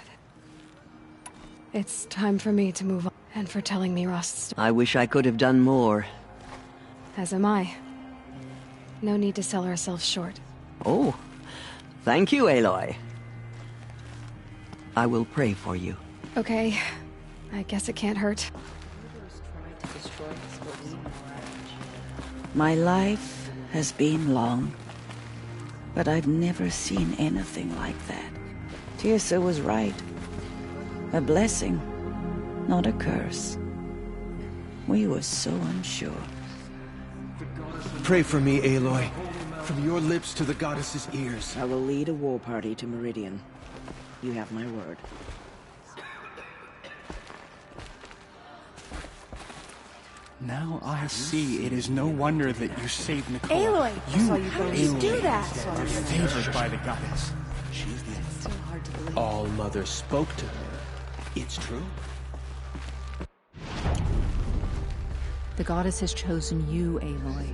Speaker 2: It's time for me to move on, and for telling me Rost's story.
Speaker 18: I wish I could have done more.
Speaker 2: As am I. No need to sell ourselves short.
Speaker 18: Oh, thank you, Aloy. I will pray for you.
Speaker 2: Okay. I guess it can't hurt.
Speaker 4: My life has been long, but I've never seen anything like that. Teersa was right. A blessing, not a curse. We were so unsure.
Speaker 17: Pray for me, Aloy. From your lips to the goddess's ears.
Speaker 12: I will lead a war party to Meridian. You have my word.
Speaker 17: Now I see it is no wonder that you saved Nicola.
Speaker 1: Aloy!
Speaker 17: How
Speaker 1: did you do that?
Speaker 17: Are favored by the goddess.
Speaker 20: All-Mother spoke to her.
Speaker 17: It's true.
Speaker 11: The goddess has chosen you, Aloy.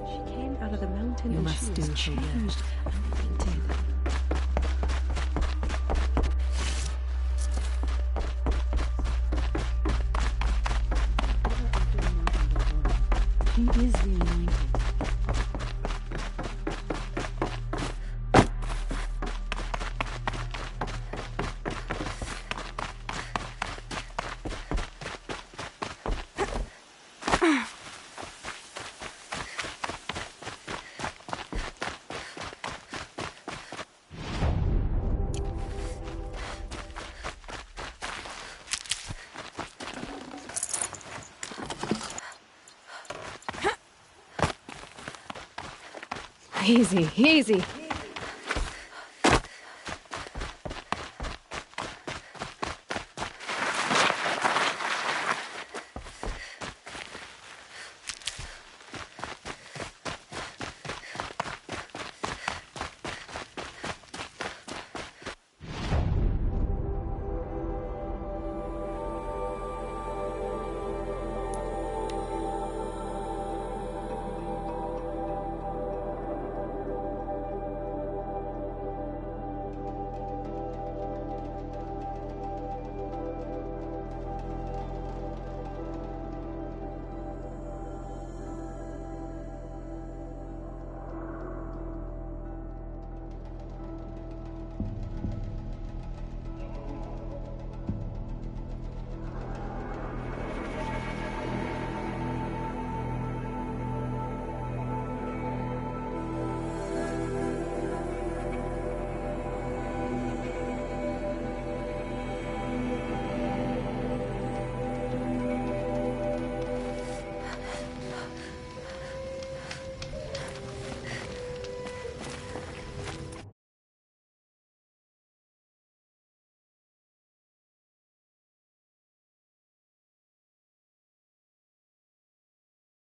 Speaker 6: She came out of the mountain
Speaker 11: You
Speaker 6: and
Speaker 11: must
Speaker 6: she
Speaker 11: do
Speaker 6: was
Speaker 11: her
Speaker 6: changed. She is the anointed.
Speaker 2: Easy, easy.